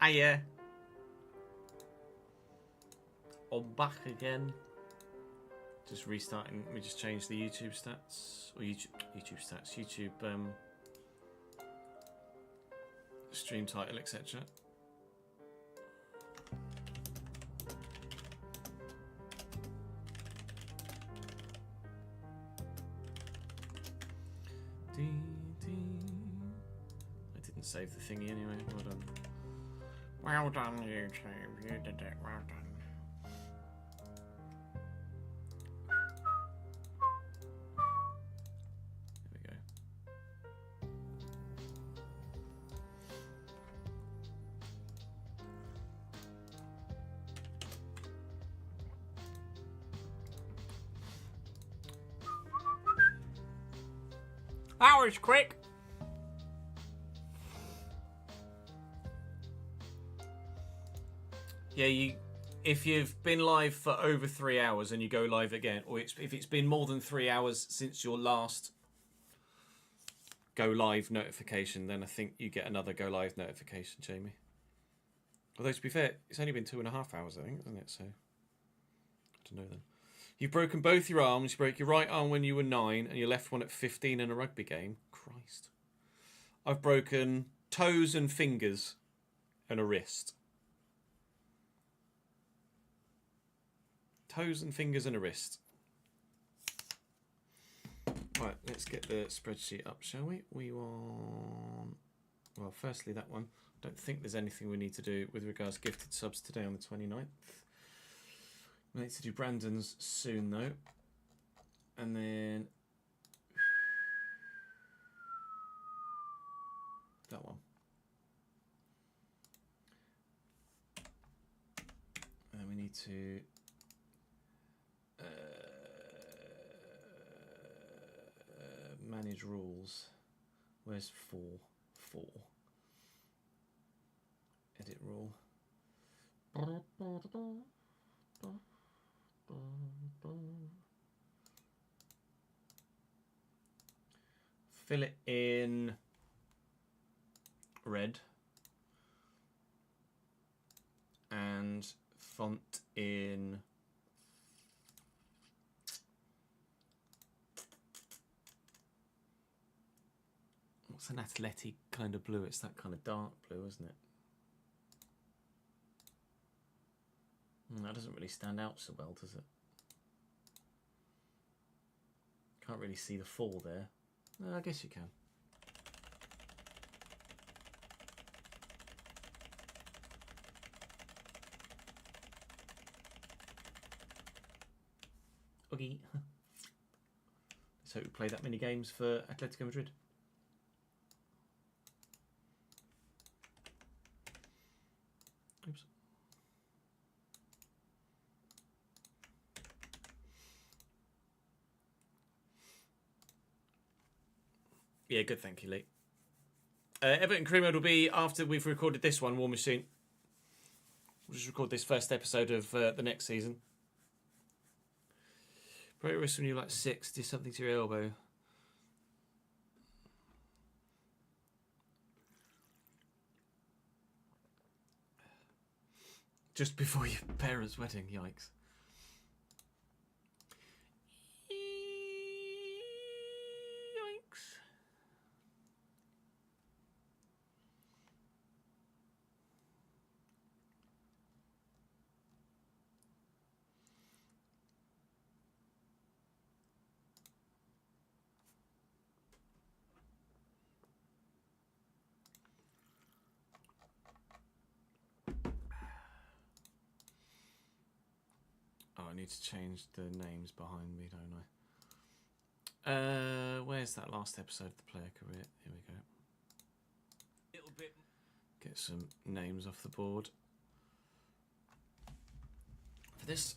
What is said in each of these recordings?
Hiya. I'm back again. Just restarting. We just changed the YouTube stats or YouTube stats. YouTube stream title, etc. I didn't save the thingy anyway. Well done. Well done, YouTube. You did it. Well done. There we go. That was quick. Yeah, if you've been live for over 3 hours and you go live again, or if it's been more than 3 hours since your last go live notification, then I think you get another go live notification, Jamie. Although to be fair, it's only been 2.5 hours, I think, isn't it? So I don't know then. You've broken both your arms. You broke your right arm when you were 9 and your left one at 15 in a rugby game. Christ. I've broken toes and fingers and a wrist. Toes and fingers and a wrist. Right, let's get the spreadsheet up, shall we? We want... Well, firstly, that one. I don't think there's anything we need to do with regards to gifted subs today on the 29th. We need to do Brandon's soon, though. And then... that one. And then we need to... manage rules. Where's 4? 4. Edit rule. Fill it in red and font in what's an athletic kind of blue? It's that kind of dark blue, isn't it? That doesn't really stand out so well, does it? Can't really see the 4 there. I guess you can. Okay. Let's hope we play that many games for Atletico Madrid. Oops. Yeah, good, thank you, Lee. Everton Creamer will be after we've recorded this one, War Machine. We'll just record this first episode of the next season. Break your wrist when you're like 6, do something to your elbow. Just before your parents' wedding, yikes. I need to change the names behind me, don't I? Where's that last episode of the player career? Here we go. Little bit. Get some names off the board. For this.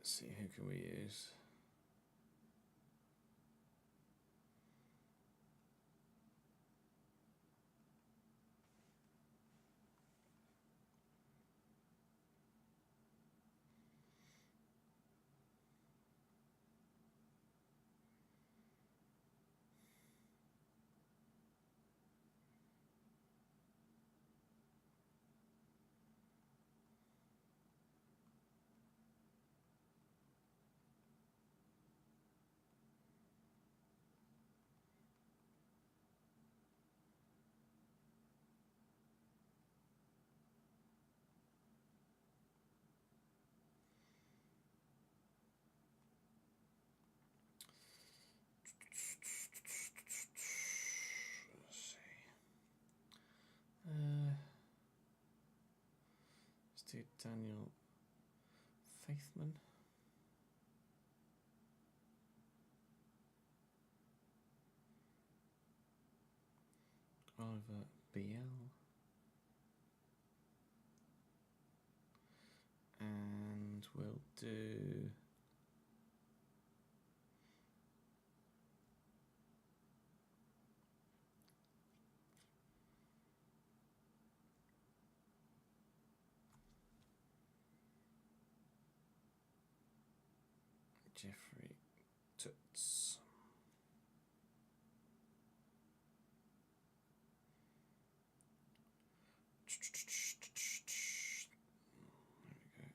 see, who can we use? Let's do Daniel Faithman. Oliver BL. And we'll do Jeffrey Toots. There we go.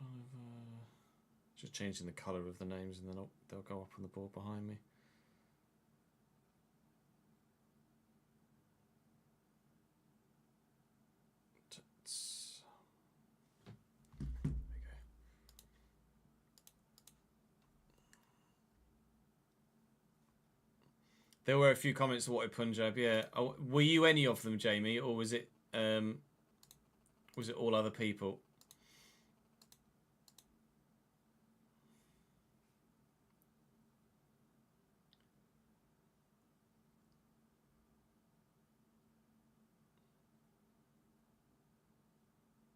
Oliver. Just changing the colour of the names, and then they'll go up on the board behind me. Toots. There we go. There were a few comments to what it Punjab. Yeah, were you any of them, Jamie, or was it all other people?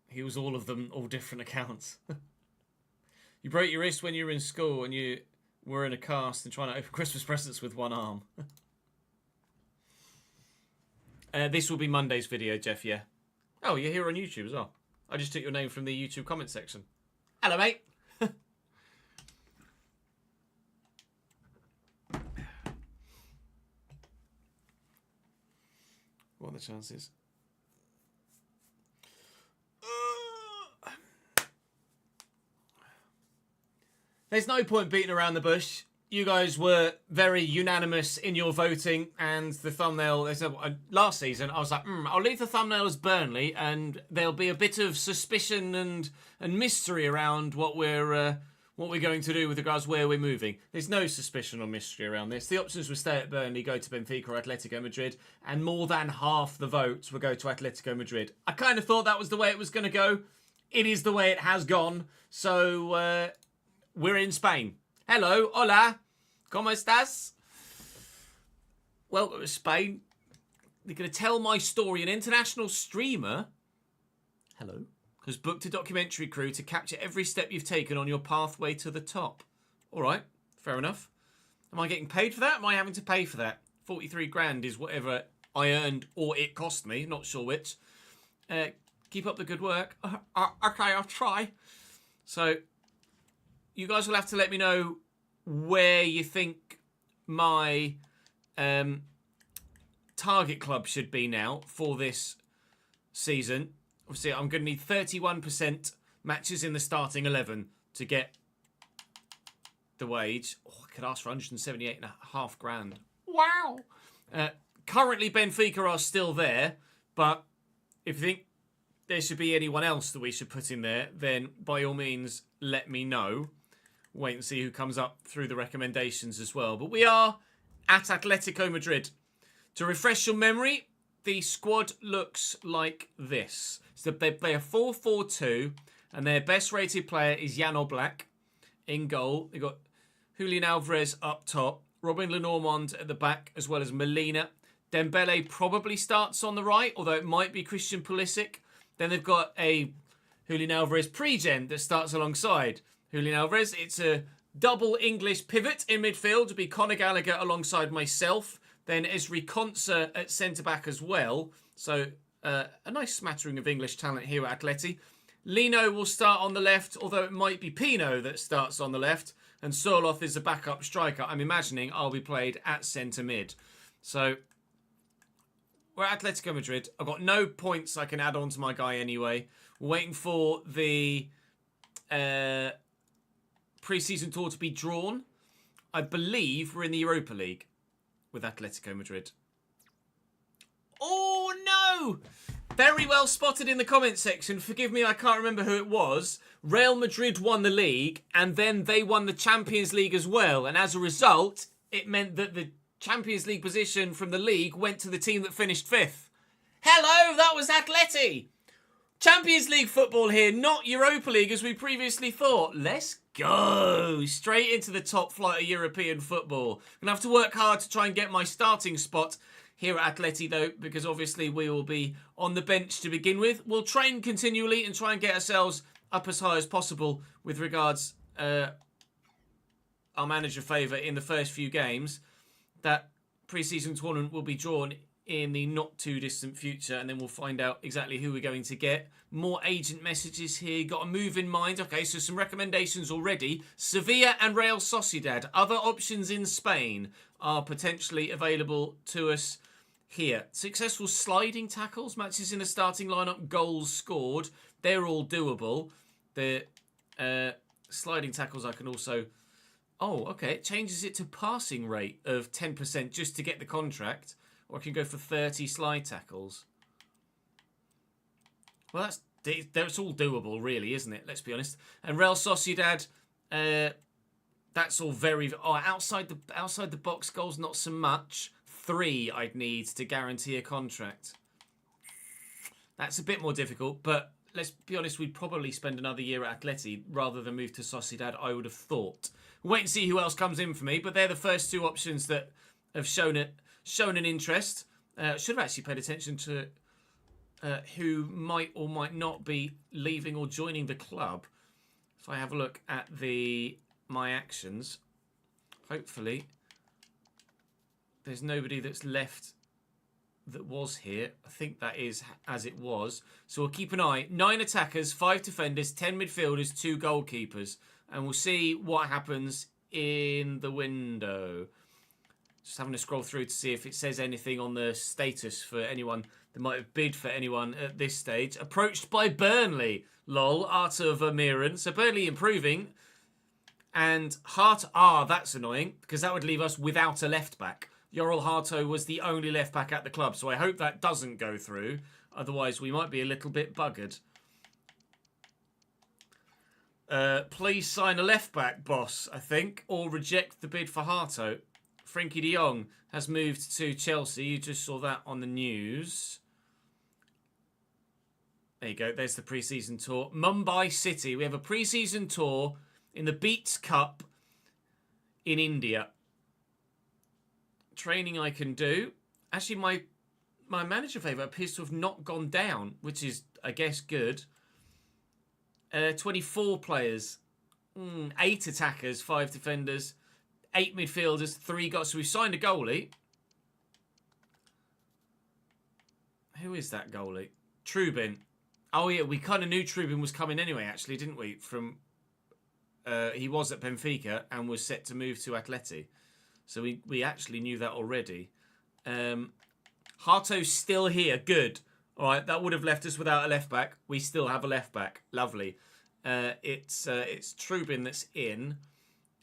He was all of them, all different accounts. You broke your wrist when you were in school and you were in a cast and trying to open Christmas presents with one arm. This will be Monday's video, Jeff, yeah. Oh, you're here on YouTube as well. I just took your name from the YouTube comment section. Hello, mate. What are the chances? There's no point beating around the bush. You guys were very unanimous in your voting, and the thumbnail. Last season, I was like, I'll leave the thumbnail as Burnley, and there'll be a bit of suspicion and mystery around what we're going to do with regards where we're moving. There's no suspicion or mystery around this. The options were stay at Burnley, go to Benfica or Atletico Madrid, and more than half the votes will go to Atletico Madrid. I kind of thought that was the way it was going to go. It is the way it has gone. So we're in Spain. Hello, hola, ¿cómo estás? Welcome to Spain. They're going to tell my story. An international streamer, hello, has booked a documentary crew to capture every step you've taken on your pathway to the top. All right, fair enough. Am I getting paid for that? Am I having to pay for that? 43 grand is whatever I earned or it cost me. Not sure which. Keep up the good work. Okay, I'll try. So you guys will have to let me know where you think my target club should be now for this season. Obviously, I'm going to need 31% matches in the starting 11 to get the wage. Oh, I could ask for 178.5 grand. Wow. Currently, Benfica are still there, but if you think there should be anyone else that we should put in there, then by all means, let me know. Wait and see who comes up through the recommendations as well. But we are at Atletico Madrid. To refresh your memory, the squad looks like this. So they play a 4-4-2, and their best rated player is Jan Oblak in goal. They've got Julian Alvarez up top, Robin Lenormand at the back, as well as Molina. Dembele probably starts on the right, although it might be Christian Pulisic. Then they've got a Julian Alvarez pre-gen that starts alongside Julian Alvarez. It's a double English pivot in midfield to be Conor Gallagher alongside myself. Then Esri Konsa at centre-back as well. So a nice smattering of English talent here at Atleti. Lino will start on the left, although it might be Pino that starts on the left. And Soloth is a backup striker. I'm imagining I'll be played at centre mid. So we're at Atletico Madrid. I've got no points I can add on to my guy anyway. We're waiting for the pre-season tour to be drawn. I believe we're in the Europa League with Atletico Madrid. Oh, no! Very well spotted in the comments section. Forgive me, I can't remember who it was. Real Madrid won the league, and then they won the Champions League as well. And as a result, it meant that the Champions League position from the league went to the team that finished 5th. Hello, that was Atleti. Champions League football here, not Europa League as we previously thought. Let's go. Straight into the top flight of European football. I'm going to have to work hard to try and get my starting spot here at Atleti, though, because obviously we will be on the bench to begin with. We'll train continually and try and get ourselves up as high as possible with regards our manager favour in the first few games. That pre-season tournament will be drawn in the not too distant future, and then we'll find out exactly who we're going to get. More agent messages here. Got a move in mind. Okay, so some recommendations already. Sevilla and Real Sociedad. Other options in Spain are potentially available to us here. Successful sliding tackles, matches in a starting lineup, goals scored. They're all doable. The sliding tackles I can also... Oh, okay. It changes it to passing rate of 10% just to get the contract. Or I can go for 30 slide tackles. Well, that's all doable, really, isn't it? Let's be honest. And Real Sociedad, that's all very... Oh, outside the box goals, not so much. 3 I'd need to guarantee a contract. That's a bit more difficult, but let's be honest, we'd probably spend another year at Atleti rather than move to Sociedad, I would have thought. Wait and see who else comes in for me, but they're the first 2 options that have shown an interest. Should have actually paid attention to who might or might not be leaving or joining the club. If I have a look at my actions, hopefully there's nobody that's left that was here. I think that is as it was. So we'll keep an eye. 9 attackers, 5 defenders, 10 midfielders, 2 goalkeepers. And we'll see what happens in the window. Just having to scroll through to see if it says anything on the status for anyone that might have bid for anyone at this stage. Approached by Burnley. Lol, Artur Vermeeren. So Burnley improving. And Hart, that's annoying, because that would leave us without a left-back. Yoral Harto was the only left-back at the club, so I hope that doesn't go through. Otherwise, we might be a little bit buggered. Please sign a left-back, boss, I think, or reject the bid for Harto. Frankie de Jong has moved to Chelsea. You just saw that on the news. There you go. There's the pre-season tour. Mumbai City. We have a pre-season tour in the Beats Cup in India. Training I can do. Actually, my manager favour appears to have not gone down, which is, I guess, good. 24 players. 8 attackers, 5 defenders, 8 midfielders, 3 goals. So we've signed a goalie. Who is that goalie? Trubin. Oh, yeah, we kind of knew Trubin was coming anyway, actually, didn't we? From he was at Benfica and was set to move to Atleti. So we actually knew that already. Harto's still here. Good. All right, that would have left us without a left-back. We still have a left-back. Lovely. It's Trubin that's in.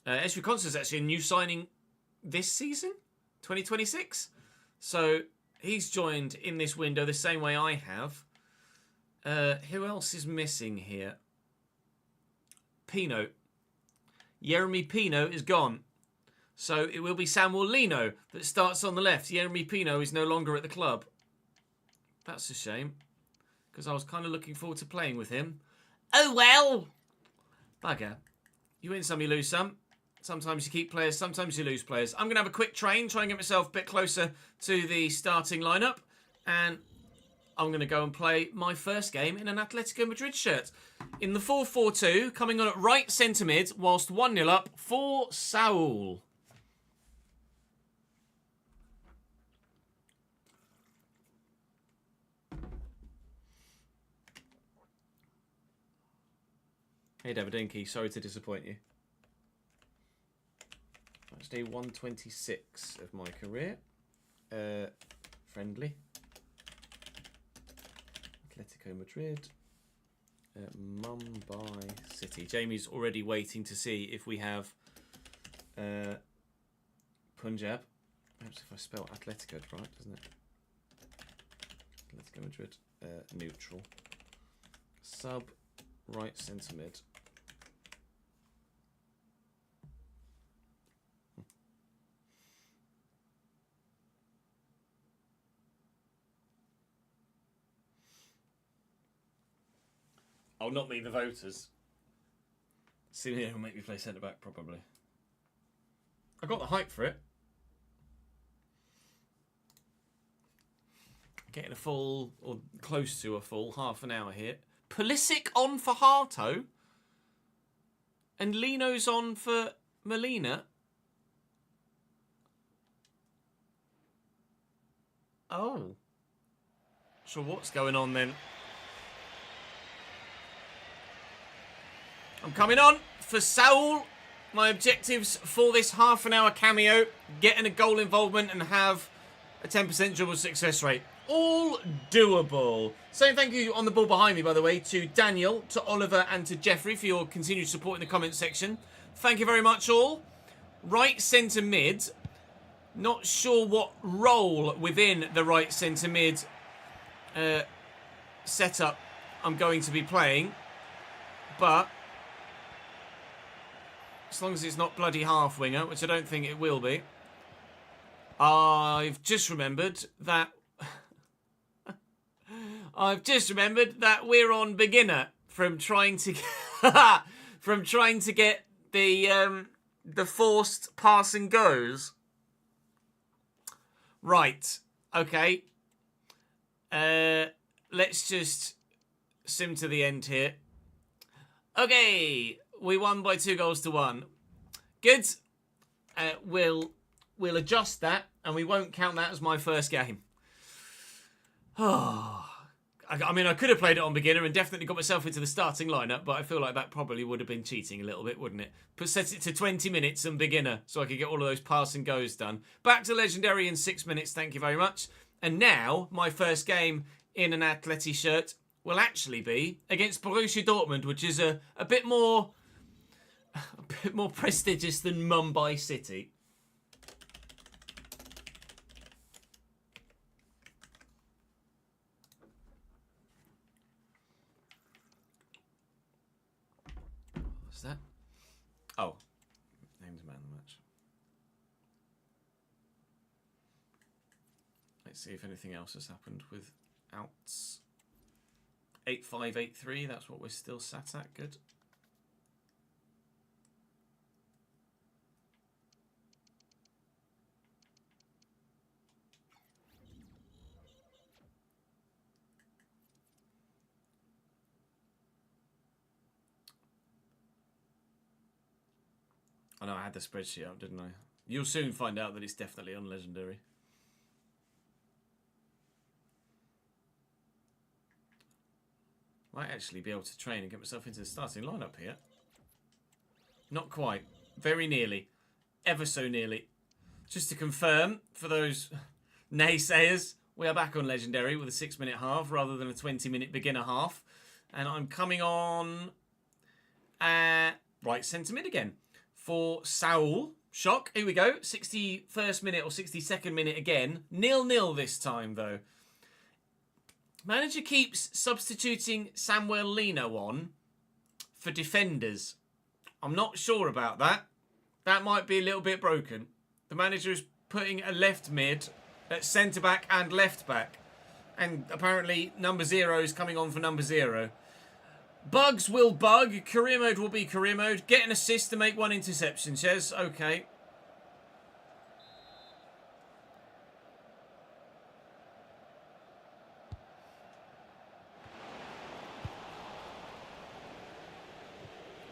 Esri Konsa is actually a new signing this season, 2026. So he's joined in this window the same way I have. Who else is missing here? Pino. Yeremy Pino is gone. So it will be Samuel Lino that starts on the left. Yeremy Pino is no longer at the club. That's a shame, because I was kind of looking forward to playing with him. Oh well! Bugger. You win some, you lose some. Sometimes you keep players, sometimes you lose players. I'm going to have a quick train, try and get myself a bit closer to the starting lineup. And I'm going to go and play my first game in an Atletico Madrid shirt. In the 4-4-2, coming on at right centre mid, whilst 1-0 up for Saul. Hey, Davidinky, sorry to disappoint you. Let's do 126 of my career. Friendly. Atletico Madrid. Mumbai City. Jamie's already waiting to see if we have Punjab. Perhaps if I spell Atletico right, doesn't it? Atletico Madrid. Neutral. Sub. Right centre mid. Oh, not me, the voters. Simeone will make me play centre back, probably. I got the hype for it. Getting a full, or close to a full, half an hour here. Pulisic on for Harto. And Lino's on for Molina. Oh. So what's going on then? I'm coming on for Saul. My objectives for this half an hour cameo. Getting a goal involvement and have a 10% dribble success rate. All doable. Saying thank you on the ball behind me, by the way, to Daniel, to Oliver and to Jeffrey for your continued support in the comments section. Thank you very much all. Right centre mid. Not sure what role within the right centre mid setup I'm going to be playing. But as long as it's not bloody half winger, which I don't think it will be. I've just remembered that we're on beginner from trying to get the forced pass and goes. Right. Okay. Let's just sim to the end here. Okay. We won by 2-1. Good. We'll adjust that, and we won't count that as my first game. Oh, I mean, I could have played it on beginner and definitely got myself into the starting lineup, but I feel like that probably would have been cheating a little bit, wouldn't it? Set it to 20 minutes and beginner so I could get all of those pass and goes done. Back to legendary in 6 minutes. Thank you very much. And now my first game in an Atleti shirt will actually be against Borussia Dortmund, which is a bit more prestigious than Mumbai City. What's that? Oh, name's man of the match. Let's see if anything else has happened with outs. 8583, that's what we're still sat at. Good. I know I had the spreadsheet up, didn't I? You'll soon find out that it's definitely on legendary. Might actually be able to train and get myself into the starting lineup here. Not quite. Very nearly. Ever so nearly. Just to confirm, for those naysayers, we are back on legendary with a 6-minute half rather than a 20-minute beginner half. And I'm coming on right centre mid again. For Saul. Shock. Here we go. 61st minute or 62nd minute again. 0-0 this time, though. Manager keeps substituting Samuel Lino on for defenders. I'm not sure about that. That might be a little bit broken. The manager is putting a left mid at centre-back and left-back. And apparently number 0 is coming on for number 0. Bugs will bug. Career mode will be career mode. Get an assist to make 1 interception, Chez. Okay.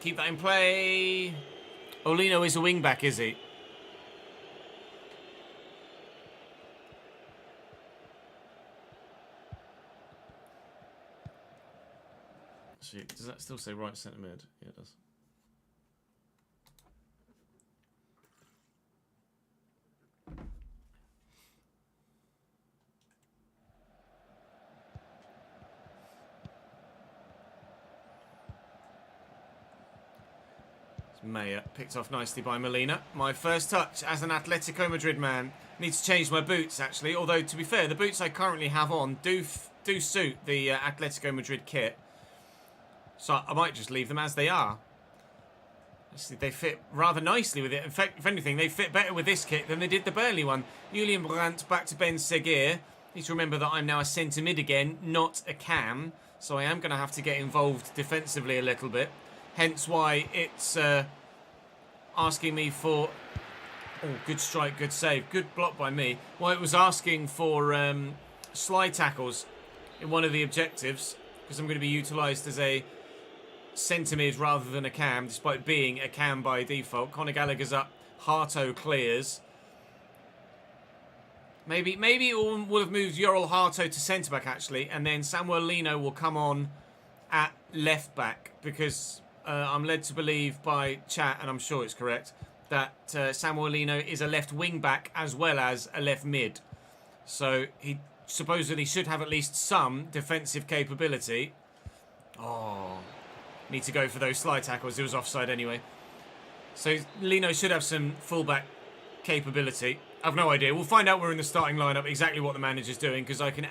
Keep that in play. Olino is a wing back, is he? Does that still say right centre mid? Yeah, it does. Maya picked off nicely by Molina. My first touch as an Atletico Madrid man. Need to change my boots, actually. Although, to be fair, the boots I currently have on do suit the Atletico Madrid kit. So I might just leave them as they are. Actually, they fit rather nicely with it. In fact, if anything, they fit better with this kit than they did the Burnley one. Julian Brandt back to Ben Seguir. Need to remember that I'm now a centre mid again, not a cam. So I am going to have to get involved defensively a little bit. Hence why it's asking me for... Oh, good strike, good save. Good block by me. Why it was asking for slide tackles in one of the objectives. Because I'm going to be utilised as a centre mid rather than a cam, despite being a cam by default. Conor Gallagher's up. Harto clears. Maybe it will have moved Yoral Harto to centre back, actually. And then Samuel Lino will come on at left back. Because... I'm led to believe by chat, and I'm sure it's correct, that Samuel Lino is a left wing back as well as a left mid. So he supposedly should have at least some defensive capability. Oh, need to go for those slide tackles. It was offside anyway. So Lino should have some fullback capability. I've no idea. We'll find out. We're in the starting lineup exactly what the manager's doing, because I can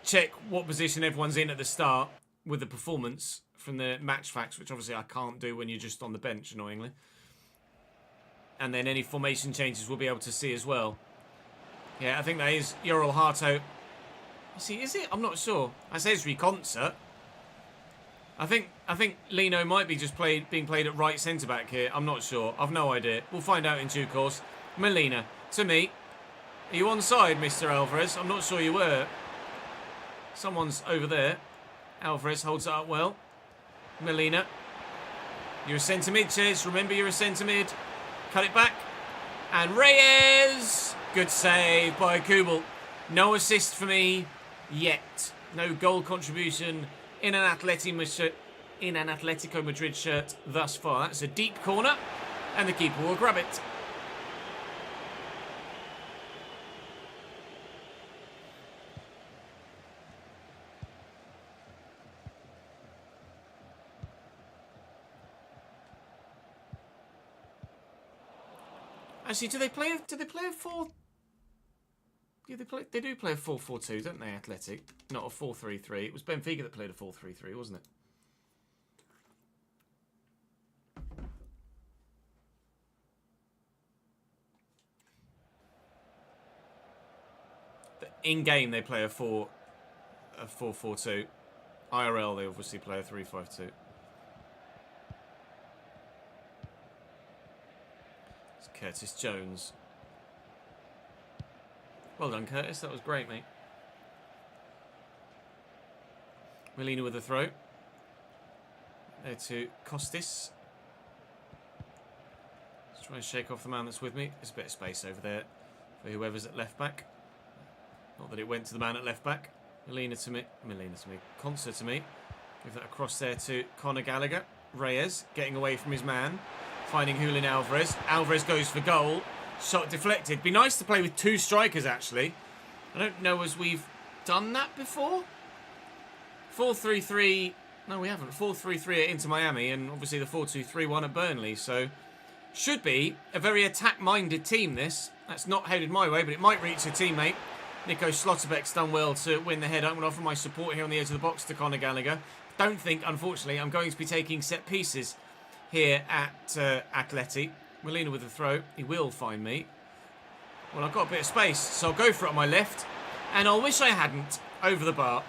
check what position everyone's in at the start with the performance from the match facts, which obviously I can't do when you're just on the bench, annoyingly. And then any formation changes we'll be able to see as well. Yeah, I think that is Yoral Harto. See, is it? I'm not sure. That's Esri Concert. I think Lino might be just being played at right centre-back here. I'm not sure. I've no idea. We'll find out in due course. Molina, to me. Are you onside, Mr. Alvarez? I'm not sure you were. Someone's over there. Alvarez holds it up well. Molina. You're a centre mid, Ches. Remember, you're a centre mid. Cut it back. And Reyes. Good save by Kubel. No assist for me yet. No goal contribution in an Atletico Madrid shirt thus far. That's a deep corner. And the keeper will grab it. Actually, do they play a 4? Yeah, they do play a 4-4-2, don't they, Athletic? Not a 4-3-3. It was Benfica that played a 4-3-3, wasn't it? In game they play a 4-4-2. IRL they obviously play a 3-5-2. It's Curtis Jones. Well done, Curtis. That was great, mate. Molina with a throw. There to Costis. Let's try and shake off the man that's with me. There's a bit of space over there for whoever's at left back. Not that it went to the man at left back. Molina to me. Concert to me. Give that across there to Conor Gallagher. Reyes getting away from his man. Finding Julian Alvarez. Alvarez goes for goal. Shot deflected. Be nice to play with two strikers, actually. I don't know as we've done that before. 4-3-3. No, we haven't. 4-3-3 at Inter Miami, and obviously the 4-2-3-1 at Burnley. So, should be a very attack-minded team, this. That's not headed my way, but it might reach a teammate. Nico Schlotterbeck's done well to win the header. I'm going to offer my support here on the edge of the box to Conor Gallagher. Don't think, unfortunately, I'm going to be taking set pieces here at Atleti. Molina with the throw. He will find me. Well, I've got a bit of space, so I'll go for it on my left. And I'll wish I hadn't. Over the bar.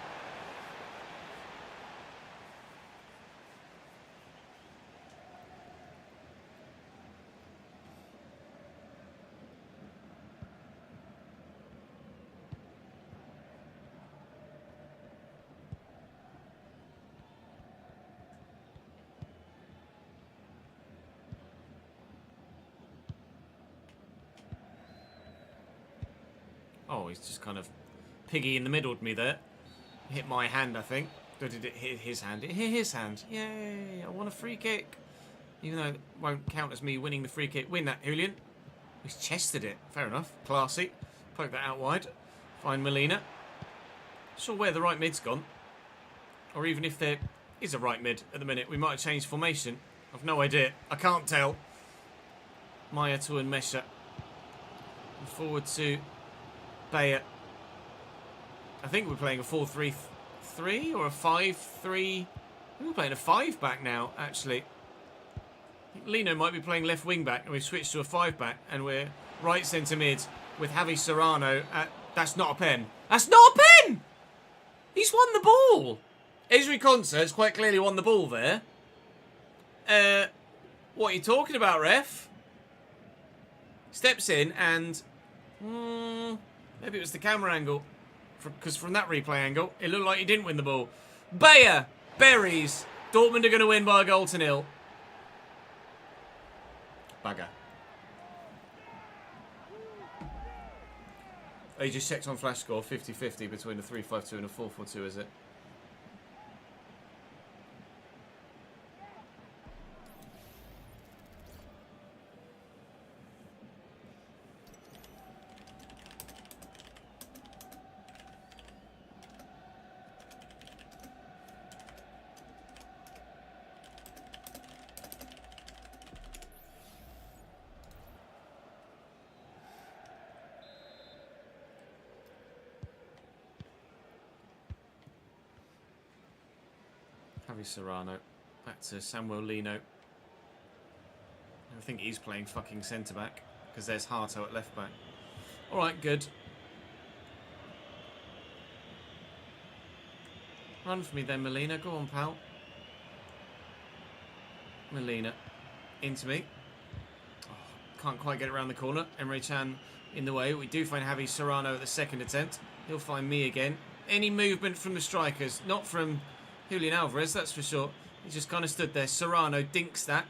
Oh, he's just kind of piggy in the middle with me there. Hit my hand, I think. Or did it hit his hand? It hit his hand. Yay, I won a free kick. Even though it won't count as me winning the free kick. Win that, Julian. He's chested it. Fair enough. Classy. Poke that out wide. Find Molina. Not sure where the right mid's gone. Or even if there is a right mid at the minute. We might have changed formation. I've no idea. I can't tell. Maya to Mesha. Forward to Bayer. I think we're playing a 4-3-3 or a 5-3. We're playing a 5 back now, actually. I think Lino might be playing left wing back, and we've switched to a 5 back, and we're right centre mid with Javi Serrano at. That's not a pen. That's not a pen! He's won the ball! Ezri Konsa has quite clearly won the ball there. What are you talking about, ref? Steps in and... maybe it was the camera angle. Because from that replay angle, it looked like he didn't win the ball. Bayer buries. Dortmund are going to win by a goal to 0. Bugger. Oh, you just checked on Flash Score, 50-50 between a 3-5-2 and a 4-4-2, is it? Javi Serrano. Back to Samuel Lino. I think he's playing fucking centre-back. Because there's Harto at left-back. Alright, good. Run for me then, Molina. Go on, pal. Molina. Into me. Oh, can't quite get it around the corner. Emre Can in the way. We do find Javi Serrano at the second attempt. He'll find me again. Any movement from the strikers. Not from Julian Alvarez, that's for sure. He just kind of stood there. Serrano dinks that.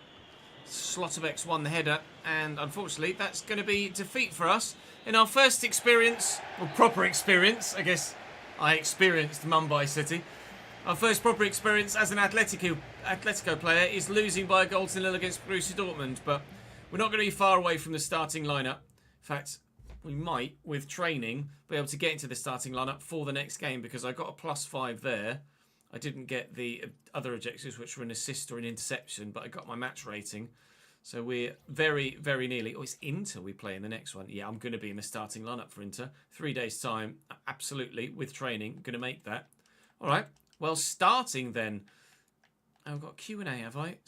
Slotterbeck's won the header. And unfortunately, that's going to be defeat for us. In our first experience, or proper experience, I guess I experienced Mumbai City. Our first proper experience as an Atletico player is losing by a goal to 0 against Borussia Dortmund. But we're not going to be far away from the starting lineup. In fact, we might, with training, be able to get into the starting lineup for the next game because I got a +5 there. I didn't get the other objectives, which were an assist or an interception, but I got my match rating. So we're very, very nearly. Oh, it's Inter we play in the next one. Yeah, I'm going to be in the starting lineup for Inter. 3 days' time, absolutely, with training. Going to make that. All right. Well, starting then. I've got Q&A, have I?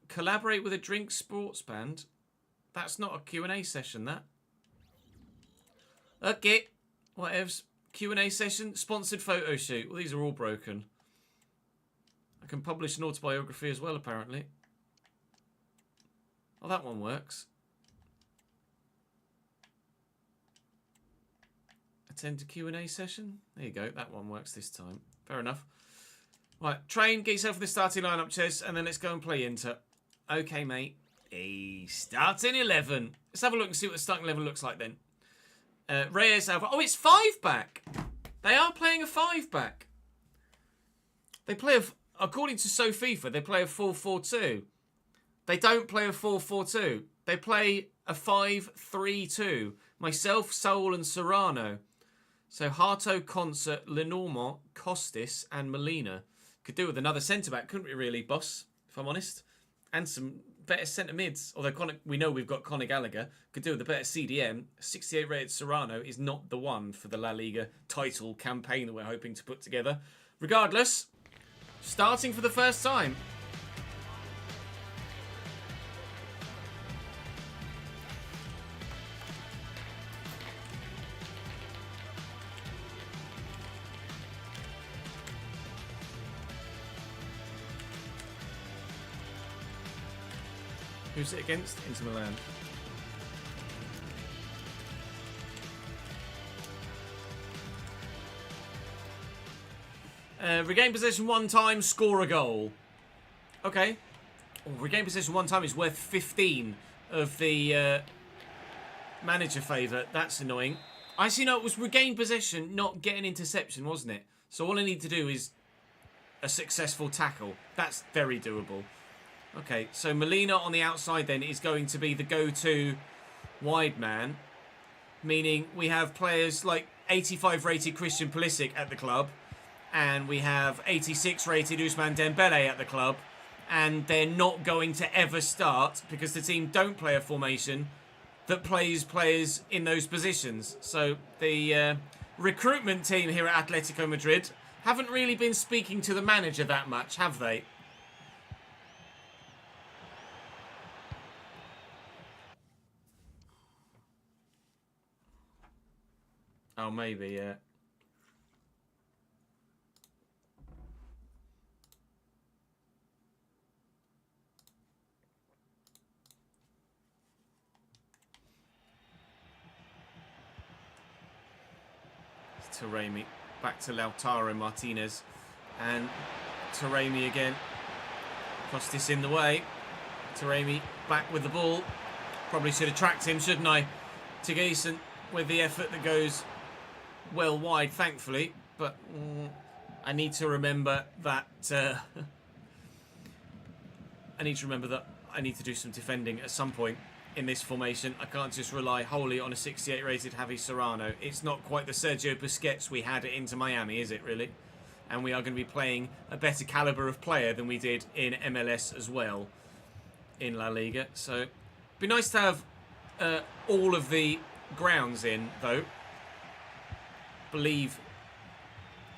Collaborate with a drink sports band. That's not a Q&A session, that. Okay. Whatevs. Q&A session. Sponsored photo shoot. Well, these are all broken. I can publish an autobiography as well, apparently. Oh, that one works. Attend a Q&A session. There you go. That one works this time. Fair enough. Right, train, get yourself in the starting lineup, Ches, and then let's go and play Inter. Okay, mate. Starting 11. Let's have a look and see what the starting 11 looks like then. Reyes Alva. Oh, it's 5 back. They are playing a 5 back. They play a... According to SoFIFA, they play a 4-4-2. They don't play a 4-4-2. They play a 5-3-2. Myself, Saul and Serrano. So Harto, Concert, Lenormand, Costis and Molina. Could do with another centre-back, couldn't we really, boss? If I'm honest. And some better centre-mids. Although we know we've got Conor Gallagher. Could do with a better CDM. 68 rated Serrano is not the one for the La Liga title campaign that we're hoping to put together. Regardless... Starting for the first time. Who's it against? Inter Milan. Regain possession 1 time, score a goal. Okay. Oh, regain possession 1 time is worth 15 of the manager favour. That's annoying. Actually, no, it was regain possession, not get an interception, wasn't it? So all I need to do is a successful tackle. That's very doable. Okay, so Molina on the outside then is going to be the go-to wide man, meaning we have players like 85 rated Christian Pulisic at the club, and we have 86 rated Ousmane Dembele at the club, and they're not going to ever start because the team don't play a formation that plays players in those positions. So the recruitment team here at Atletico Madrid haven't really been speaking to the manager that much, have they? Oh, maybe, yeah. Taremi back to Lautaro Martinez, and Taremi again. Costis in the way. Taremi back with the ball. Probably should have tracked him, shouldn't I? Tigayson with the effort that goes well wide, thankfully. But I need to remember that. I need to do some defending at some point in this formation. I can't just rely wholly on a 68 rated Javi Serrano. It's not quite the Sergio Busquets we had at Inter Miami, is it really? And we are going to be playing a better calibre of player than we did in MLS as well in La Liga. So it'd be nice to have all of the grounds in, though. Believe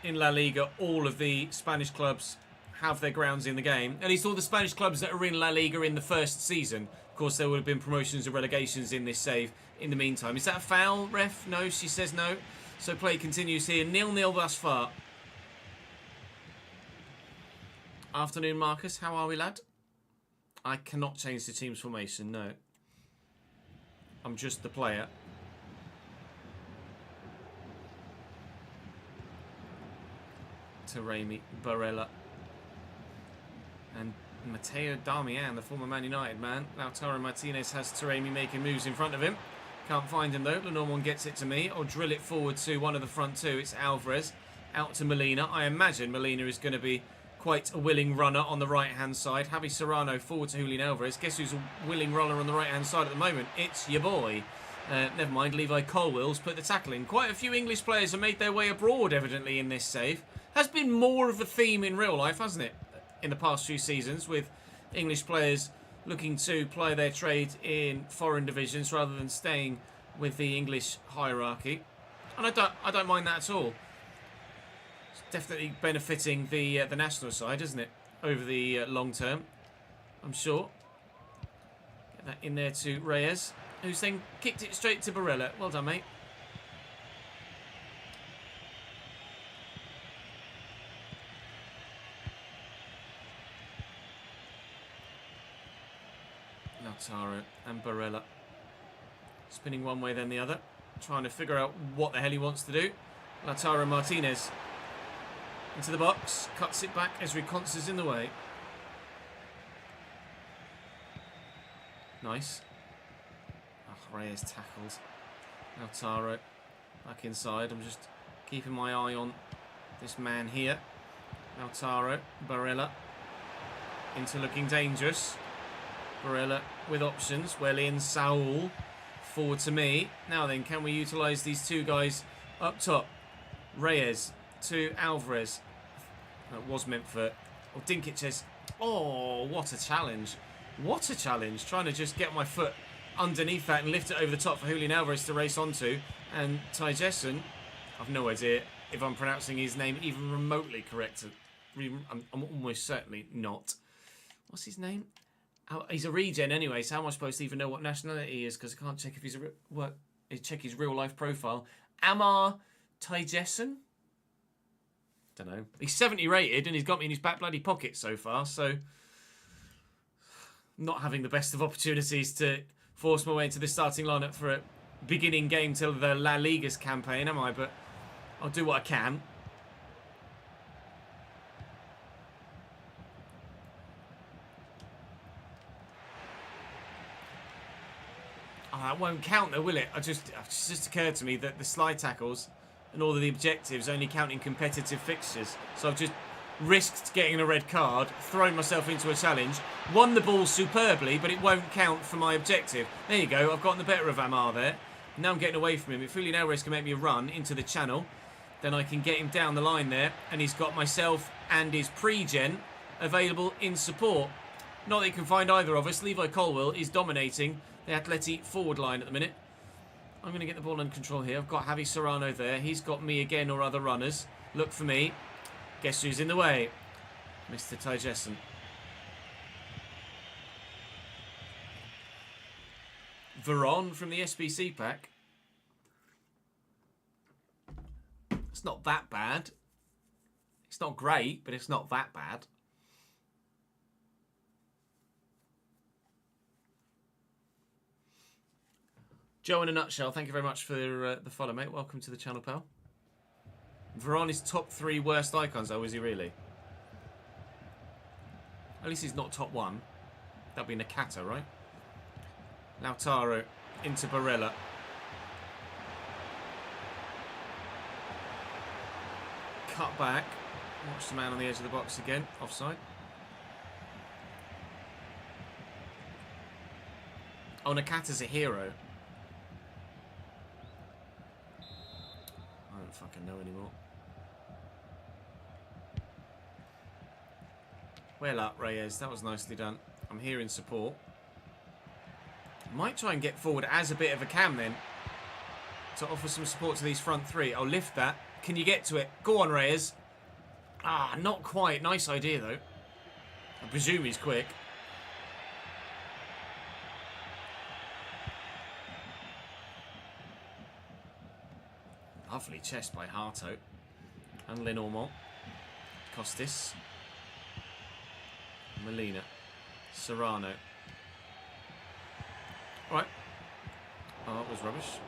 in La Liga all of the Spanish clubs have their grounds in the game. At least all the Spanish clubs that are in La Liga in the first season. Of course, there would have been promotions and relegations in this save in the meantime. Is that a foul, ref? No, she says no. So play continues here. 0-0 thus far. Afternoon, Marcus. How are we, lad? I cannot change the team's formation, no. I'm just the player. Taremi, Barella. And Mateo Darmian, the former Man United man. Lautaro Martinez has Taremi making moves in front of him. Can't find him though. Lenormand gets it to me. I'll drill it forward to one of the front two. It's Alvarez. Out to Molina. I imagine Molina is going to be quite a willing runner on the right-hand side. Javi Serrano forward to Julian Alvarez. Guess who's a willing runner on the right-hand side at the moment? It's your boy. Never mind, Levi Colwell's put the tackle in. Quite a few English players have made their way abroad, evidently, in this save. Has been more of a theme in real life, hasn't it? In the past few seasons, with English players looking to ply their trade in foreign divisions rather than staying with the English hierarchy. And I don't mind that at all. It's definitely benefiting the national side, isn't it? Over the long term, I'm sure. Get that in there to Reyes, who's then kicked it straight to Barella. Well done, mate. Lautaro and Barella. Spinning one way then the other. Trying to figure out what the hell he wants to do. Lautaro Martinez into the box. Cuts it back as Riconce's in the way. Nice. Oh, Reyes tackled. Lautaro back inside. I'm just keeping my eye on this man here. Lautaro, Barella. Into looking dangerous. Barella with options. Well in, Saul. Forward to me. Now then, can we utilise these two guys up top? Reyes to Alvarez. That was meant for... Oh, Dinkic. Oh, what a challenge. What a challenge. Trying to just get my foot underneath that and lift it over the top for Julian Alvarez to race onto. And Tyjeson, I've no idea if I'm pronouncing his name even remotely correct. I'm almost certainly not. What's his name? He's a regen anyway, so how am I supposed to even know what nationality he is? Because I can't check if he's check his real life profile. Amar Tyjeson? Don't know. He's 70 rated and he's got me in his back bloody pocket so far, so not having the best of opportunities to force my way into the starting lineup for a beginning game till the La Liga's campaign, am I? But I'll do what I can. Oh, that won't count though, will it? It's just occurred to me that the slide tackles and all of the objectives only count in competitive fixtures. So I've just risked getting a red card, thrown myself into a challenge, won the ball superbly, but it won't count for my objective. There you go, I've gotten the better of Amar there. Now I'm getting away from him. If Julian Alvarez can make me a run into the channel, then I can get him down the line there, and he's got myself and his pre-gen available in support. Not that he can find either of us. Levi Colwell is dominating the Atleti forward line at the minute. I'm going to get the ball under control here. I've got Javi Serrano there. He's got me again or other runners. Look for me. Guess who's in the way? Mr. Tyjessen. Veron from the SBC pack. It's not that bad. It's not great, but it's not that bad. Joe in a nutshell, thank you very much for the follow, mate. Welcome to the channel, pal. Veron is top 3 worst icons, though, is he really? At least he's not top 1. That'd be Nakata, right? Lautaro into Barella. Cut back. Watch the man on the edge of the box again. Offside. Oh, Nakata's a hero. I don't fucking know anymore. Well up, Reyes. That was nicely done. I'm here in support. Might try and get forward as a bit of a cam then, to offer some support to these front 3. I'll lift that. Can you get to it? Go on, Reyes. Ah, not quite. Nice idea, though. I presume he's quick. Lovely chest by Harto. And Lenormand. Costis. Molina. Serrano. Right. Oh, that was rubbish.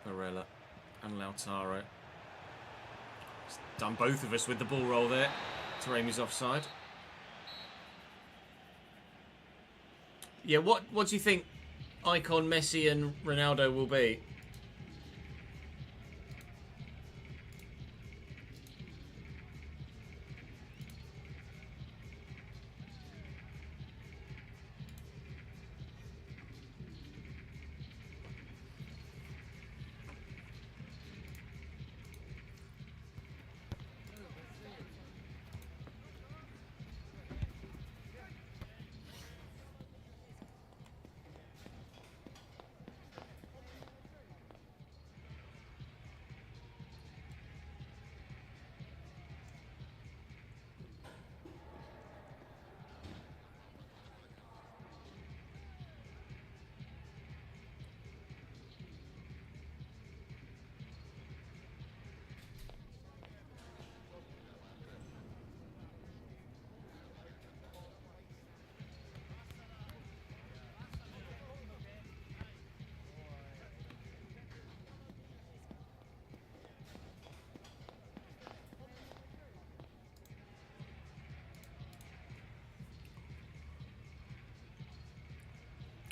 Barella and Lautaro. It's done both of us with the ball roll there. Taremi's offside. Yeah, what do you think icon Messi and Ronaldo will be?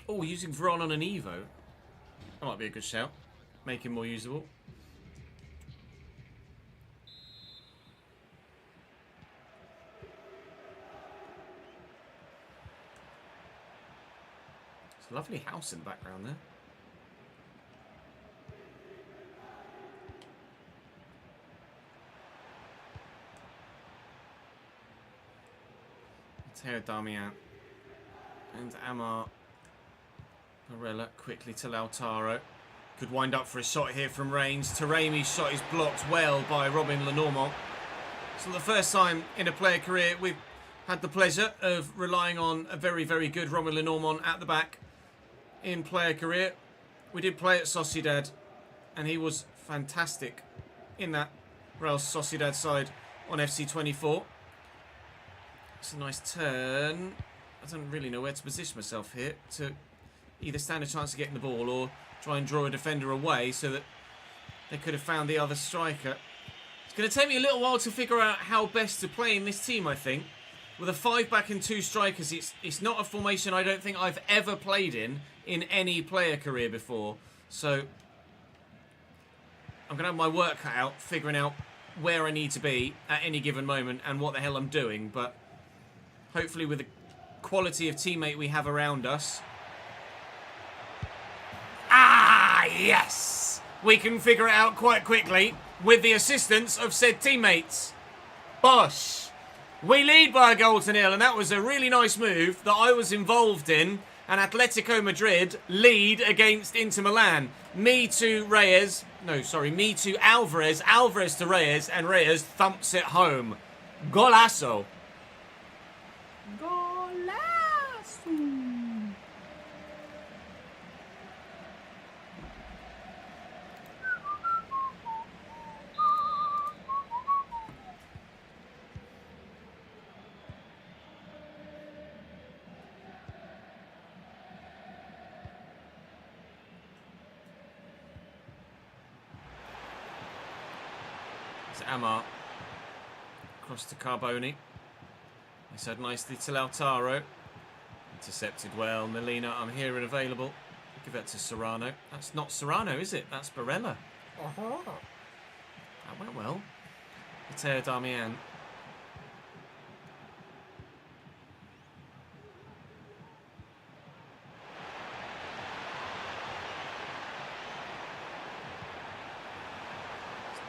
Oh, using Veron on an Evo. That might be a good shout. Make him more usable. It's a lovely house in the background there. Matteo Darmian and Amar. Barella quickly to Lautaro. Could wind up for a shot here from Reigns. Taremi's shot is blocked well by Robin Lenormand. So the first time in a player career we've had the pleasure of relying on a very, very good Robin Lenormand at the back in player career. We did play at Sociedad, and he was fantastic in that Real Sociedad side on FC24. It's a nice turn. I don't really know where to position myself here to either stand a chance of getting the ball or try and draw a defender away so that they could have found the other striker. It's going to take me a little while to figure out how best to play in this team, I think. With a 5-back and 2 strikers, it's not a formation I don't think I've ever played in any player career before. So I'm going to have my work cut out figuring out where I need to be at any given moment and what the hell I'm doing. But hopefully with the quality of teammate we have around us... Ah, yes! We can figure it out quite quickly with the assistance of said teammates. Bosh! We lead by a goal to nil, and that was a really nice move that I was involved in. And Atletico Madrid lead against Inter Milan. Me to Alvarez, Alvarez to Reyes, and Reyes thumps it home. Golazo. Golazo. Amar across to Carboni. He said nicely to Lautaro. Intercepted well. Molina, I'm here and available. Give that to Serrano. That's not Serrano, is it? That's Barella. That went well. Mateo Darmian.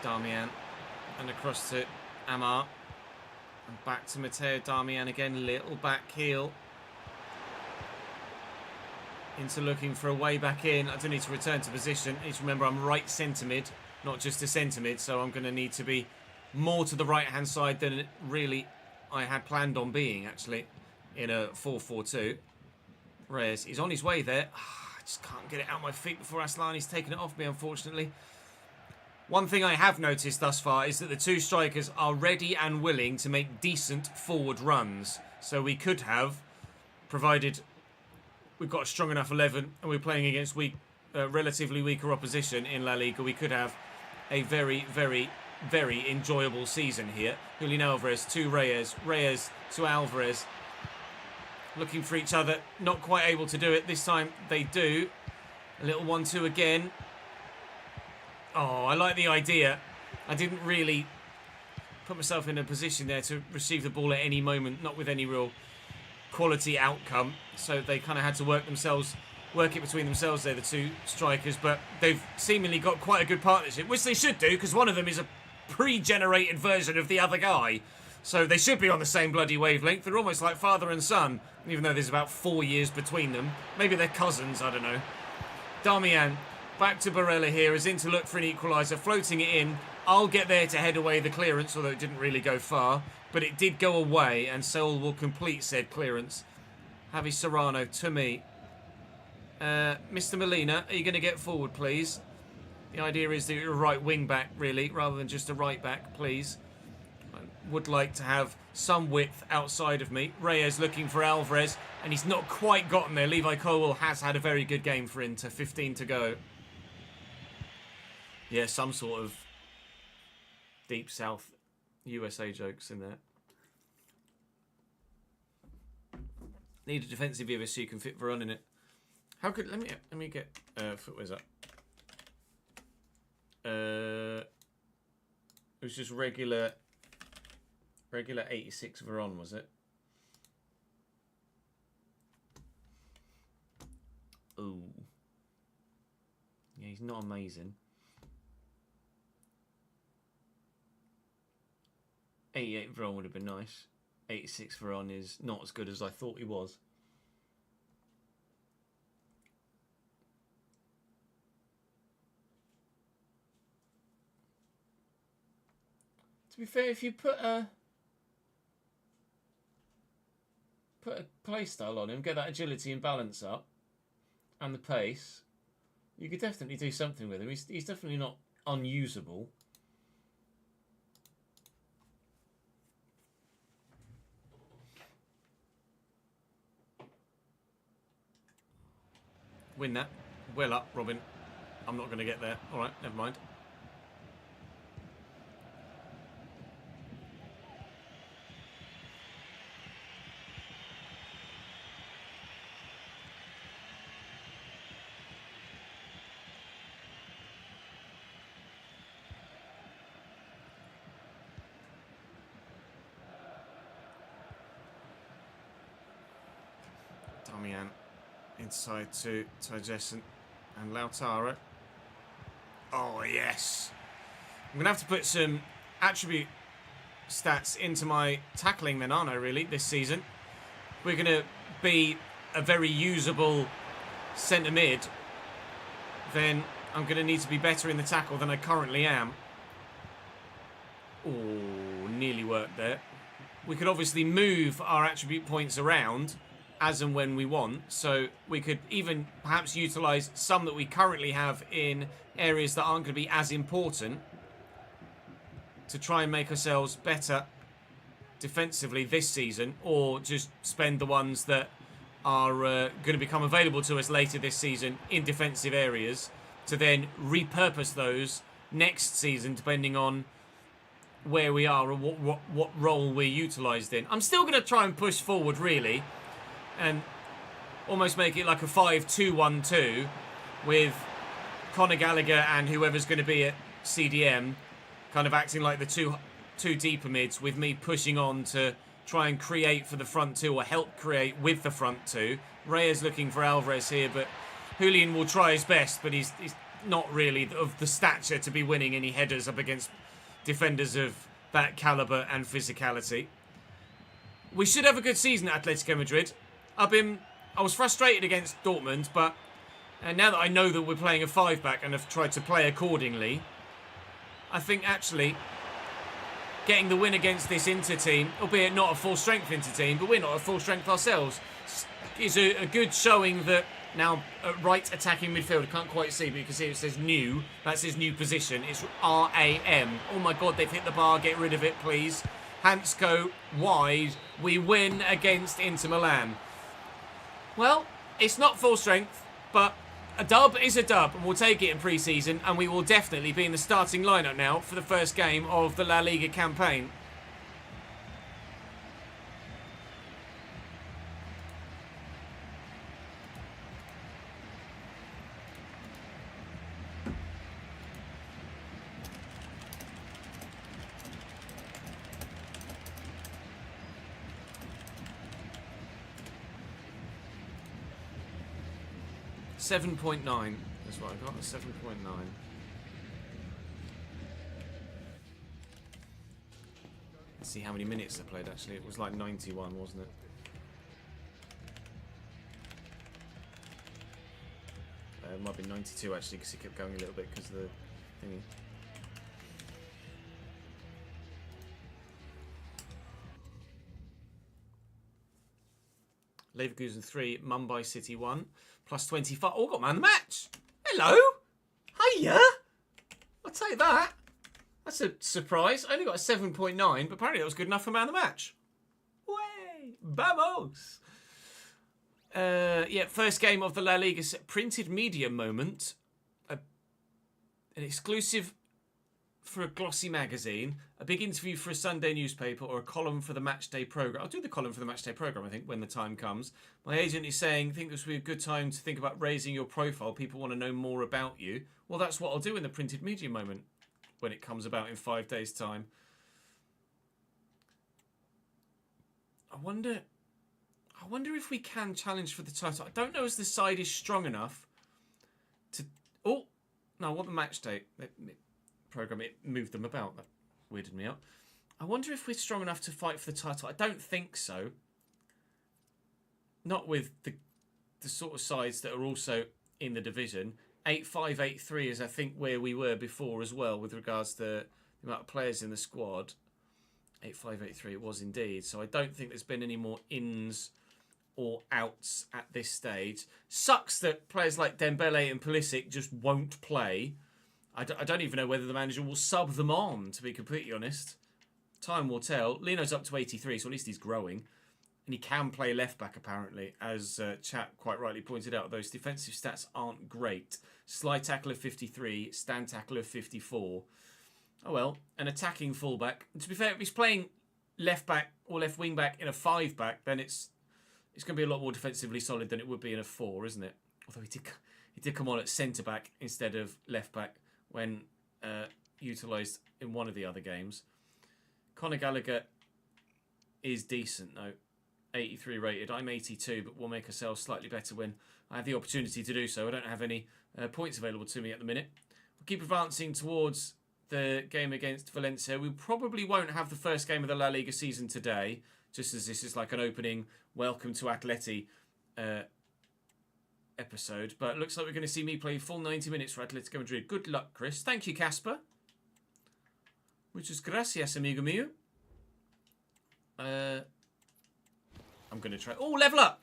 Darmian. And across to Amar. And back to Mateo Darmian again. Little back heel. Into looking for a way back in. I do need to return to position. I need to remember I'm right centre mid, not just a centre mid. So I'm going to need to be more to the right hand side than really I had planned on being, actually, in a 4-4-2. Reyes, he's on his way there. I just can't get it out of my feet before Aslani's taken it off me, unfortunately. One thing I have noticed thus far is that the two strikers are ready and willing to make decent forward runs. So we could have, provided we've got a strong enough 11 and we're playing against relatively weaker opposition in La Liga, we could have a very, very, very enjoyable season here. Julian Alvarez to Reyes, Reyes to Alvarez. Looking for each other, not quite able to do it. This time they do. A little 1-2 again. Oh, I like the idea. I didn't really put myself in a position there to receive the ball at any moment, not with any real quality outcome. So they kind of had to work it between themselves there, the two strikers. But they've seemingly got quite a good partnership, which they should do, because one of them is a pre-generated version of the other guy. So they should be on the same bloody wavelength. They're almost like father and son, even though there's about 4 years between them. Maybe they're cousins, I don't know. Darmian. Back to Barella here, as in to look for an equaliser, floating it in. I'll get there to head away the clearance, although it didn't really go far. But it did go away, and Seoul will complete said clearance. Javi Serrano to me. Mr. Molina, are you going to get forward, please? The idea is that you're a right wing back, really, rather than just a right back, please. I would like to have some width outside of me. Reyes looking for Alvarez, and he's not quite gotten there. Levi Colwell has had a very good game for Inter. 15 to go. Yeah, some sort of deep south USA jokes in there. Need a defensive viewer so you can fit Veron in it. How could let me get footwear's up. It was just regular 86 Veron, was it? Ooh. Yeah, he's not amazing. 88 Veron would have been nice. 86 Veron is not as good as I thought he was. To be fair, if you put a play style on him, get that agility and balance up, and the pace, You could definitely do something with him. He's definitely not unusable. Win that. Well up, Robin. I'm not going to get there. All right, never mind. Damian inside to Jessen and Lautaro. Oh, yes. I'm going to have to put some attribute stats into my tackling then, aren't I, really, this season? We're going to be a very usable centre mid, then I'm going to need to be better in the tackle than I currently am. Oh, nearly worked there. We could obviously move our attribute points around as and when we want, so we could even perhaps utilise some that we currently have in areas that aren't going to be as important to try and make ourselves better defensively this season, or just spend the ones that are going to become available to us later this season in defensive areas to then repurpose those next season depending on where we are or what role we're utilised in. I'm still going to try and push forward really and almost make it like a 5-2-1-2 with Conor Gallagher and whoever's going to be at CDM kind of acting like the two deeper mids, with me pushing on to try and create for the front two or help create with the front two. Reyes looking for Alvarez here, but Julian will try his best, but he's not really of the stature to be winning any headers up against defenders of that calibre and physicality. We should have a good season at Atletico Madrid. I was frustrated against Dortmund, but now that I know that we're playing a 5-back and have tried to play accordingly, I think actually getting the win against this Inter team, albeit not a full-strength Inter team, but we're not at full strength ourselves, is a good showing that now at right attacking midfield, I can't quite see, but you can see it says new. That's his new position. It's RAM. Oh my God, they've hit the bar. Get rid of it, please. Hansko wide. We win against Inter Milan. Well, it's not full strength, but a dub is a dub, and we'll take it in pre-season, and we will definitely be in the starting lineup now for the first game of the La Liga campaign. .9. That's what I got. 7.9. Let's see how many minutes I played. Actually, it was like 91, wasn't it? It might be 92 actually, because it kept going a little bit because of the thingy. Leverkusen 3, Mumbai City 1, plus 25. Oh, got man of the match. Hello. Hiya. I'll take that. That's a surprise. I only got a 7.9, but apparently that was good enough for man of the match. Way. Vamos. Yeah, first game of the La Liga printed media moment. An exclusive for a glossy magazine, a big interview for a Sunday newspaper, or a column for the matchday programme. I'll do the column for the matchday programme, I think, when the time comes. My agent is saying, I think this would be a good time to think about raising your profile. People want to know more about you. Well, that's what I'll do in the printed media moment when it comes about in 5 days' time. I wonder if we can challenge for the title. I don't know if the side is strong enough to... Oh, no, I want the match day programme. It moved them about. That weirded me out. I wonder if we're strong enough to fight for the title. I don't think so. Not with the sort of sides that are also in the division. 8-5, 8-3 is, I think, where we were before as well with regards to the amount of players in the squad. 8-5, 8-3 it was indeed. So I don't think there's been any more ins or outs at this stage. Sucks that players like Dembele and Pulisic just won't play. I don't even know whether the manager will sub them on, to be completely honest. Time will tell. Lino's up to 83, so at least he's growing. And he can play left-back, apparently, as Chat quite rightly pointed out. Those defensive stats aren't great. Slide tackle of 53, stand tackle of 54. Oh well, an attacking fullback. And to be fair, if he's playing left-back or left wing-back in a 5-back, then it's going to be a lot more defensively solid than it would be in a 4, isn't it? Although he did come on at centre-back instead of left-back when utilised in one of the other games. Conor Gallagher is decent, though. 83 rated. I'm 82, but we'll make ourselves slightly better when I have the opportunity to do so. I don't have any points available to me at the minute. We'll keep advancing towards the game against Valencia. We probably won't have the first game of the La Liga season today, just as this is like an opening welcome to Atleti episode. But it looks like we're going to see me play full 90 minutes for Atletico Madrid. Good luck, Chris. Thank you, Casper. Muchas gracias, amigo mío. I'm going to try... Oh, level up!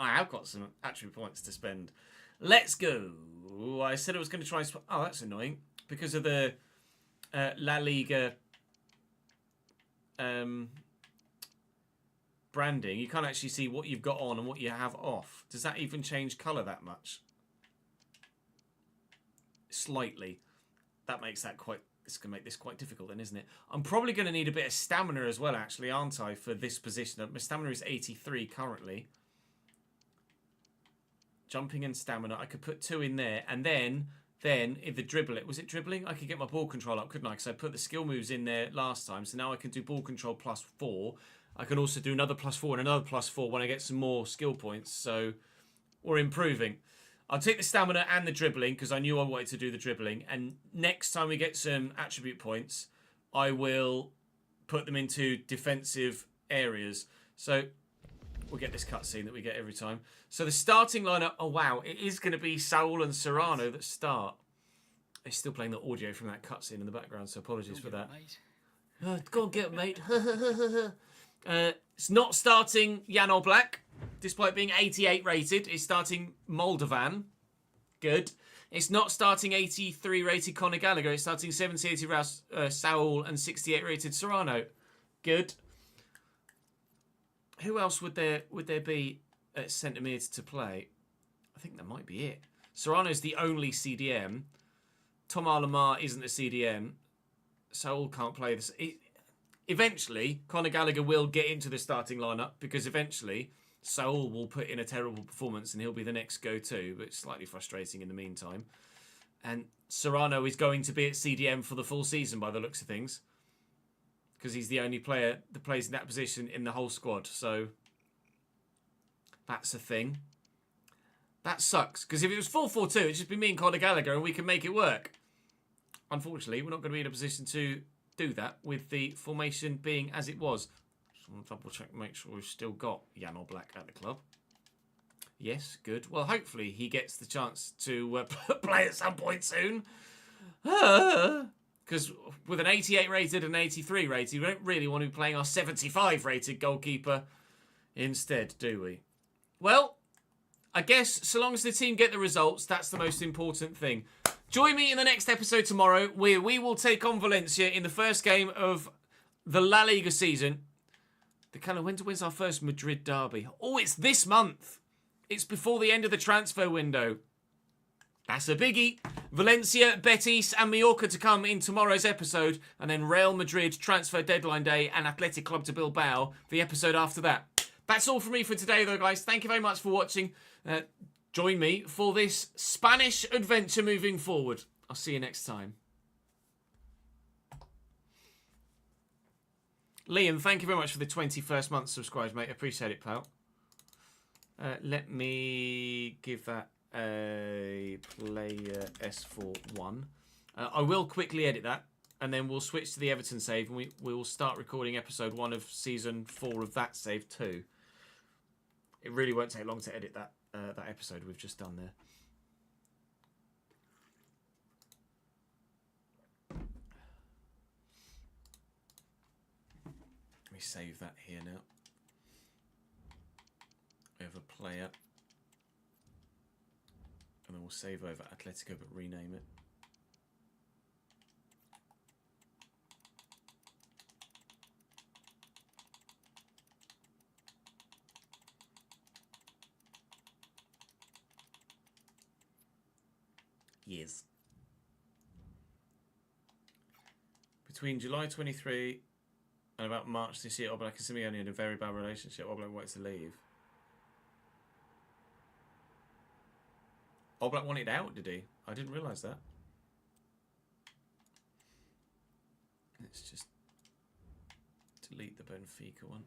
I have got some attribute points to spend. Let's go. I said I was going to try... Oh, that's annoying. Because of the La Liga branding, you can't actually see what you've got on and what you have off. Does that even change colour that much? Slightly. That makes that quite... It's going to make this quite difficult then, isn't it? I'm probably going to need a bit of stamina as well, actually, aren't I, for this position? My stamina is 83 currently. Jumping and stamina. I could put 2 in there. And then if the dribble... Was it dribbling? I could get my ball control up, couldn't I? Because I put the skill moves in there last time. So now I can do ball control +4. I can also do another +4 and another +4 when I get some more skill points. So we're improving. I'll take the stamina and the dribbling because I knew I wanted to do the dribbling. And next time we get some attribute points, I will put them into defensive areas. So we'll get this cutscene that we get every time. So the starting lineup, oh wow, it is going to be Saul and Serrano that start. They're still playing the audio from that cutscene in the background, so apologies for that. Go on, get it, mate. It's not starting Jan Oblak. Despite being 88 rated, it's starting Moldovan. Good. It's not starting 83 rated Conor Gallagher. It's starting 70 rated Saul and 68 rated Serrano. Good. Who else would there be at centre mid to play? I think that might be it. Serrano's the only CDM. Tom Alamar isn't a CDM. Saul can't play this. Eventually, Conor Gallagher will get into the starting lineup because eventually Saul will put in a terrible performance and he'll be the next go-to, but it's slightly frustrating in the meantime. And Serrano is going to be at CDM for the full season by the looks of things because he's the only player that plays in that position in the whole squad. So that's a thing. That sucks because if it was 4-4-2, it'd just be me and Conor Gallagher and we can make it work. Unfortunately, we're not going to be in a position to do that with the formation being as it was. Just want to double check, make sure we've still got Jan Oblak at the club. Yes, good. Well, hopefully he gets the chance to play at some point soon. Because with an 88 rated and 83 rated, we don't really want to be playing our 75 rated goalkeeper instead, do we? Well, I guess so long as the team get the results, that's the most important thing. Join me in the next episode tomorrow where we will take on Valencia in the first game of the La Liga season. When's our first Madrid derby? Oh, it's this month. It's before the end of the transfer window. That's a biggie. Valencia, Betis and Mallorca to come in tomorrow's episode. And then Real Madrid transfer deadline day and Athletic Club to Bilbao the episode after that. That's all from me for today though, guys. Thank you very much for watching. Join me for this Spanish adventure moving forward. I'll see you next time. Liam, thank you very much for the 21st month subscribed, mate. Appreciate it, pal. Let me give that a player S41. I will quickly edit that, and then we'll switch to the Everton save, and we will start recording episode 1 of season 4 of that save too. It really won't take long to edit that episode we've just done there. Let me save that here now. We have a player. And then we'll save over Atletico but rename it. Yes. Between July 23 and about March this year, Oblak and Simeone had a very bad relationship. Oblak wanted to leave. Oblak wanted out, did he? I didn't realise that. Let's just delete the Benfica one.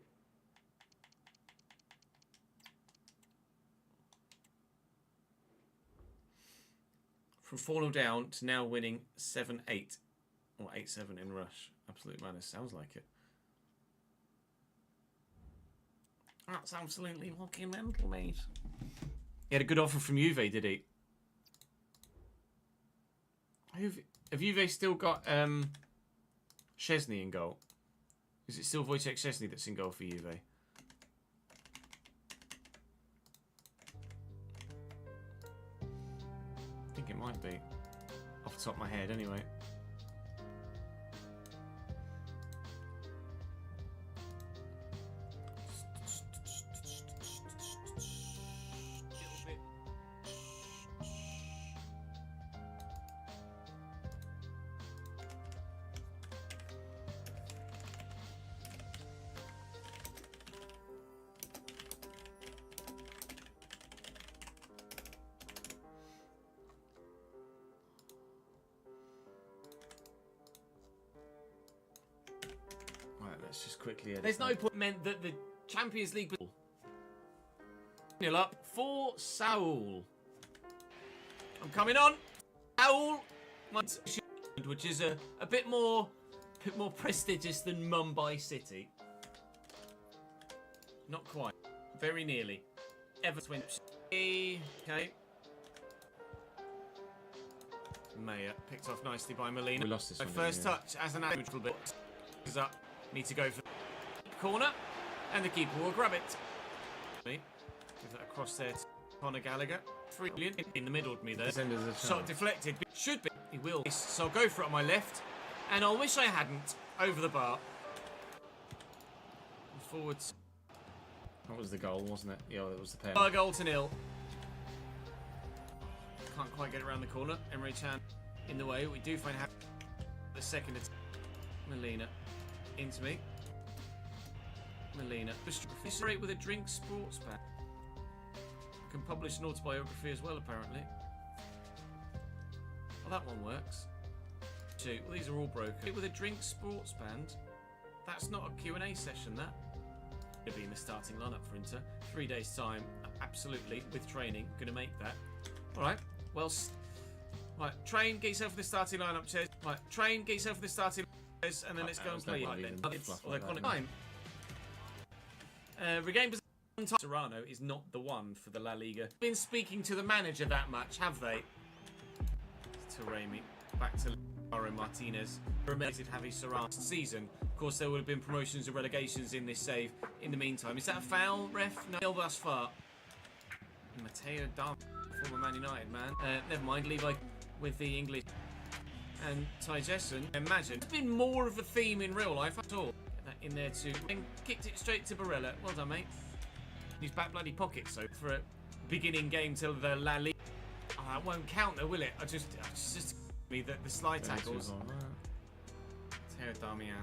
From 4-0 down to now winning 7-8. Or 8-7 in rush. Absolute madness. Sounds like it. That's absolutely fucking mental, mate. He had a good offer from Juve, did he? Have Juve still got Szczesny in goal? Is it still Wojciech Szczesny that's in goal for Juve? I think it might be. Off the top of my head, anyway. Let's just quickly edit. There's no point meant that the Champions League was 0 up for Saul. I'm coming on. Saul, which is a bit more prestigious than Mumbai City. Not quite. Very nearly. Everton. Okay. Mayer picked off nicely by Molina. We lost this one. First touch as an little bit is up. Need to go for the corner, and the keeper will grab it. Give that across there to Conor Gallagher. 3 million in the middle of me there. Shot deflected. Should be. He will. So I'll go for it on my left, and I'll wish I hadn't. Over the bar. Forwards. That was the goal, wasn't it? Yeah, that was the pair. Goal to nil. Can't quite get around the corner. Emre Can in the way. We do find the second attack. Molina. Into me. Molina. Straight with a drink sports pack. Can publish an autobiography as well, apparently. Well, that one works. Well, these are all broken. With a drink sports band. That's not a Q&A session, that. It'll be in the starting lineup for Inter. 3 days' time. Absolutely. With training. Gonna make that. Alright. Well, right. Train. Get yourself in the starting lineup, Ches. Right. Train. Get yourself in the starting and then let's go and play it then. It's iconic time. Regain possession. Serrano is not the one for the La Liga. Been speaking to the manager that much, have they? Taremi. Back to Lautaro Martinez. Amazing having Serrano season. Of course, there would have been promotions and relegations in this save in the meantime. Is that a foul, ref? No, thus far. Matteo Darm, former Man United man. Never mind, Levi with the English. And Ty Jessen, imagine. There's been more of a theme in real life at all. Get that in there too. And kicked it straight to Barella. Well done, mate. His back bloody pocket, so for a beginning game till the La Liga. Oh, that won't count though, will it? I just me the slide tackles. Tear Darmian.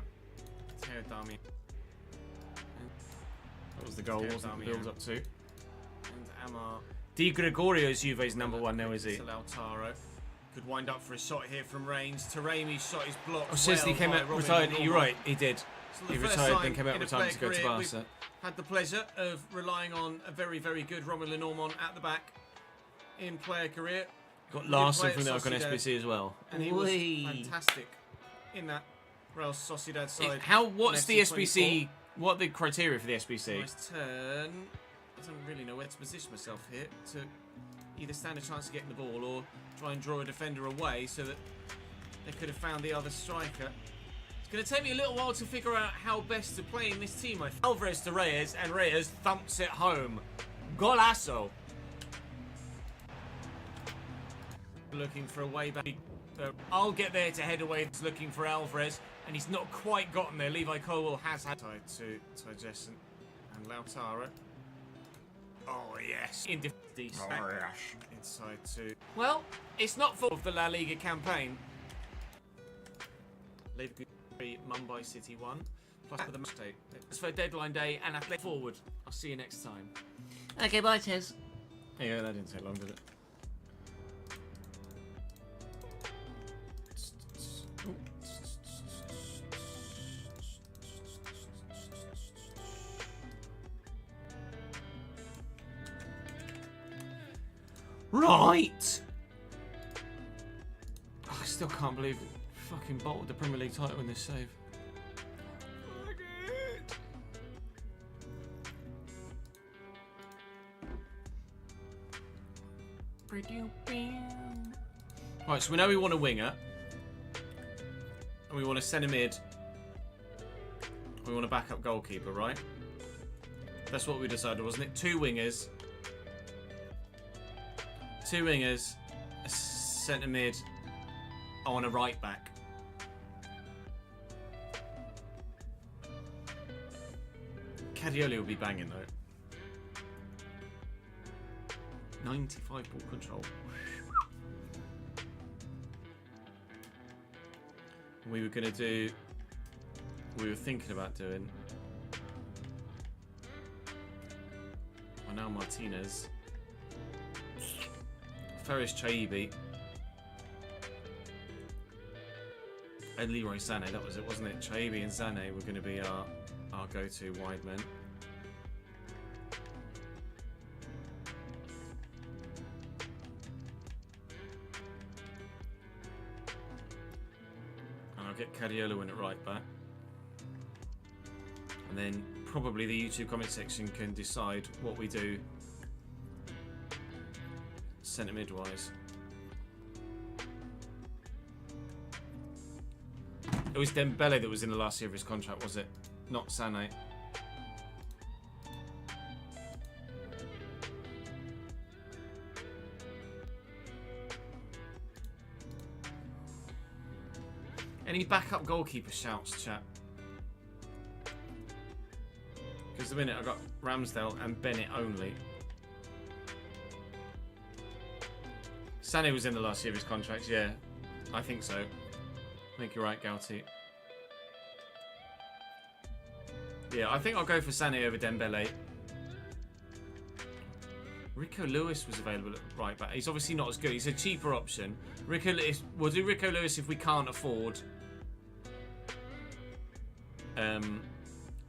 Tear Darmian. That was the goal, wasn't it? Build up to. And Amar. Di Gregorio's Juve's number one now, is he? Lautaro. Could wind up for a shot here from range. Taremi's shot is blocked. Oh, Szczesny came out retired. You're right, he did. So he retired, then came out retired to go to Barca. Had the pleasure of relying on a very, very good Romelu Normand at the back in player career. Got Larson from the Icon SBC as well. And he was fantastic in that Real Sociedad side. What's the SBC? What are the criteria for the SBC? Nice turn. I don't really know where to position myself here to either stand a chance of getting the ball or try and draw a defender away so that they could have found the other striker. It's going to take me a little while to figure out how best to play in this team. Alvarez to Reyes, and Reyes thumps it home. Golasso. Looking for a way back. I'll get there to head away. It's looking for Alvarez, and he's not quite gotten there. Levi Colwell has had tied to Jessen and Lautaro. Oh yes, in decent. Oh yes. Inside two. Well, it's not full of the La Liga campaign. Leverkusen 3, Mumbai City 1. Plus for the match day. It's for deadline day and athletic forward. I'll see you next time. Okay, bye, Tez. Yeah, that didn't take long, did it? Right! Oh, I still can't believe it. Fucking bolted the Premier League title in this save. Right, so we know we want a winger. And we want a centre mid. We want a backup goalkeeper, right? That's what we decided, wasn't it? Two wingers, a centre mid. I want a right back. Cadioli will be banging though. 95 ball control. We were gonna do. We were thinking about doing. Now Martinez. Ferris Chaibi. And Leroy Sané, that was it, wasn't it? Chaibi and Sané were going to be our go-to wide men. And I'll get Cadiola in at right back. And then probably the YouTube comment section can decide what we do centre mid-wise. It was Dembele that was in the last year of his contract, was it? Not Sané. Any backup goalkeeper shouts, chat? Because the minute I got Ramsdale and Bennett only. Sané was in the last year of his contract, yeah. I think so. I think you're right, Gauti. Yeah, I think I'll go for Sané over Dembele. Rico Lewis was available at right back. He's obviously not as good. He's a cheaper option. Rico Lewis, we'll do Rico Lewis if we can't afford.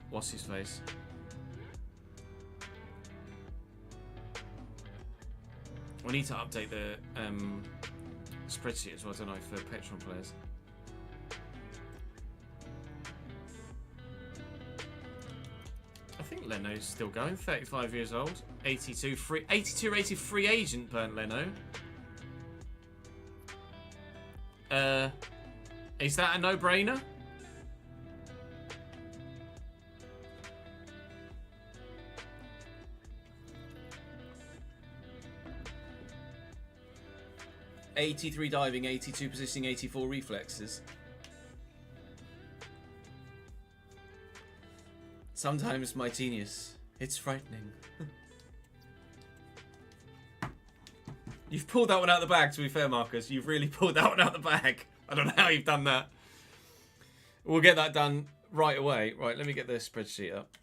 What's his face? We need to update the spreadsheet as well, don't I, for Patreon players. I think Leno's still going, 35 years old. 82 rated free agent, Bernd Leno. Is that a no-brainer? $83 diving, 82 positioning, 84 reflexes. Sometimes my genius, it's frightening. You've pulled that one out of the bag, to be fair, Marcus. You've really pulled that one out of the bag. I don't know how you've done that. We'll get that done right away. Right, let me get the spreadsheet up.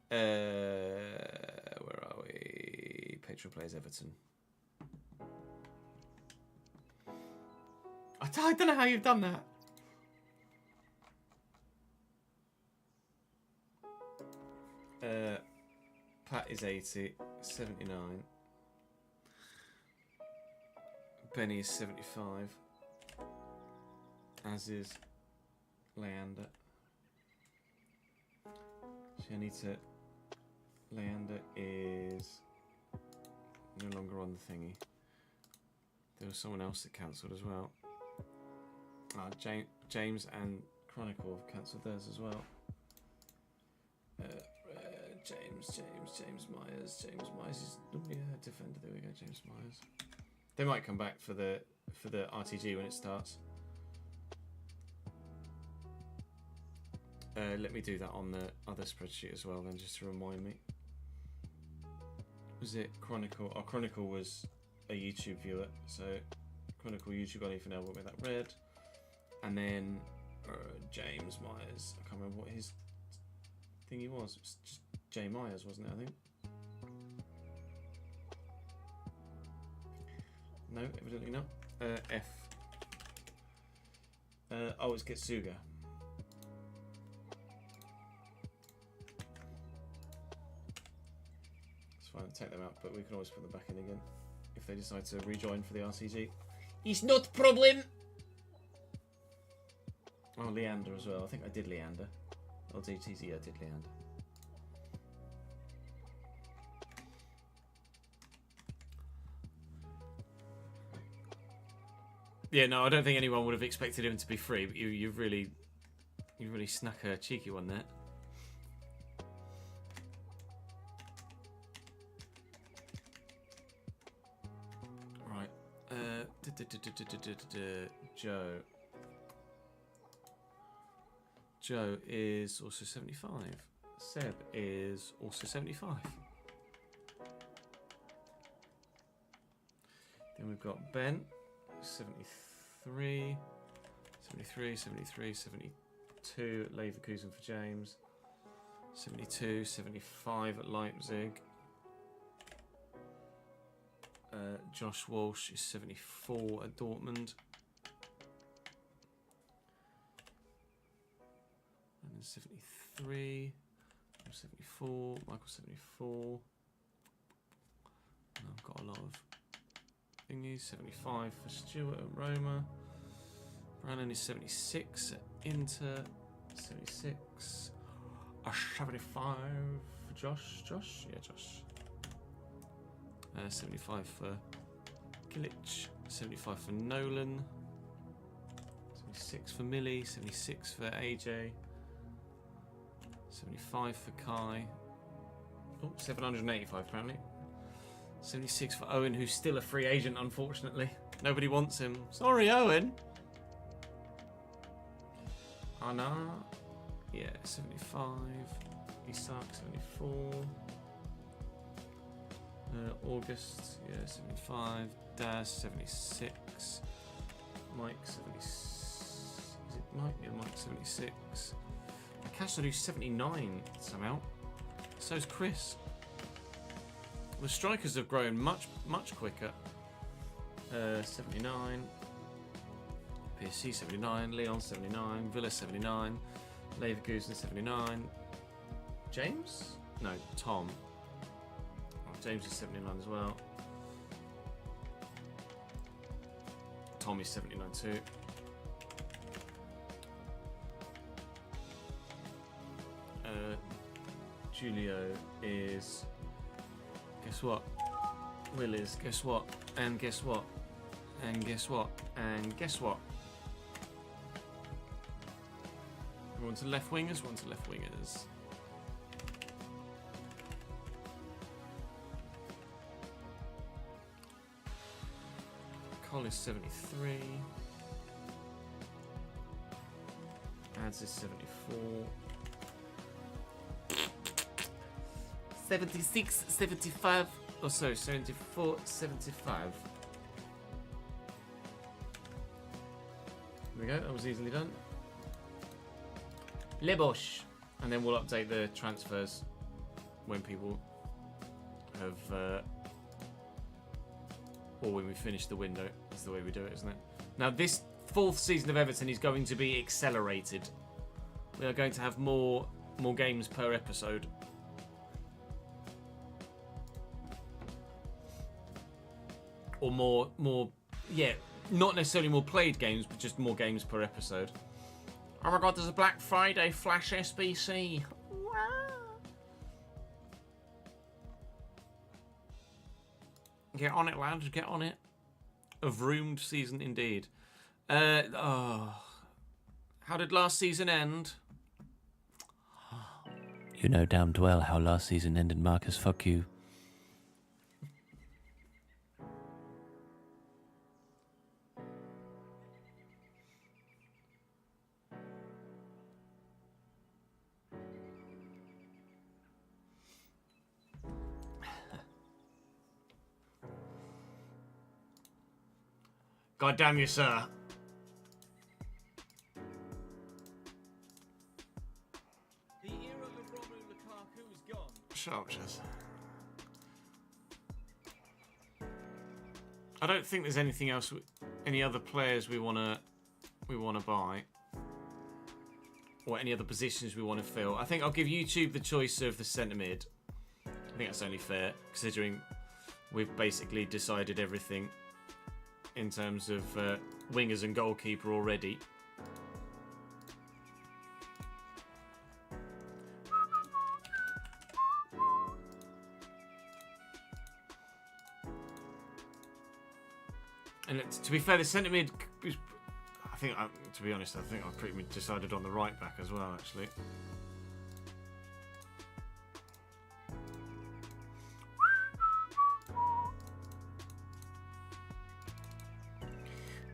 Where are we? Patreon plays Everton. I don't know how you've done that. Pat is 80, 79. Benny is 75. As is Leander. So I need to... Leander is no longer on the thingy. There was someone else that cancelled as well. James and Chronicle have cancelled theirs as well. James. James Myers. James Myers is defender. There we go, James Myers. They might come back for the RTG when it starts. Let me do that on the other spreadsheet as well, then, just to remind me. Was it Chronicle? Oh, Chronicle was a YouTube viewer, so Chronicle YouTube got anything else with that red. And then James Myers. I can't remember what his thingy was. It was just J Myers, wasn't it? I think. No, evidently not. F. Oh, it's Getsuga. It's fine, take them out, but we can always put them back in again if they decide to rejoin for the RCG. It's not a problem! Oh, Leander as well. I think I did Leander. LDTZ, I did Leander. Yeah, no, I don't think anyone would have expected him to be free, but you've really snuck a cheeky one there. Right, Joe. Joe is also 75. Seb is also 75. Then we've got Ben. 73, 73, 73, 72 at Leverkusen for James, 72, 75 at Leipzig. Josh Walsh is 74 at Dortmund. And then 73, I'm 74, Michael 74. And I've got a lot of thingies. 75 for Stuart at Roma. Brandon is 76 at Inter. 76. A 75 for Josh. Josh? Yeah, Josh. 75 for Kilic. 75 for Nolan. 76 for Millie. 76 for AJ. 75 for Kai. Oh, 785 apparently. 76 for Owen, who's still a free agent, unfortunately. Nobody wants him. Sorry, Owen. Anna. Yeah, 75. Isak, 74. August, yeah, 75. Daz, 76. Mike, 76. Is it Mike? Yeah, Mike, 76. Cassidy's 79 somehow. So's Chris. The strikers have grown much quicker. 79. PSG 79. Leon 79. Villa 79. Leverkusen 79. James? No, Tom. Oh, James is 79 as well. Tom is 79 too. Julio is... Guess what? Will is... Guess what? And guess what? And guess what? And guess what? Everyone to left wingers? One to left wingers. Cole is 73. Ads is 74. 76, 75, or sorry, 74, 75. There we go, that was easily done. Lebosh. And then we'll update the transfers when people have, or when we finish the window. That's the way we do it, isn't it? Now, this 4th season of Everton is going to be accelerated. We are going to have more games per episode. Or more, yeah, not necessarily more played games, but just more games per episode. Oh my god, there's a Black Friday Flash SBC. Wow. Get on it, lads, get on it. A vroomed season indeed. How did last season end? You know damned well how last season ended, Marcus. Fuck you. God damn you, sir. The era of Romelu Lukaku is gone. Shut up, Chess. I don't think there's anything else, any other players we wanna buy, or any other positions we want to fill. I think I'll give YouTube the choice of the centre mid. I think that's only fair, considering we've basically decided everything in terms of wingers and goalkeeper already. And to be fair, the centre mid, to be honest, I think I've pretty much decided on the right back as well, actually.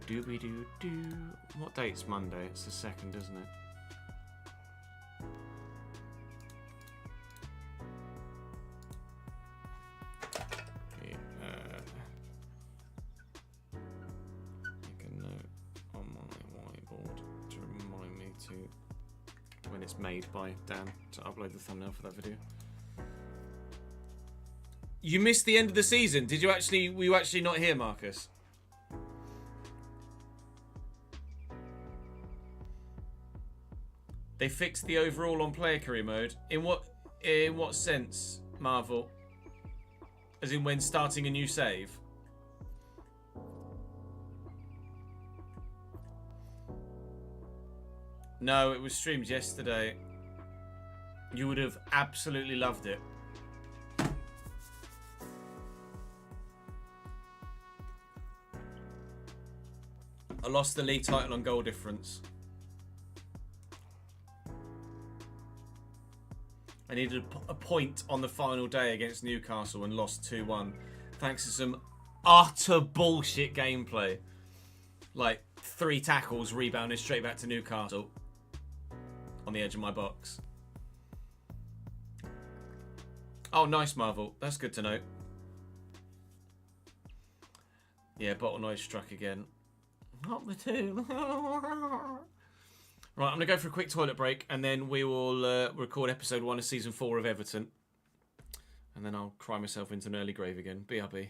Dooby-doo-doo. What date's Monday? It's the 2nd, isn't it? Okay, make a note on my whiteboard to remind me to, when it's made by Dan, to upload the thumbnail for that video. You missed the end of the season. Did you actually? Were you actually not here, Marcus? They fixed the overall on player career mode. In what sense, Marvel? As in when starting a new save? No, it was streamed yesterday. You would have absolutely loved it. I lost the league title on goal difference. I needed a point on the final day against Newcastle and lost 2-1. Thanks to some utter bullshit gameplay. Like 3 tackles, rebounded straight back to Newcastle. On the edge of my box. Oh, nice, Marvel. That's good to know. Yeah, bottle noise struck again. Not the 2. Right, I'm going to go for a quick toilet break, and then we will record episode 1 of season 4 of Everton. And then I'll cry myself into an early grave again. BRB.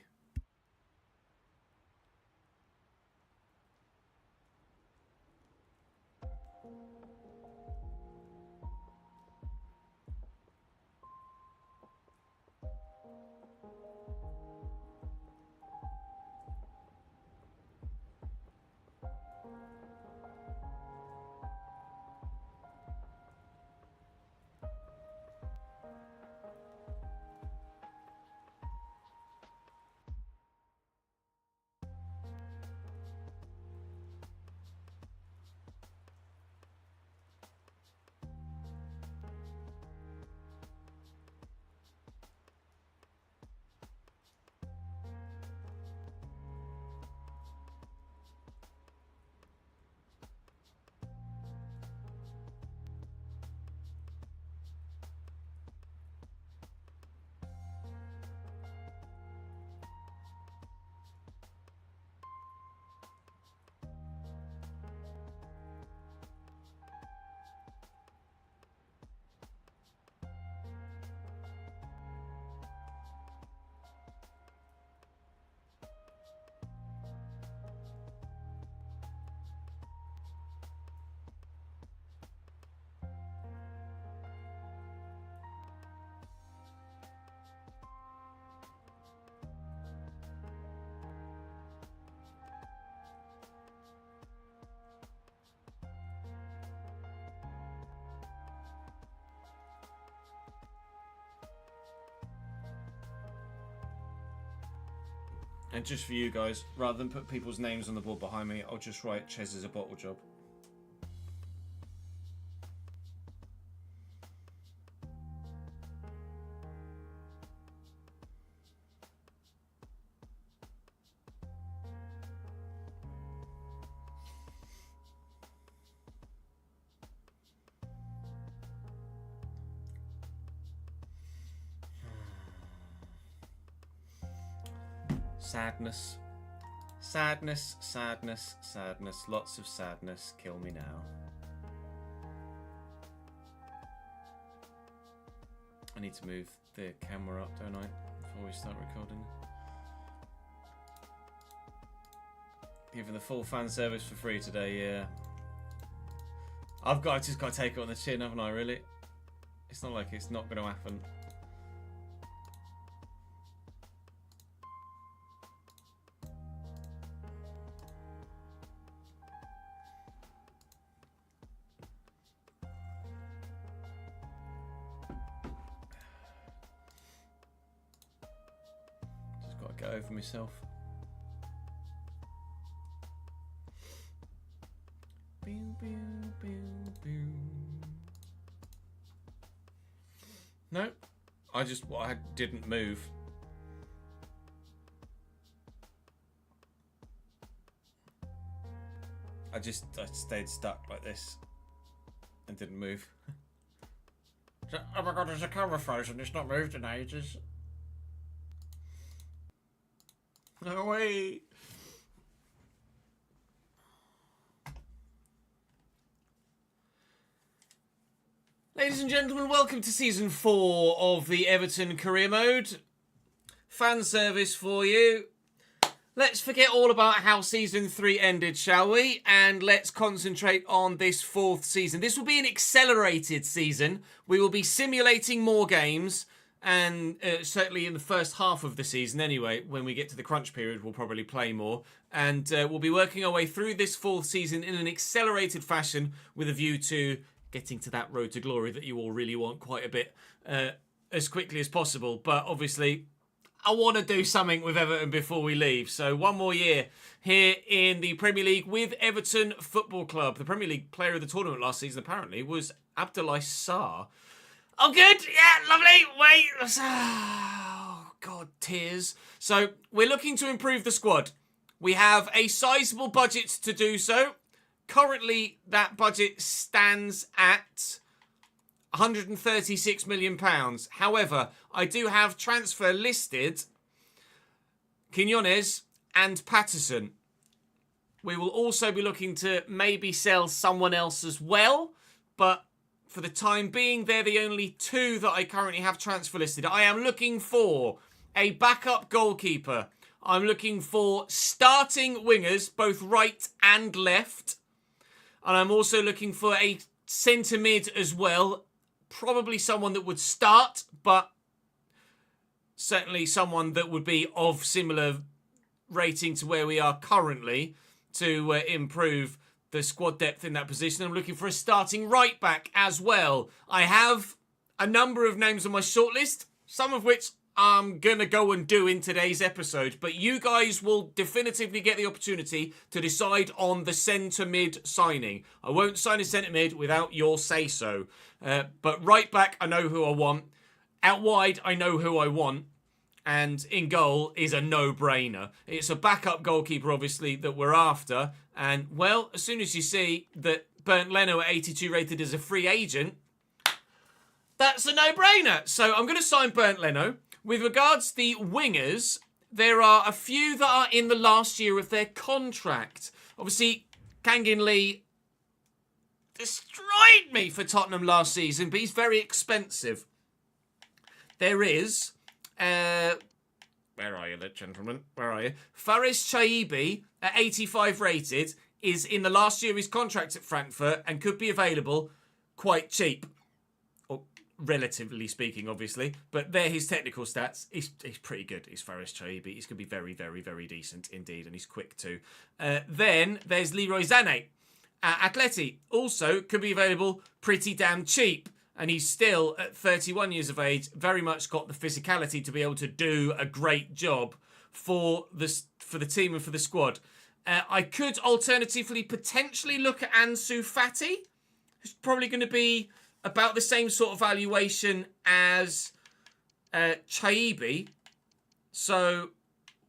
And just for you guys, rather than put people's names on the board behind me, I'll just write Ches is a bottle job. Sadness. Sadness, sadness, sadness. Lots of sadness. Kill me now. I need to move the camera up, don't I? Before we start recording. Giving the full fan service for free today, yeah. I just got to take it on the chin, haven't I, really? It's not like it's not going to happen. Just got to get over myself. No, I didn't move. I stayed stuck like this and didn't move. Oh my god, there's a camera frozen. It's not moved in ages. No way. Ladies and gentlemen, welcome to Season 4 of the Everton Career Mode. Fan service for you. Let's forget all about how Season 3 ended, shall we? And let's concentrate on this 4th season. This will be an accelerated season. We will be simulating more games, and certainly in the first half of the season anyway, when we get to the crunch period, we'll probably play more. And we'll be working our way through this 4th season in an accelerated fashion with a view to getting to that road to glory that you all really want quite a bit as quickly as possible. But obviously, I want to do something with Everton before we leave. So one more year here in the Premier League with Everton Football Club. The Premier League player of the tournament last season apparently was Abdoulaye Sarr. Oh, good. Yeah, lovely. Wait. Oh, God, tears. So we're looking to improve the squad. We have a sizable budget to do so. Currently, that budget stands at £136 million. However, I do have transfer listed Quinones and Patterson. We will also be looking to maybe sell someone else as well, but for the time being, they're the only two that I currently have transfer listed. I am looking for a backup goalkeeper. I'm looking for starting wingers, both right and left. And I'm also looking for a centre mid as well. Probably someone that would start, but certainly someone that would be of similar rating to where we are currently to improve the squad depth in that position. I'm looking for a starting right back as well. I have a number of names on my shortlist, some of which I'm going to go and do in today's episode, but you guys will definitively get the opportunity to decide on the centre mid signing. I won't sign a centre mid without your say so. But right back, I know who I want. Out wide, I know who I want. And in goal is a no-brainer. It's a backup goalkeeper, obviously, that we're after. And, well, as soon as you see that Bernd Leno at 82 rated as a free agent, that's a no-brainer. So I'm going to sign Bernd Leno. With regards to the wingers, there are a few that are in the last year of their contract. Obviously, Kangin Lee destroyed me for Tottenham last season, but he's very expensive. There is, where are you, gentlemen? Where are you? Faris Chaibi, at 85 rated, is in the last year of his contract at Frankfurt and could be available quite cheap. Relatively speaking, obviously, but they're his technical stats. He's pretty good. He's Faris Chaibi. He's going to be very, very, very decent indeed, and he's quick too. Then there's Leroy Sané. Atleti also could be available pretty damn cheap, and he's still at 31 years of age, very much got the physicality to be able to do a great job for the team and for the squad. I could alternatively potentially look at Ansu Fati, who's probably going to be about the same sort of valuation as Chaibi. So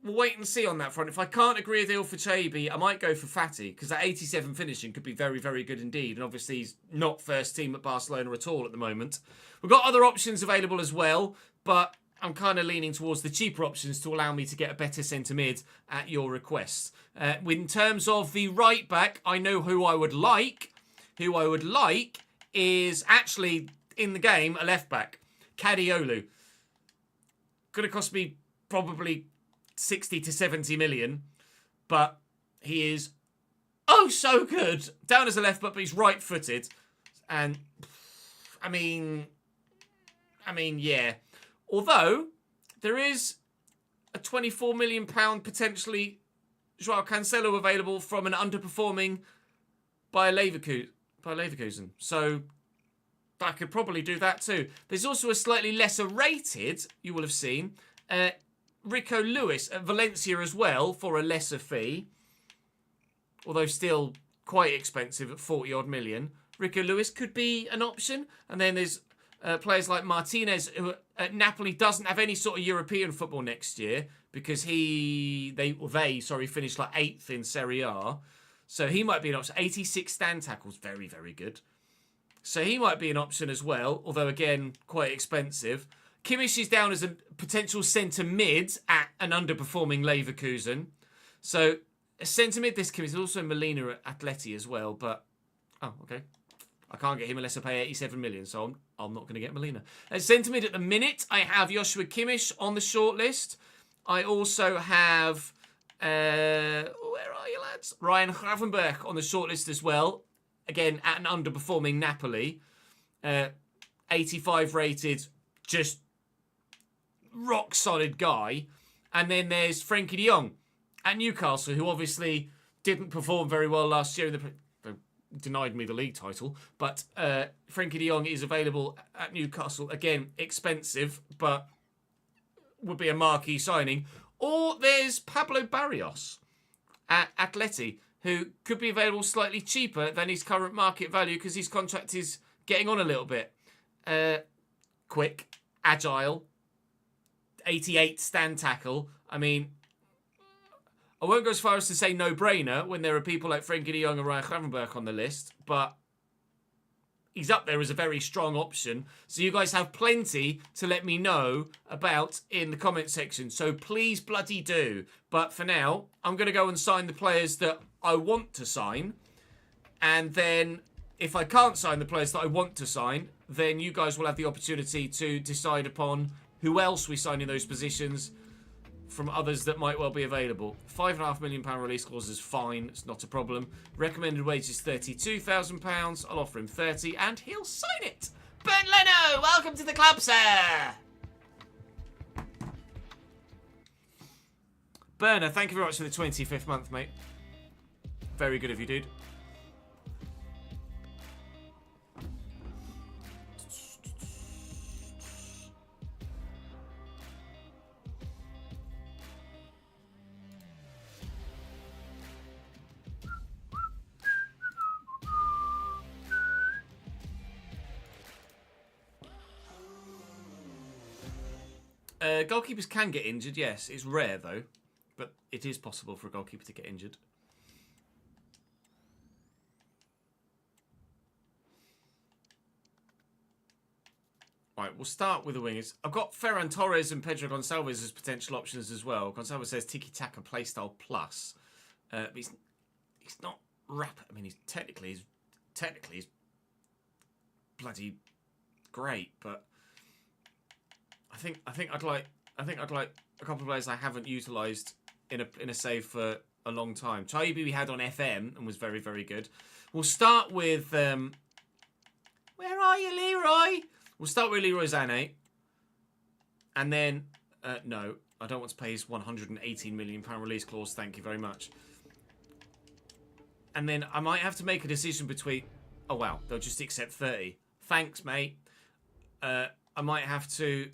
we'll wait and see on that front. If I can't agree a deal for Chaibi, I might go for Fati, because that 87 finishing could be very, very good indeed. And obviously he's not first team at Barcelona at all at the moment. We've got other options available as well, but I'm kind of leaning towards the cheaper options to allow me to get a better centre mid at your request. In terms of the right back, I know who I would like. Who I would like is actually in the game a left back, Kadiolu. Going to cost me probably 60 to 70 million, but he is oh so good. Down as a left back, but he's right-footed, and I mean, yeah. Although there is a £24 million potentially Joao Cancelo available from an underperforming by Leverkusen. So I could probably do that too. There's also a slightly lesser rated, you will have seen, Rico Lewis at Valencia as well for a lesser fee. Although still quite expensive at 40 odd million. Rico Lewis could be an option. And then there's players like Martinez, who at Napoli doesn't have any sort of European football next year because they finished like 8th in Serie A. So he might be an option. 86 stand tackles, very, very good. So he might be an option as well, although again, quite expensive. Kimmich is down as a potential centre mid at an underperforming Leverkusen. So a centre mid, this Kimmich is also Molina at Atleti as well, but oh, okay. I can't get him unless I pay 87 million, so I'm not going to get Molina. At centre mid at the minute, I have Joshua Kimmich on the shortlist. I also have, where are you lads? Ryan Gravenberch on the shortlist as well. Again, at an underperforming Napoli. 85 rated, just rock solid guy. And then there's Frenkie de Jong at Newcastle, who obviously didn't perform very well last year. They denied me the league title. But Frenkie de Jong is available at Newcastle. Again, expensive, but would be a marquee signing. Or there's Pablo Barrios at Atleti, who could be available slightly cheaper than his current market value because his contract is getting on a little bit. Quick, agile, 88 stand tackle. I mean, I won't go as far as to say no-brainer when there are people like Frenkie de Jong and Ryan Gravenberch on the list, but he's up there as a very strong option. So you guys have plenty to let me know about in the comment section. So please bloody do. But for now, I'm going to go and sign the players that I want to sign. And then if I can't sign the players that I want to sign, then you guys will have the opportunity to decide upon who else we sign in those positions from others that might well be available. £5.5 million release clause is fine. It's not a problem. Recommended wage is £32,000. I'll offer him 30 and he'll sign it. Bernd Leno, welcome to the club, sir. Berner, thank you very much for the 25th month, mate. Very good of you, dude. Goalkeepers can get injured, yes. It's rare, though. But it is possible for a goalkeeper to get injured. Right, we'll start with the wingers. I've got Ferran Torres and Pedro Gonçalves as potential options as well. Gonçalves says tiki-taka playstyle plus. But he's not rapid. I mean, he's technically bloody great, but I think I'd like a couple of players I haven't utilised in a save for a long time. Chaibi we had on FM and was very, very good. We'll start with where are you, Leroy? We'll start with Leroy Sané. And then no, I don't want to pay his £118 million release clause, thank you very much. And then I might have to make a decision between oh wow, they'll just accept 30. Thanks, mate. I might have to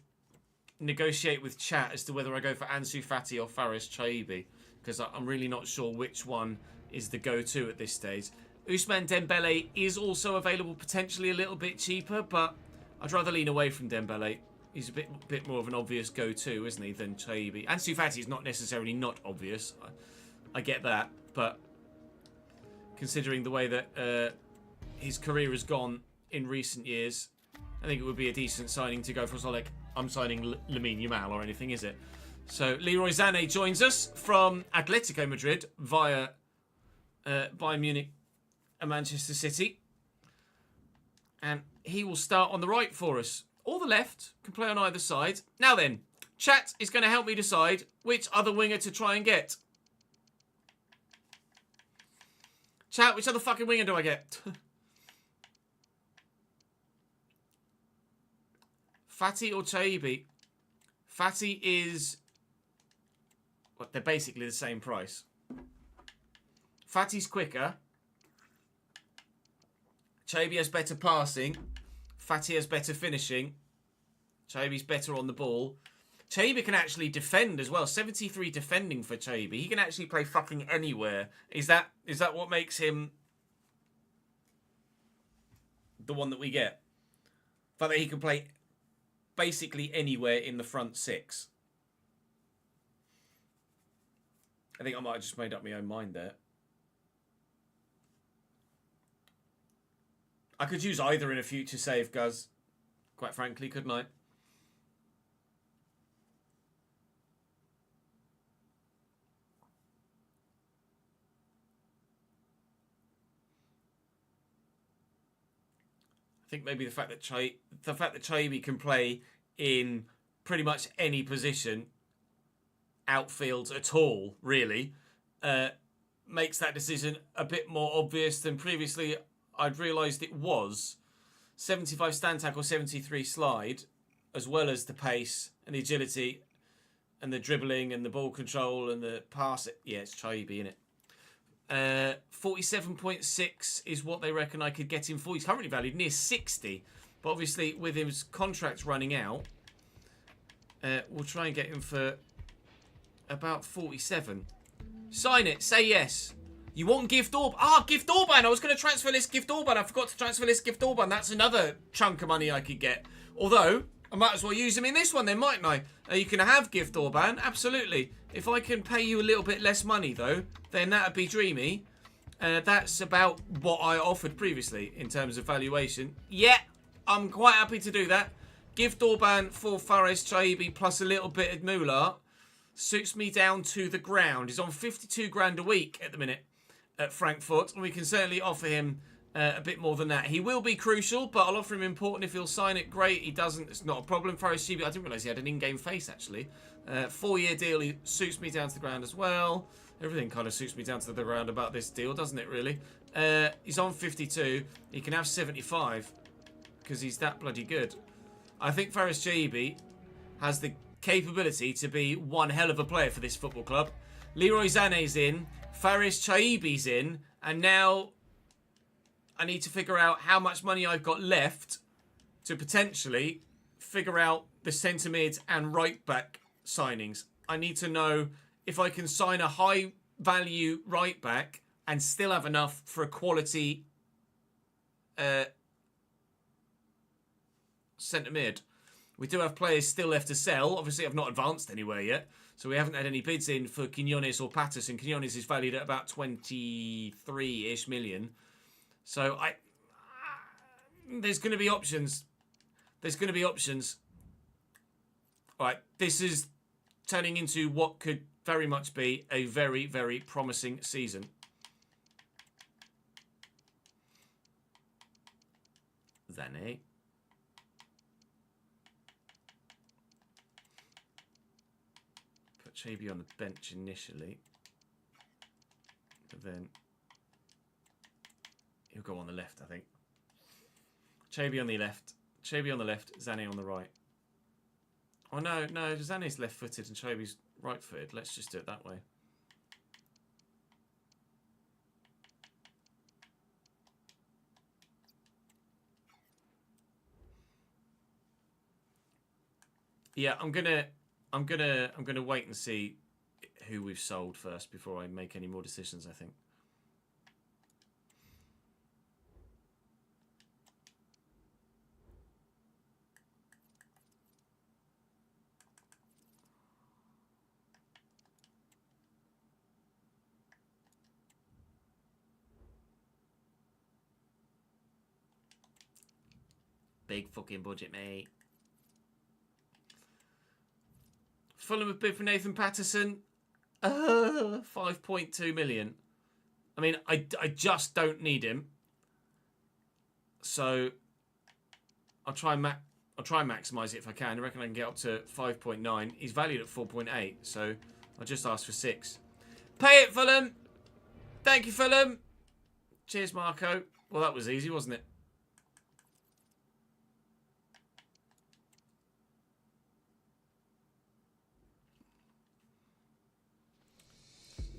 negotiate with chat as to whether I go for Ansu Fati or Faris Chaibi, because I'm really not sure which one is the go-to at this stage. Ousmane Dembele is also available, potentially a little bit cheaper, but I'd rather lean away from Dembele. He's a bit more of an obvious go-to, isn't he, than Chaibi. Ansu Fati is not necessarily not obvious. I get that, but considering the way that his career has gone in recent years, I think it would be a decent signing to go for like I'm signing Lamine Yamal or anything, is it? So Leroy Sané joins us from Atletico Madrid via Bayern Munich and Manchester City. And he will start on the right for us. Or the left, can play on either side. Now then, chat is going to help me decide which other winger to try and get. Chat, which other fucking winger do I get? Fati or Chaibi? Fati is... Well, they're basically the same price. Fati's quicker. Chaibi has better passing. Fati has better finishing. Chaibi's better on the ball. Chaibi can actually defend as well. 73 defending for Chaibi. He can actually play fucking anywhere. Is that what makes him the one that we get? The fact that he can play basically anywhere in the front six. I think I might have just made up my own mind there. I could use either in a future save, Guz. Quite frankly, couldn't I? I think maybe the fact that Chaibi can play in pretty much any position, outfield at all, really, makes that decision a bit more obvious than previously I'd realised it was. 75 stand tackle, 73 slide, as well as the pace and the agility and the dribbling and the ball control and the pass. Yeah, it's Chaibi, innit? 47.6 is what they reckon I could get him for. He's currently valued near 60. But obviously, with his contract running out, we'll try and get him for about 47. Sign it. Say yes. You want Gift Orban? Gift Orban. I was going to transfer list Gift Orban. I forgot to transfer list Gift Orban. That's another chunk of money I could get. Although, I might as well use him in this one then, mightn't I? You can have Gift Orban. Absolutely. If I can pay you a little bit less money, though, then that would be dreamy. That's about what I offered previously in terms of valuation. Yeah, I'm quite happy to do that. Gift Orban for Fares Chaibi plus a little bit of moolah suits me down to the ground. He's on 52 grand a week at the minute at Frankfurt, and we can certainly offer him a bit more than that. He will be crucial, but I'll offer him important. If he'll sign it, great. He doesn't, it's not a problem. Fares Chaibi, I didn't realise he had an in-game face, actually. 4-year deal, he suits me down to the ground as well. Everything kind of suits me down to the ground about this deal, doesn't it, really? He's on 52. He can have 75 because he's that bloody good. I think Fares Chaibi has the capability to be one hell of a player for this football club. Leroy Sané's in, Fares Chaibi's in, and now I need to figure out how much money I've got left to potentially figure out the centre mid and right back signings. I need to know if I can sign a high value right back and still have enough for a quality centre mid. We do have players still left to sell. Obviously, I've not advanced anywhere yet, so we haven't had any bids in for Quinones or Patterson. Quinones is valued at about 23-ish million. So there's going to be options. There's going to be options. All right, this is turning into what could very much be a very, very promising season. Sané. Put Chaibi on the bench initially. But then he'll go on the left, I think. Chaibi on the left. Chaibi on the left, Sané on the right. Oh, no, Sané's left-footed and Chaibi's right-footed. Let's just do it that way. Yeah, I'm gonna wait and see who we've sold first before I make any more decisions, I think. Big fucking budget, mate. Fulham have bid for Nathan Patterson. 5.2 million. I mean, I just don't need him. So I'll try and maximise it if I can. I reckon I can get up to 5.9. He's valued at 4.8, so I'll just ask for 6. Pay it, Fulham. Thank you, Fulham. Cheers, Marco. Well, that was easy, wasn't it?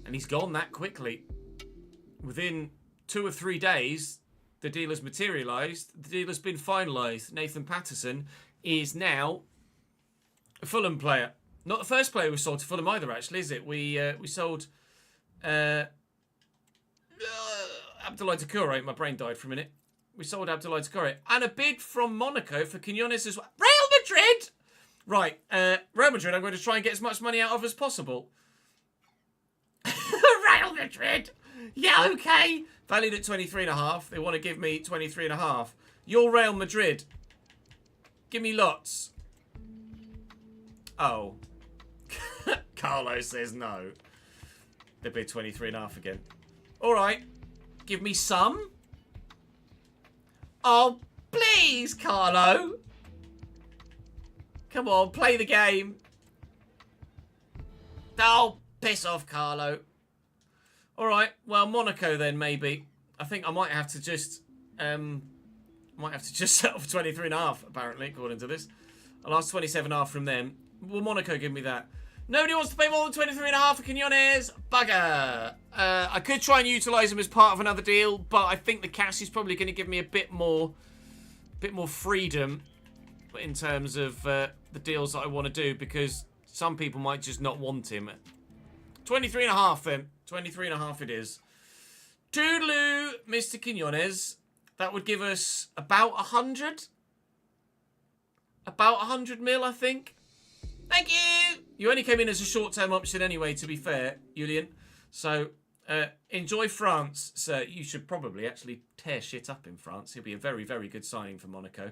And he's gone that quickly. Within 2 or 3 days, the deal has materialised. The deal has been finalised. Nathan Patterson is now a Fulham player. Not the first player we sold to Fulham either, actually, is it? We sold Abdoulaye Doucouré. My brain died for a minute. We sold Abdoulaye Doucouré. And a bid from Monaco for Quinones as well. Real Madrid! Right, Real Madrid I'm going to try and get as much money out of as possible. Real Madrid! Yeah, okay. Valued at 23.5. They want to give me 23.5. You're Real Madrid. Give me lots. Oh. Carlos says no. They bid 23.5 again. Alright. Give me some. Oh, please, Carlo. Come on, play the game. Oh, piss off, Carlo. Alright, well, Monaco then, maybe. I think I might have to just settle for 23.5, apparently, according to this. I'll ask 27.5 from them. Will Monaco give me that? Nobody wants to pay more than 23.5 for Quinones. Bugger. I could try and utilise him as part of another deal, but I think the cash is probably going to give me a bit more freedom in terms of the deals that I want to do, because some people might just not want him. 23.5 then. 23.5 it is. Toodaloo, Mr. Quinones. That would give us about 100. About 100 mil, I think. Thank you! You only came in as a short-term option anyway, to be fair, Julian. So, enjoy France, sir. You should probably actually tear shit up in France. He'll be a very, very good signing for Monaco.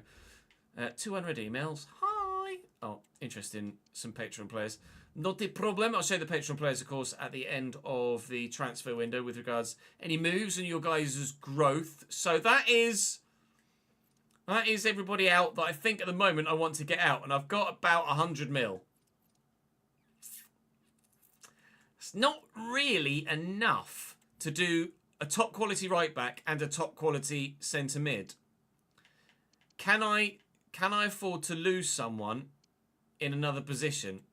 200 emails. Hi! Oh, interesting. Some Patreon players. Not a problem. I'll show you the Patreon players, of course, at the end of the transfer window with regards any moves and your guys' growth. So that is everybody out that I think at the moment I want to get out. And I've got about 100 mil. It's not really enough to do a top quality right back and a top quality centre mid. Can I afford to lose someone in another position?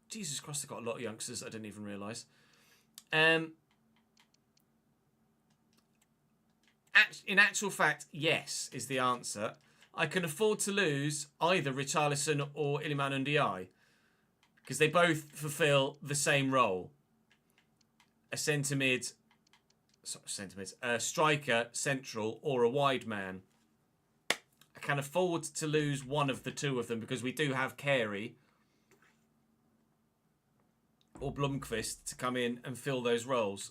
Jesus Christ, I've got a lot of youngsters I didn't even realise. In actual fact, yes, is the answer. I can afford to lose either Richarlison or Iliman Ndiaye, because they both fulfil the same role. A striker, central, or a wide man. I can afford to lose one of the two of them because we do have Carey or Blomqvist to come in and fill those roles.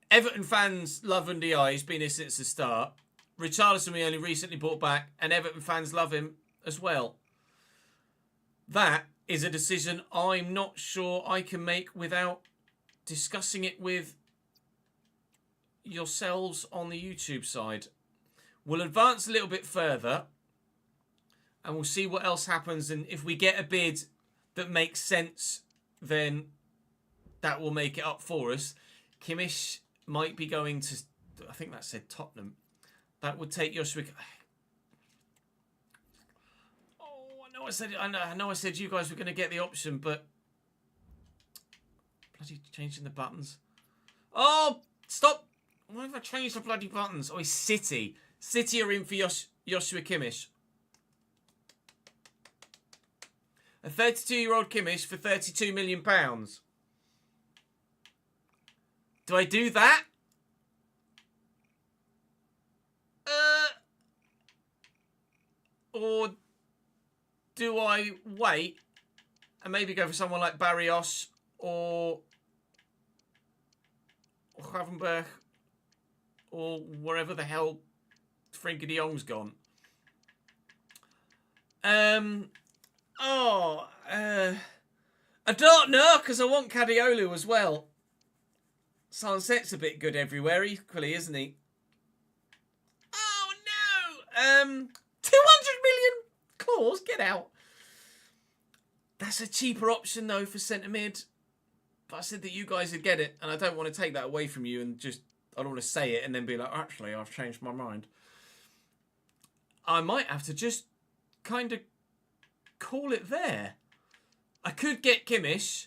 Everton fans love Ndiaye. He's been here since the start. Richarlison we only recently brought back, and Everton fans love him as well. That is a decision I'm not sure I can make without discussing it with yourselves on the YouTube side. We'll advance a little bit further and we'll see what else happens, and if we get a bid that makes sense, then that will make it up for us. Kimmich might be going to, I think that said Tottenham. That would take Joshua. Oh, I know I said you guys were going to get the option, but bloody changing the buttons. Oh, stop! Why have I changed the bloody buttons? Oh, it's City. City are in for Joshua Kimmich. A 32-year-old Kimmich for £32 million. Do I do that? Or do I wait and maybe go for someone like Barrios or Gravenberg or wherever the hell Frenkie de Jong's gone? I don't know, because I want Cadiolu as well. Sunset's a bit good everywhere equally, isn't he? Oh, no! 200 million clause, get out. That's a cheaper option, though, for centre mid. But I said that you guys would get it, and I don't want to take that away from you and just, I don't want to say it and then be like, actually, I've changed my mind. I might have to just kind of call it there. I could get Kimmich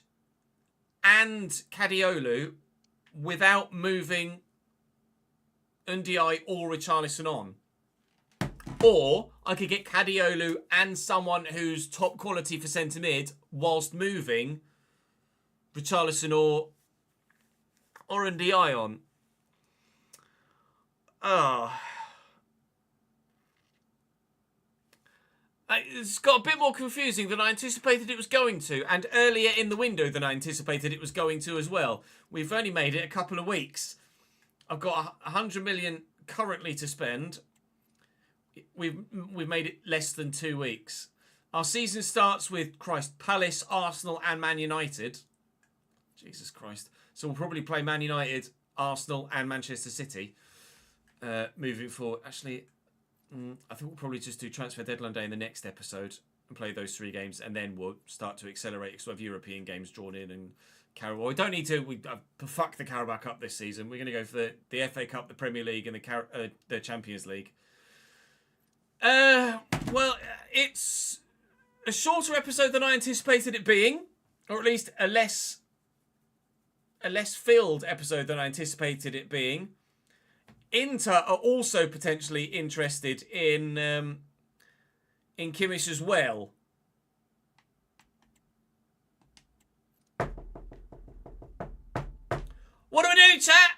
and Cadiolu without moving Ndiaye or Richarlison on. Or I could get Cadiolu and someone who's top quality for centre mid whilst moving Richarlison or Ndiaye on. It's got a bit more confusing than I anticipated it was going to, and earlier in the window than I anticipated it was going to as well. We've only made it a couple of weeks. I've got 100 million currently to spend. We've made it less than 2 weeks. Our season starts with Palace, Arsenal, and Man United. Jesus Christ! So we'll probably play Man United, Arsenal, and Manchester City moving forward. Actually, I think we'll probably just do transfer deadline day in the next episode and play those 3 games, and then we'll start to accelerate because we have European games drawn in and Carabao. We don't need to. Fuck the Carabao Cup this season. We're going to go for the FA Cup, the Premier League, and the Champions League. Well, it's a shorter episode than I anticipated it being, or at least a less filled episode than I anticipated it being. Inter are also potentially interested in Kimmich as well. What do I do, chat?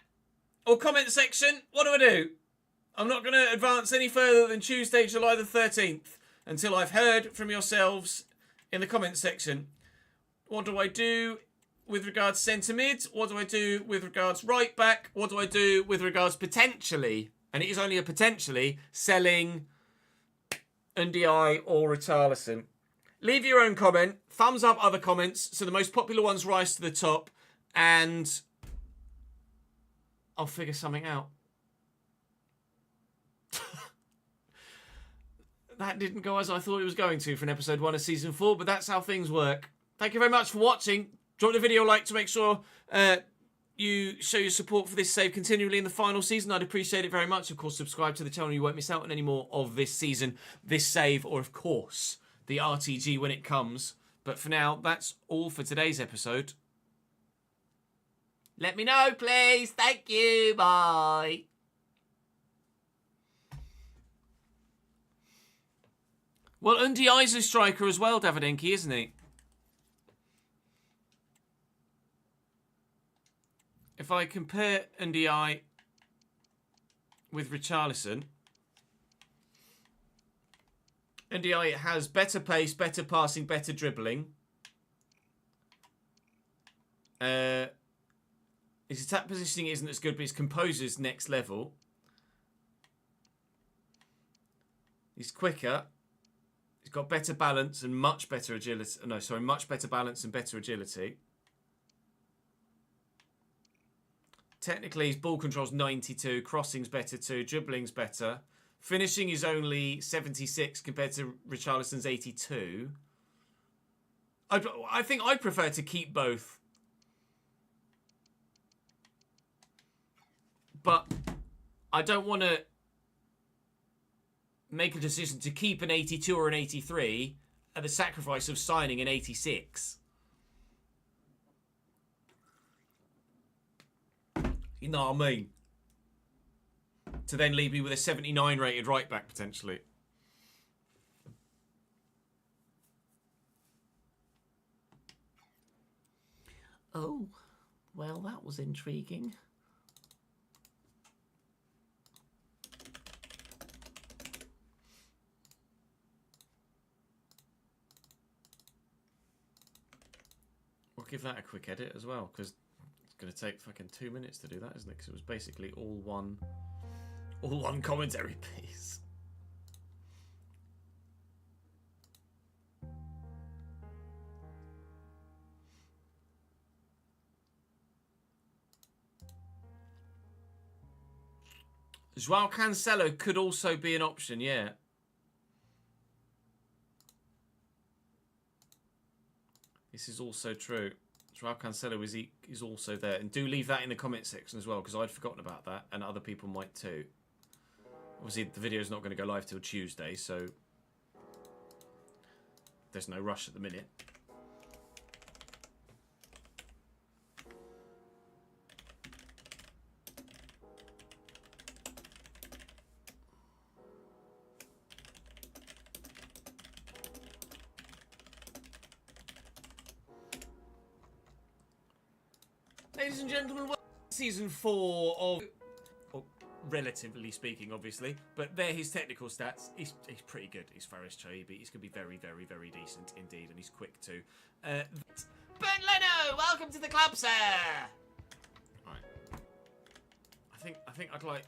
Or comment section? What do I do? I'm not going to advance any further than Tuesday, July the 13th, until I've heard from yourselves in the comment section. What do I do with regards centre mid? What do I do with regards right back? What do I do with regards potentially, and it is only a potentially, selling Ndiaye or Richarlison? Leave your own comment. Thumbs up other comments so the most popular ones rise to the top, and I'll figure something out. That didn't go as I thought it was going to for an episode 1 of season 4, but that's how things work. Thank you very much for watching. Drop the video a like to make sure you show your support for this save continually in the final season. I'd appreciate it very much. Of course, subscribe to the channel. You won't miss out on any more of this season, this save, or of course, the RTG when it comes. But for now, that's all for today's episode. Let me know, please. Thank you. Bye. Well, Ndiaye's a striker as well, Davidenki, isn't he? If I compare Ndiaye with Richarlison, Ndiaye has better pace, better passing, better dribbling. His attack positioning isn't as good, but his composure's next level. He's quicker. He's got better balance and much better agility. No, sorry, much better balance and better agility. Technically, his ball control's 92, crossing's better too, dribbling's better. Finishing is only 76 compared to Richarlison's 82. I think I'd prefer to keep both. But I don't want to make a decision to keep an 82 or an 83 at the sacrifice of signing an 86. You know what I mean? To then leave me with a 79 rated right back potentially. Oh, well, that was intriguing. We'll give that a quick edit as well, because it's going to take fucking 2 minutes to do that, isn't it? Because it was basically all one commentary piece. Joao Cancelo could also be an option, yeah. This is also true. Joao Cancelo is also there. And do leave that in the comment section as well, because I'd forgotten about that, and other people might too. Obviously, the video's not going to go live till Tuesday, so there's no rush at the minute. Ladies and gentlemen, welcome to season 4 of... Well, relatively speaking, obviously. But they're his technical stats. He's pretty good. He's Faris Chaibi. He's going to be very, very, very decent indeed. And he's quick too. Ben Leno, welcome to the club, sir! Right. I think I'd like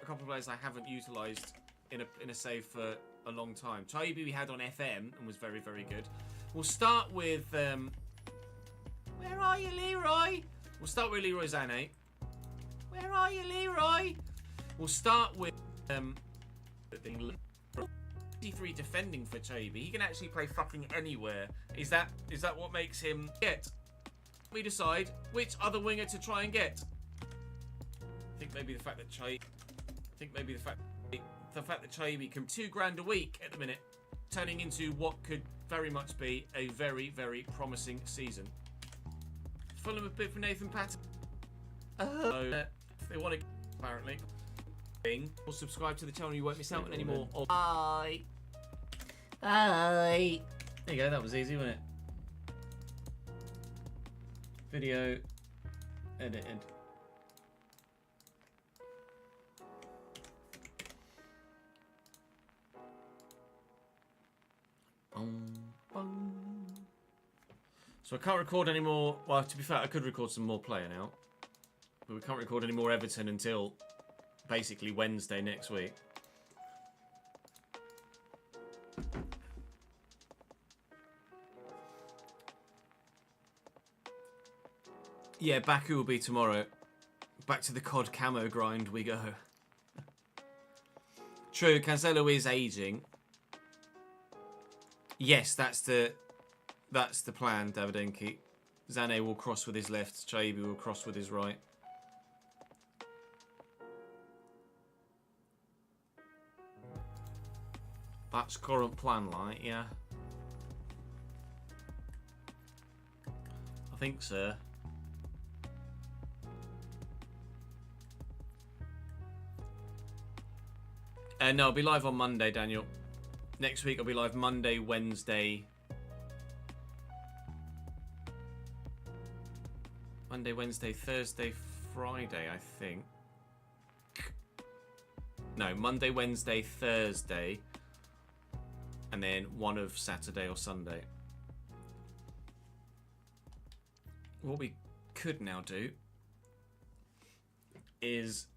a couple of players I haven't utilised in a save for a long time. Chaibi we had on FM and was very, very good. We'll start with... Where are you, Leroy? We'll start with Leroy Sané. Where are you, Leroy? We'll start with 53 defending for Chaibi. He can actually play fucking anywhere. Is that what makes him get? We decide which other winger to try and get. I think maybe the fact that Chaibi can £2 a week at the minute, turning into what could very much be a very, very promising season. Fulham a bit for Nathan Patton. If they want to, apparently. Or subscribe to the channel, you won't miss out on any more. Bye. Bye. There you go, that was easy, wasn't it? Video edited. So I can't record any more. Well, to be fair, I could record some more player now. But we can't record any more Everton until basically Wednesday next week. Yeah, Baku will be tomorrow. Back to the COD camo grind we go. True, Cancelo is aging. Yes, that's the plan, Davidenki. Sané will cross with his left. Chaibi will cross with his right. That's current plan, like, yeah. I think so. No, I'll be live on Monday, Daniel. Next week I'll be live Monday, Wednesday. Monday, Wednesday, Thursday, Friday, I think. No, Monday, Wednesday, Thursday. And then one of Saturday or Sunday. What we could now do is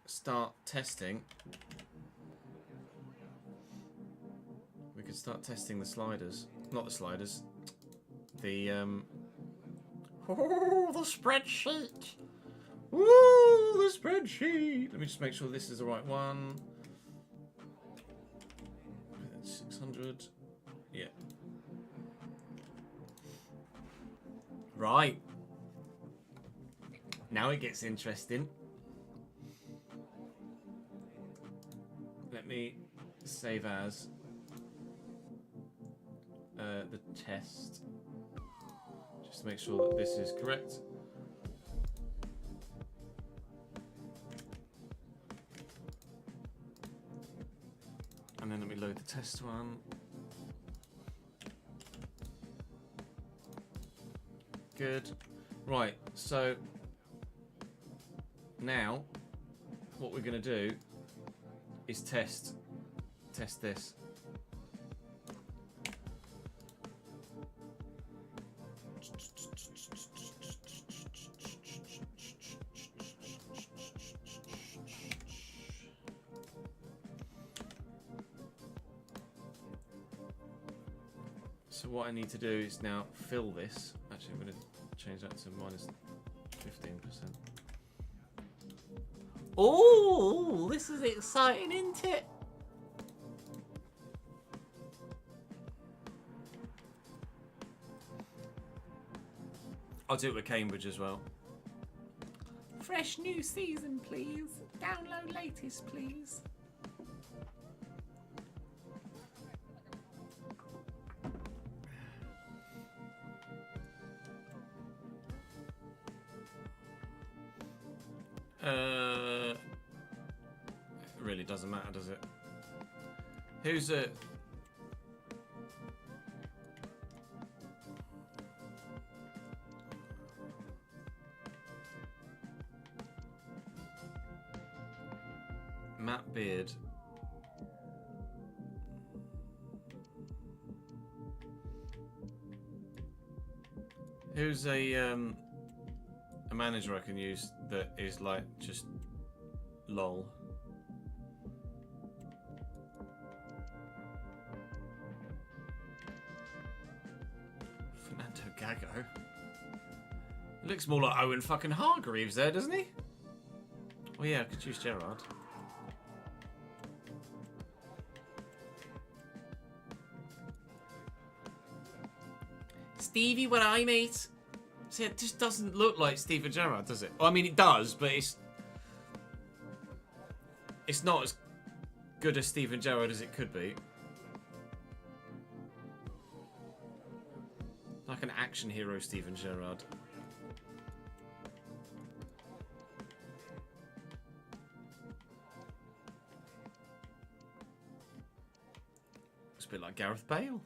start testing. We could start testing the sliders. Not the sliders. The oh, the spreadsheet. Woo, the spreadsheet. Let me just make sure this is the right one. 600. Yeah. Right. Now it gets interesting. Let me save as the test. Just to make sure that this is correct. And then let me load the test one. Good. Right, so now what we're going to do is test this. So what I need to do is now fill this. Actually, I'm going to change that to -15. 15%. Oh, this is exciting, isn't it? I'll do it with Cambridge as well. Fresh new season, please. Download latest, please. It really doesn't matter, does it? Who's a... Matt Beard. Who's a manager I can use that is like just lol? Fernando Gago. He looks more like Owen fucking Hargreaves there, doesn't he? Oh yeah, I could choose Gerrard. Stevie, what I mate? See, it just doesn't look like Steven Gerrard, does it? Well, I mean, it does, but it's not as good as Steven Gerrard as it could be. Like an action hero, Steven Gerrard. It's a bit like Gareth Bale.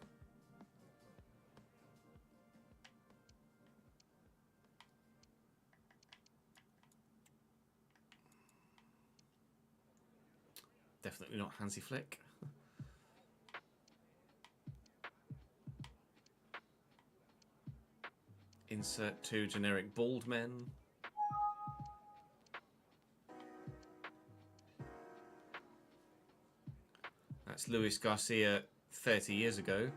Definitely not Hansi Flick. Insert 2 generic bald men. That's Luis Garcia 30 years ago.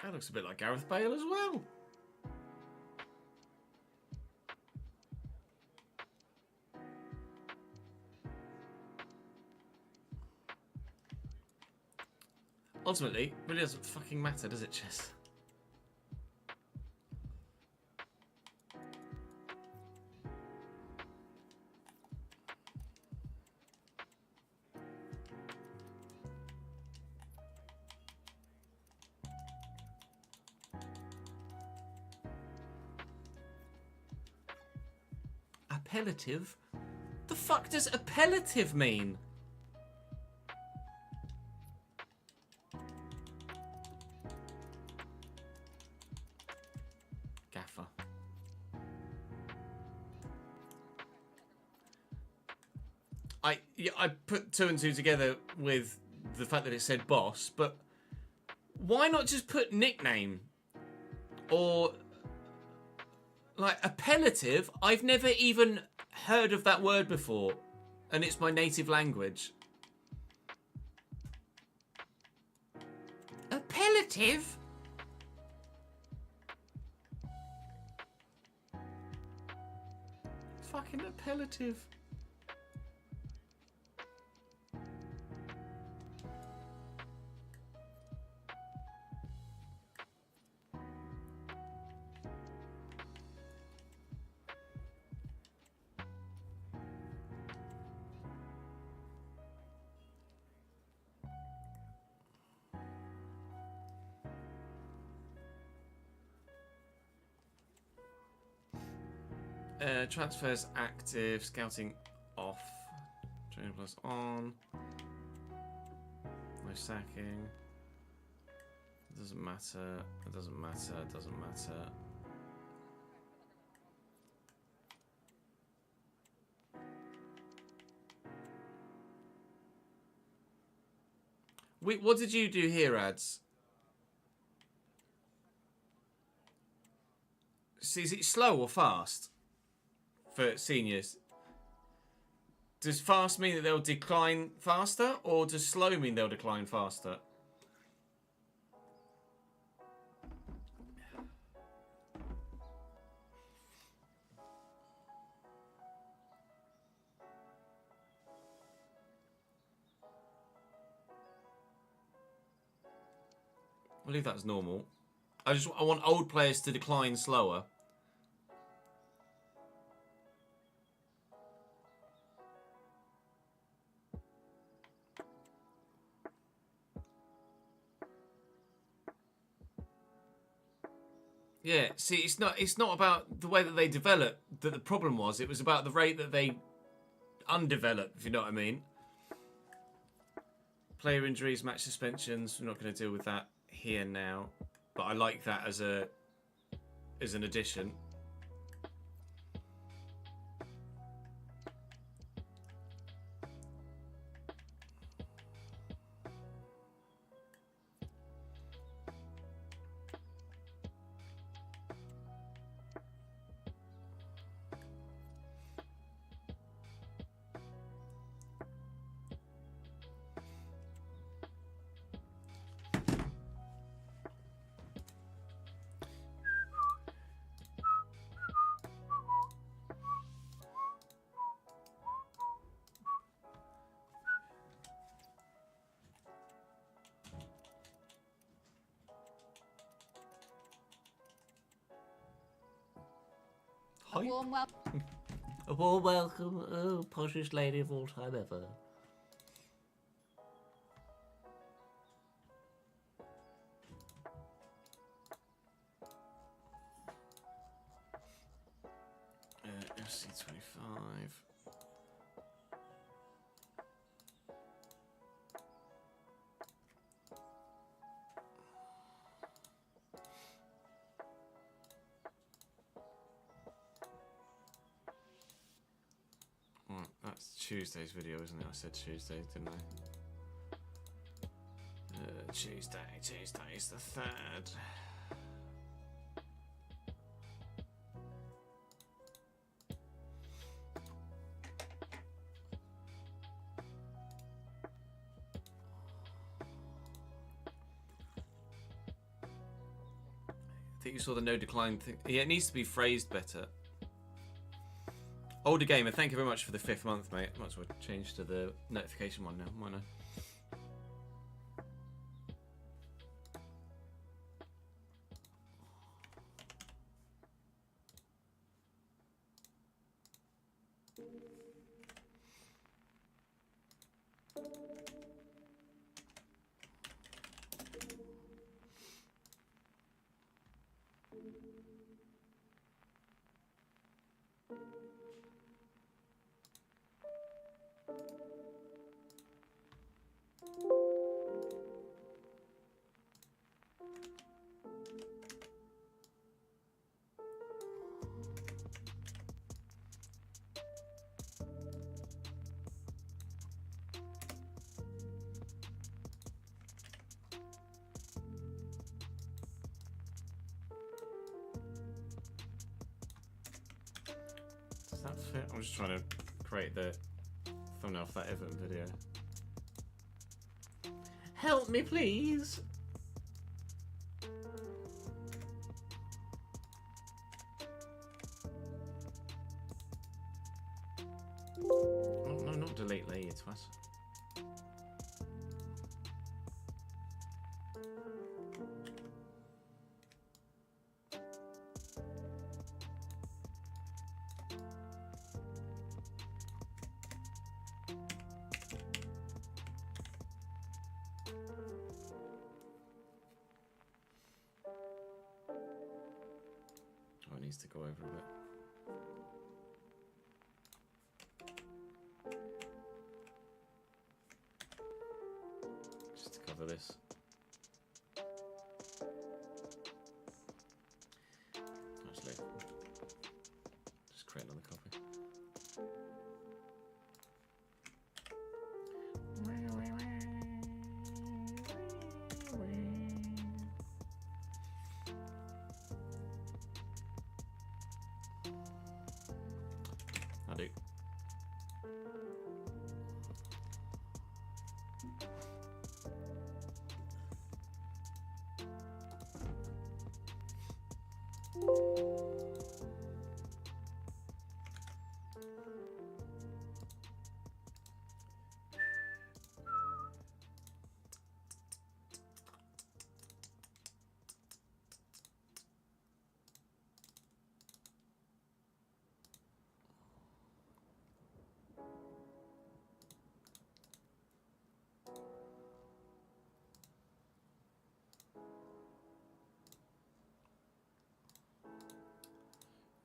That looks a bit like Gareth Bale as well. Ultimately, it really doesn't fucking matter, does it, Chess? Appellative? The fuck does appellative mean? Gaffer. I put 2 and 2 together with the fact that it said boss, but why not just put nickname? Or like appellative? I've never even heard of that word before, and it's my native language. Appellative? Fucking appellative. Transfers active, scouting off, training plus on, no sacking. It doesn't matter, it doesn't matter, it doesn't matter. Wait, what did you do here, Ads? So is it slow or fast? For seniors. Does fast mean that they'll decline faster, or does slow mean they'll decline faster? I believe that's normal. I want old players to decline slower. Yeah, see, it's not about the way that they develop that the problem was. It was about the rate that they undevelop, if you know what I mean. Player injuries, match suspensions. We're not going to deal with that here now, but I like that as an addition. A warm welcome. A warm welcome, oh, poshest lady of all time ever. FC25. Right, that's Tuesday's video, isn't it? I said Tuesday, didn't I? Tuesday's the 3rd. I think you saw the no decline thing. Yeah, it needs to be phrased better. Older Gamer, thank you very much for the 5th month, mate. Might as well change to the notification one now, why not? Does that fit? I'm just trying to create the thumbnail for that Everton video. Help me, please. Oh, no, not delete there, you twat. Oh, it needs to go over a bit. Just to cover this. Actually, just create another copy. I do.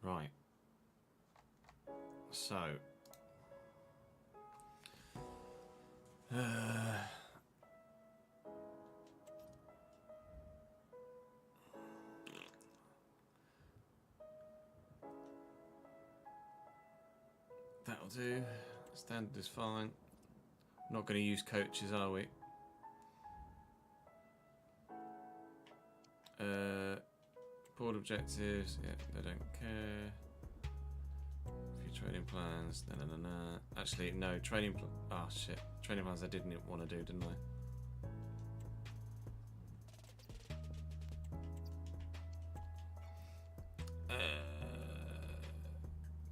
Right. So. That'll do. Standard is fine. Not going to use coaches, are we? Board objectives. Yeah, they don't care. Few training plans. No. Actually, no. Training. Shit. Training plans I didn't want to do, didn't I?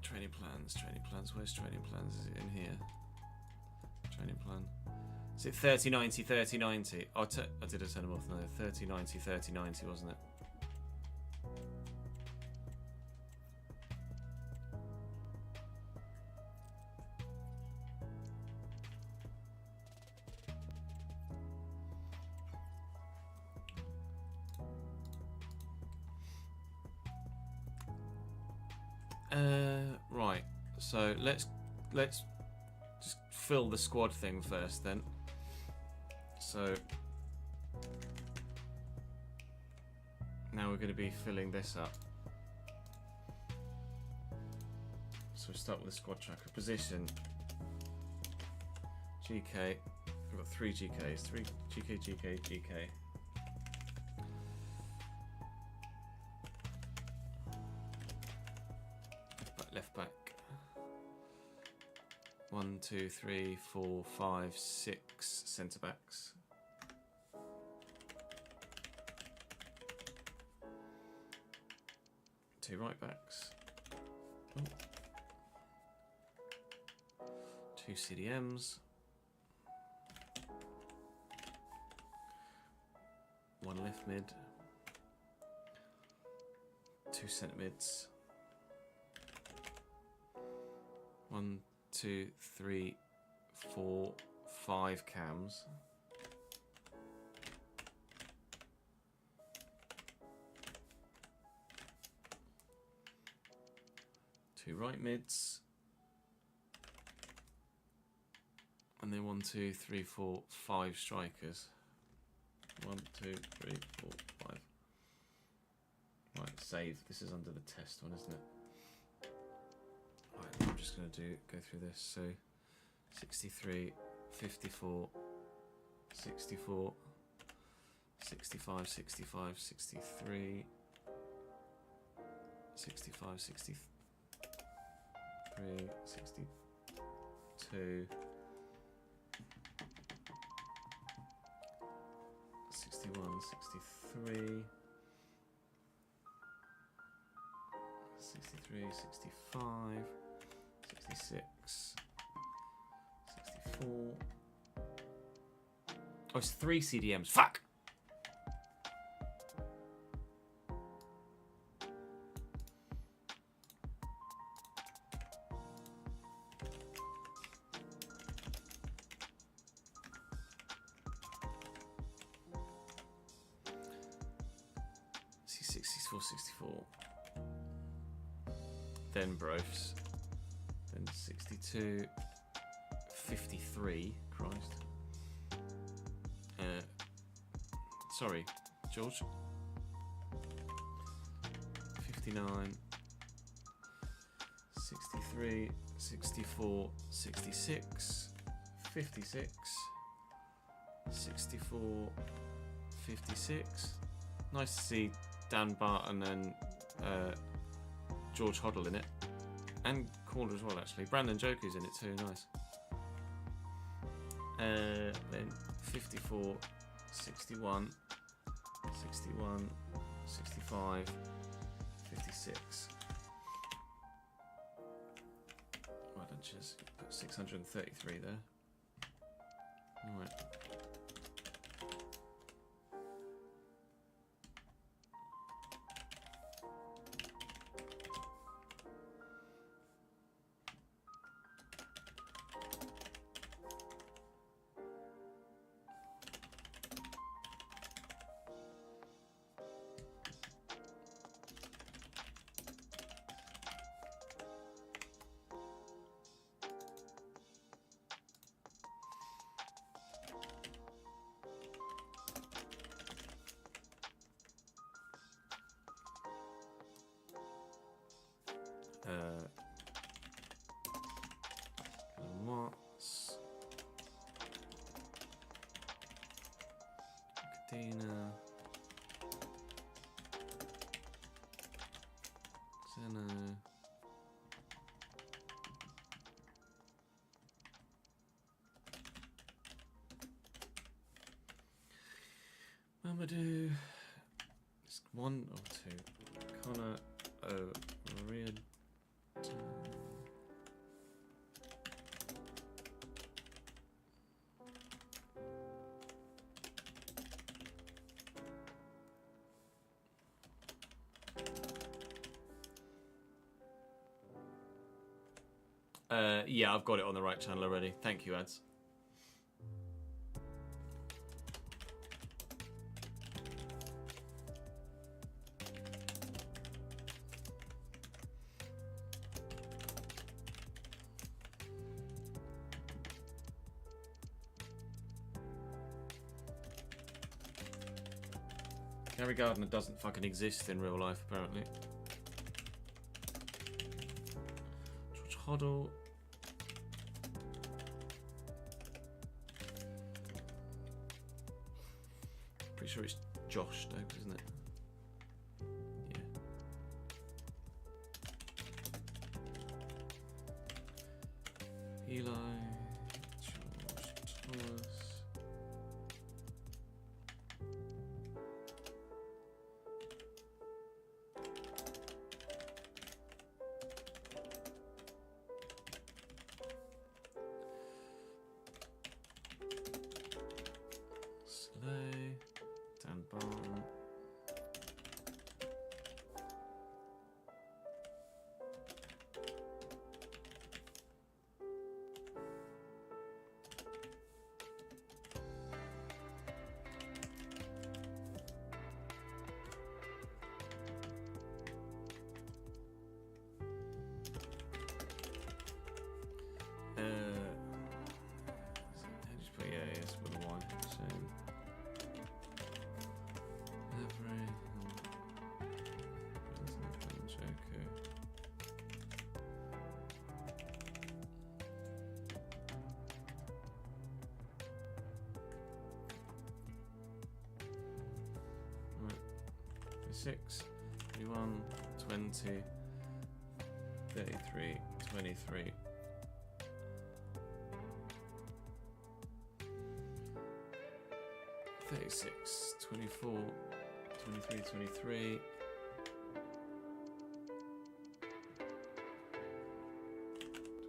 Training plans. Where's training plans? Is it in here? Training plan. Is it 30-90, 30-90? I did a turn them off. No, 30-90, 30-90, wasn't it? Right. So let's just fill the squad thing first, then. So now we're going to be filling this up. So we'll start with the squad tracker. Position. GK. We've got 3 GKs. 3 GK. Left back. 1, 2, 3, 4, 5, 6 centre backs. Two right backs. Oh. 2 CDMs. 1 left mid. 2 centre mids. 1, 2, 3, 4, 5 cams. Two right mids. And then 1, 2, 3, 4, 5 strikers. 1, 2, 3, 4, 5. Right, save. This is under the test one, isn't it? Right, I'm just going to go through this. So 63, 54, 64, 65, 65, 63, 65, 63, 62, 61, 63, 63, 65, 66, 64. Oh, it's 3 CDMs. Fuck! C64, 64. Then Brofs. Then 62. 53. Christ. Sorry, George. 59. 63. 64. 66. 56. 64. 56. Nice to see Dan Barton and George Hoddle in it. And Corner as well, actually. Brandon Joker's in it too, nice. Then 54, 61, 61, 65, 36. Well done, cheers. Got 633 there. Alright. Watts, Cadena, Zeno, Mamadou, it's 1 or 2, Connor O'Riordan. Yeah, I've got it on the right channel already. Thank you, ads. Gary Gardner doesn't fucking exist in real life, apparently. George Hoddle. Pretty sure it's Josh Stokes, isn't it? Yeah. Eli. George Thomas. Dan Barn. Just put yes with a Y. So. Right. 6, 21, 20, 33, 23. 36, 24, 23, 23.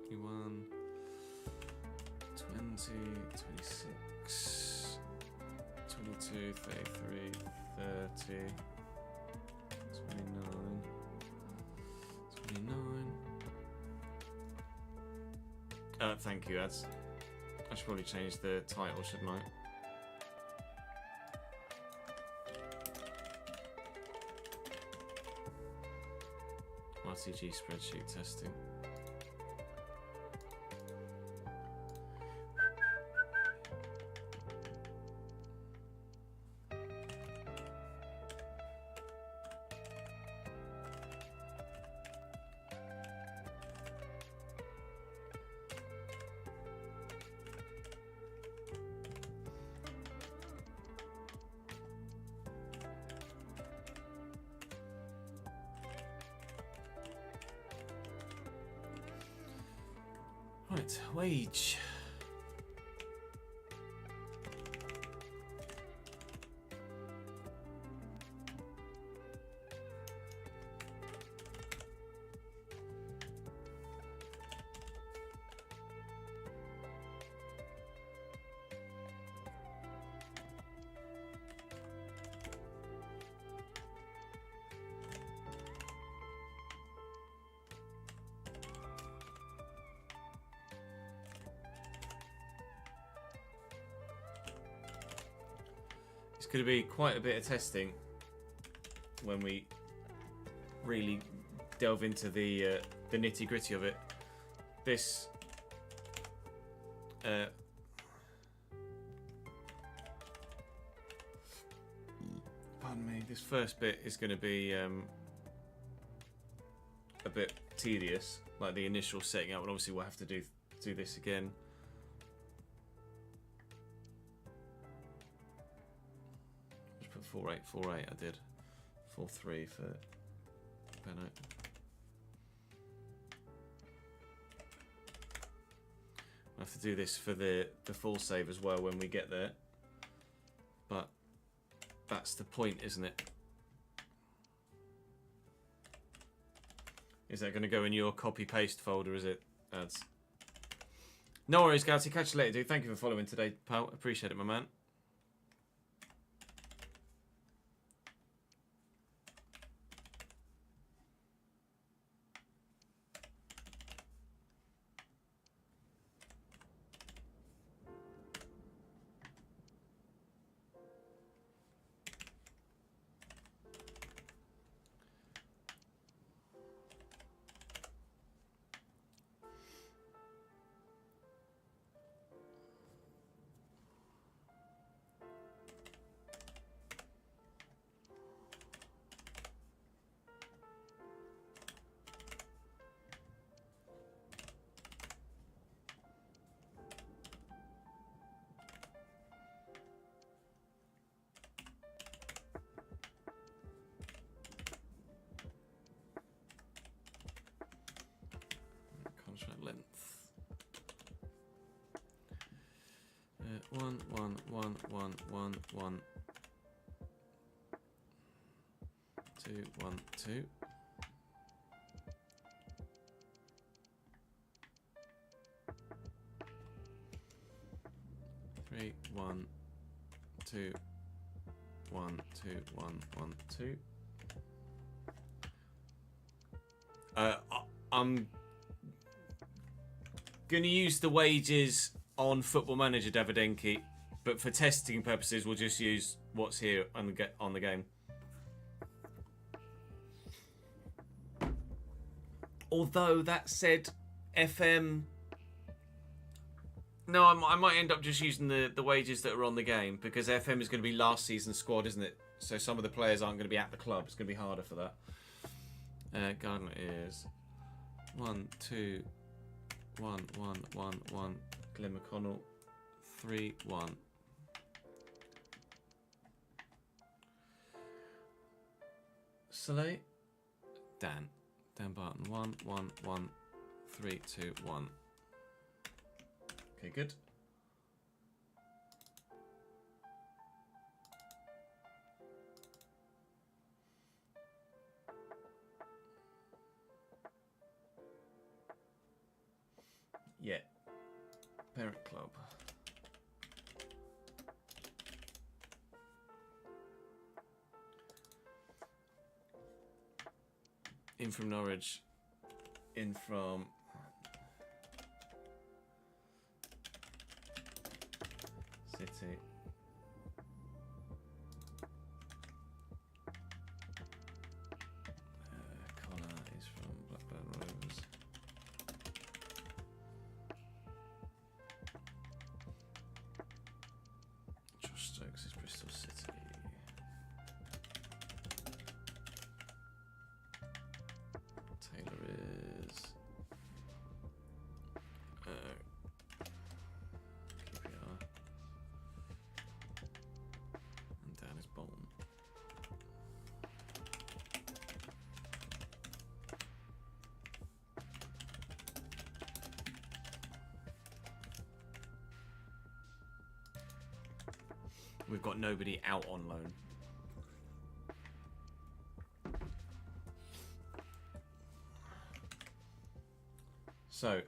21, 20, 26, 22, 33, 30, 29, 29. Thank you, ads. I should probably change the title, shouldn't I? RTG spreadsheet testing. Right, wage. It's going to be quite a bit of testing when we really delve into the nitty-gritty of it. This pardon me, this first bit is going to be a bit tedious, like the initial setting up, and obviously we'll have to do this again. Just put 4848. I did 43 for Benno. I have to do this for the full save as well when we get there, but that's the point, isn't it? Is that going to go in your copy-paste folder, is it, ads? No worries, Gouty. Catch you later, dude. Thank you for following today, pal. Appreciate it, my man. Contract length. 1, 1, 1, 1, 1, 1. 2, 1, 2. 3, 1, 2, 1, 2, 1, 1, 2. I'm going to use the wages on Football Manager, Davidenki, but for testing purposes, we'll just use what's here on the game. Although that said, FM. No, I might end up just using the wages that are on the game, because FM is going to be last season's squad, isn't it? So some of the players aren't going to be at the club. It's going to be harder for that. Gardner is 1, 2, 1, 1, 1, 1. Glenn McConnell 3, 1. Soleil. Dan Barton 1, 1, 1, 3, 2, 1. Okay, good. Yeah. Parent club. In from Norwich. In from City. Connor is from Blackburn Rovers. Josh Stokes is Bristol City. Taylor is QPR. And Dan is Bolton. We've got nobody out on loan. So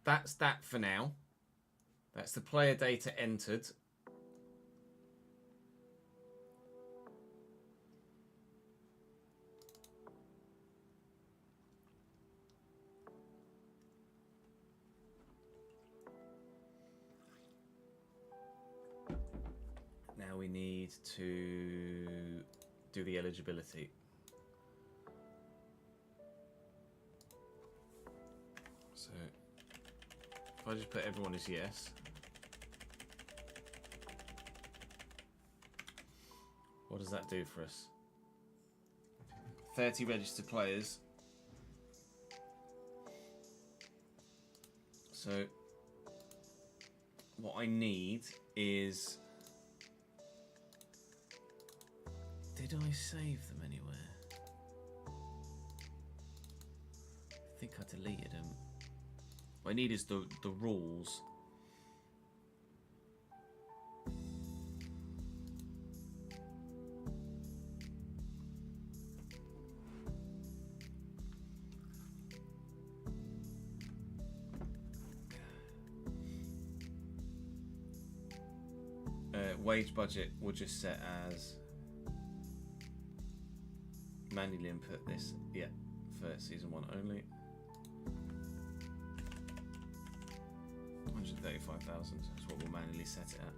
that's that for now. That's the player data entered. need to do the eligibility. So if I just put everyone as yes. What does that do for us? 30 registered players. So what I need is... Did I save them anywhere? I think I deleted them. What I need is the rules. Wage budget we'll just set as manually input this, yeah, for season 1 only. 135,000, that's what we'll manually set it at.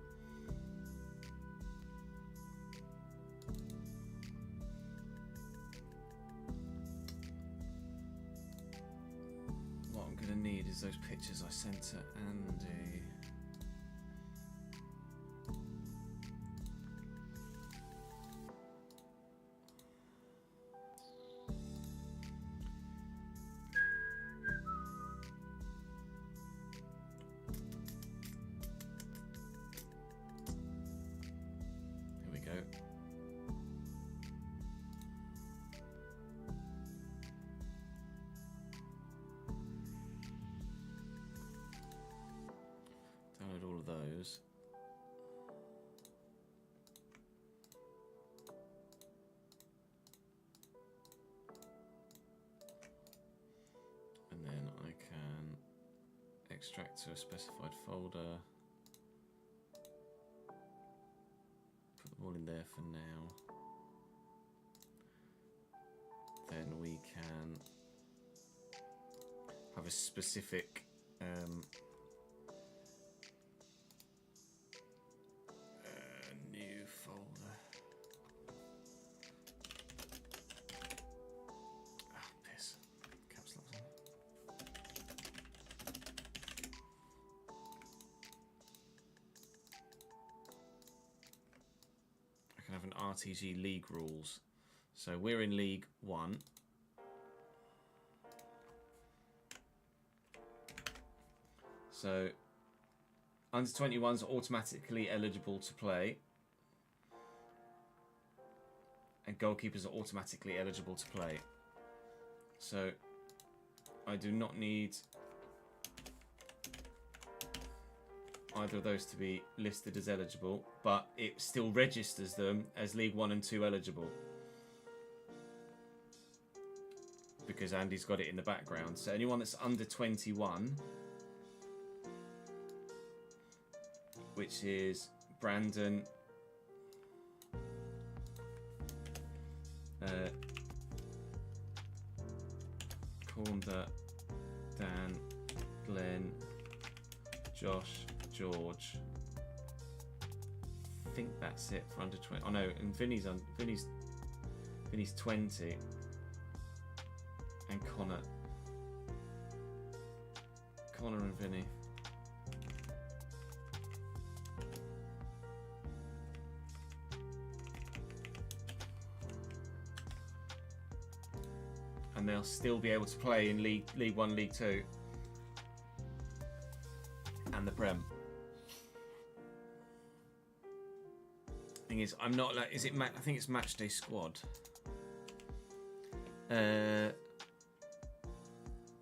What I'm going to need is those pictures I sent to Andy. Download all of those. And then I can extract to a specified folder. Put them all in there for now. Then we can have a specific new folder. Ah, piss. Caps lock on. I can have an RTG League rules. So we're in League 1. So under 21s are automatically eligible to play. And goalkeepers are automatically eligible to play. So I do not need either of those to be listed as eligible, but it still registers them as League 1 and 2 eligible. Because Andy's got it in the background. So anyone that's under 21, which is Brandon, Cornda, Dan, Glenn, Josh, George. I think that's it for under 20. Oh no, and Vinny's 20. And Connor and Vinny. And they'll still be able to play in League 1, League 2 and the Prem. Thing is, I'm not like, is it I think it's Matchday Squad.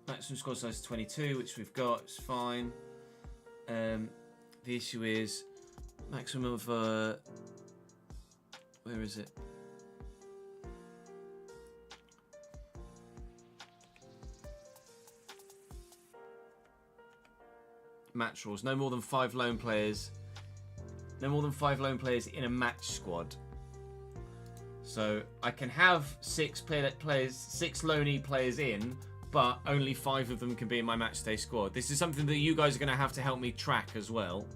Maximum squad size is 22, which we've got. It's fine. The issue is maximum of where is it? Match rules. No more than 5 lone players. No more than 5 lone players in a match squad. So I can have 6 loney players in, but only 5 of them can be in my matchday squad. This is something that you guys are going to have to help me track as well.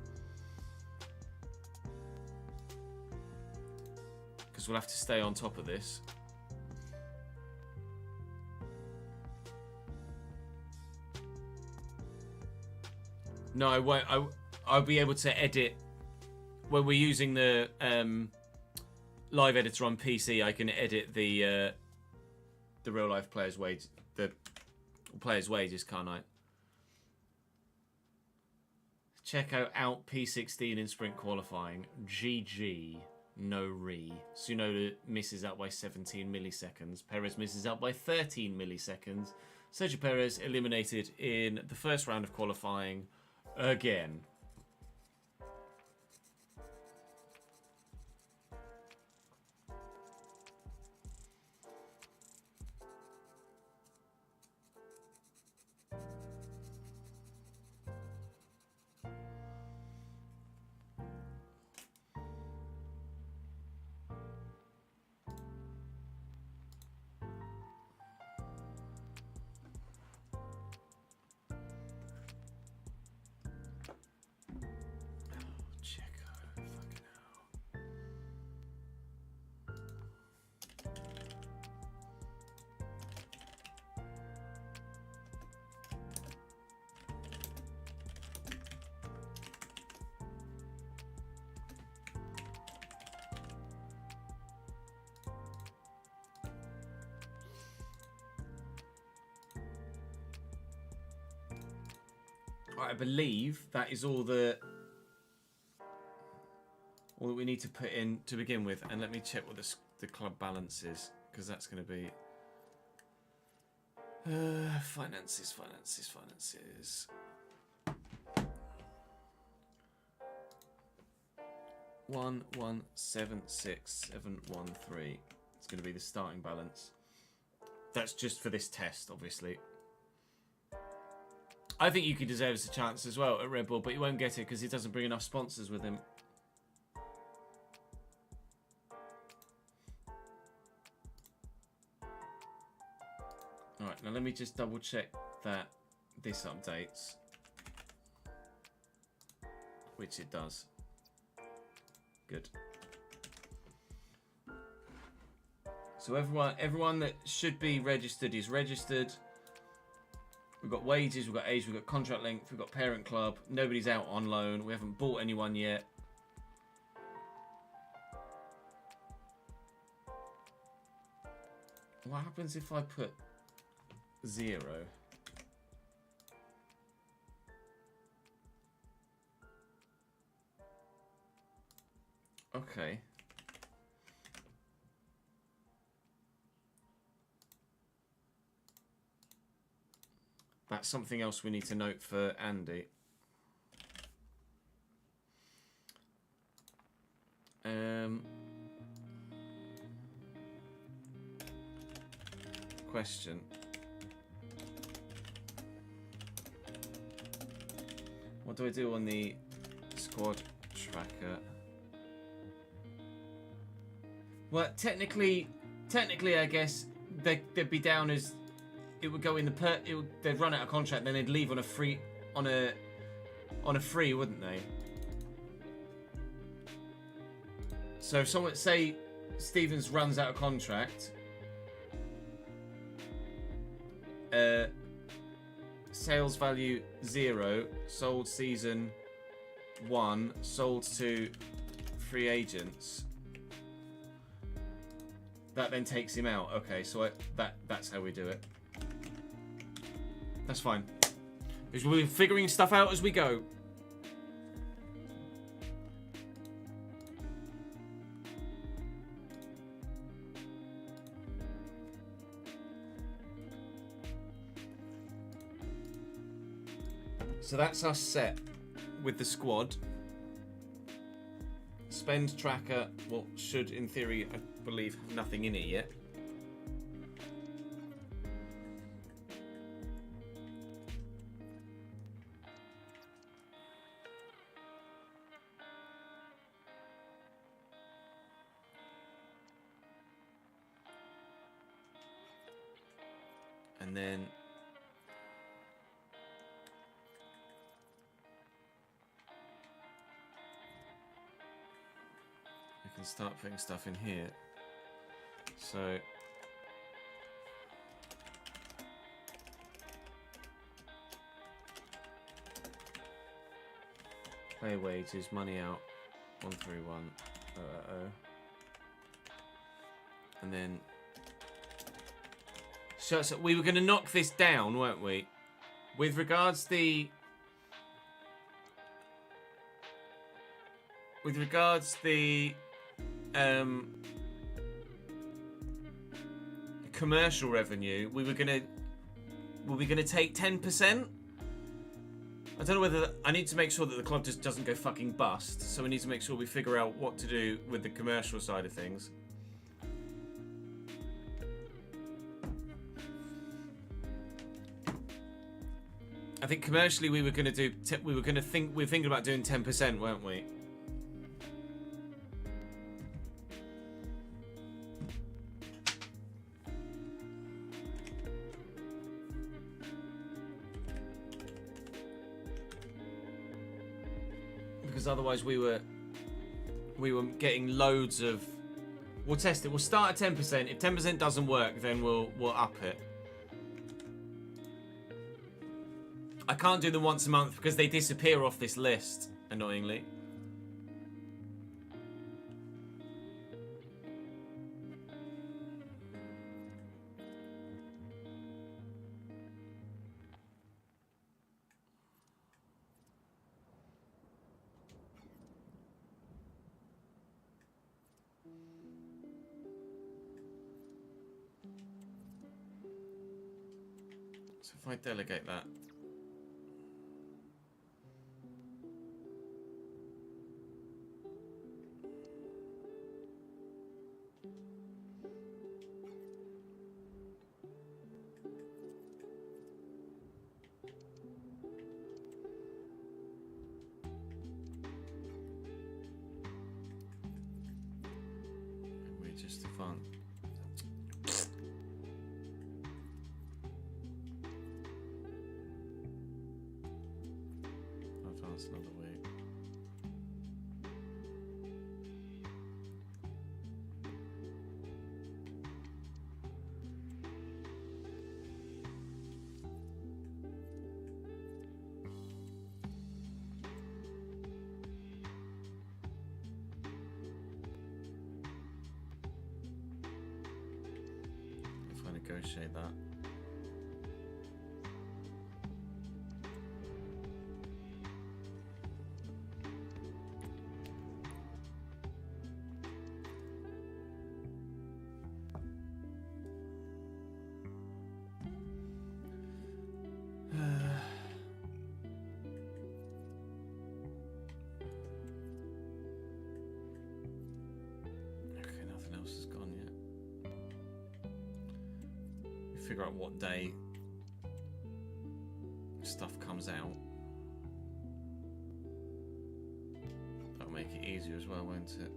because we'll have to stay on top of this. No, I won't. I'll be able to edit when we're using the live editor on PC. I can edit the real life players' wage, the players' wages, can't I? Check out P16 in sprint qualifying. GG, no re. Tsunoda misses out by 17 milliseconds. Perez misses out by 13 milliseconds. Sergio Perez eliminated in the first round of qualifying again. I believe that is all that we need to put in to begin with. And let me check what the club balance is, because that's going to be finances. 1176713. It's going to be the starting balance. That's just for this test, obviously. I think Yuki deserves a chance as well at Red Bull, but he won't get it because he doesn't bring enough sponsors with him. Alright, now let me just double check that this updates. Which it does. Good. So everyone that should be registered is registered. We've got wages, we've got age, we've got contract length, we've got parent club. Nobody's out on loan. We haven't bought anyone yet. What happens if I put 0? Okay. That's something else we need to note for Andy. Question. What do I do on the squad tracker? Well, technically, I guess they'd be down as it would go in the they'd run out of contract, then they'd leave on a free, wouldn't they? So if someone, say Stevens runs out of contract, sales value 0, sold season 1, sold to free agents. That then takes him out. Okay, so that's how we do it. That's fine. Because we're figuring stuff out as we go. So that's us set with the squad. Spend tracker, well, should in theory, I believe, have nothing in it yet. And then we can start putting stuff in here. So pay wages, money out, 131 000. And then so we were going to knock this down, weren't we? With regards the commercial revenue, we were gonna take 10%. I don't know whether I need to make sure that the club just doesn't go fucking bust. So we need to make sure we figure out what to do with the commercial side of things. I think commercially we were going to do. We were thinking about doing 10%, weren't we? Because otherwise we were getting loads of. We'll test it. We'll start at 10%. If 10% doesn't work, then we'll up it. I can't do them once a month because they disappear off this list, annoyingly. So if I delegate that. Just fun. Advance another week. Negotiate that. Okay, nothing else has gone yet. Figure out what day stuff comes out. That'll make it easier as well, won't it?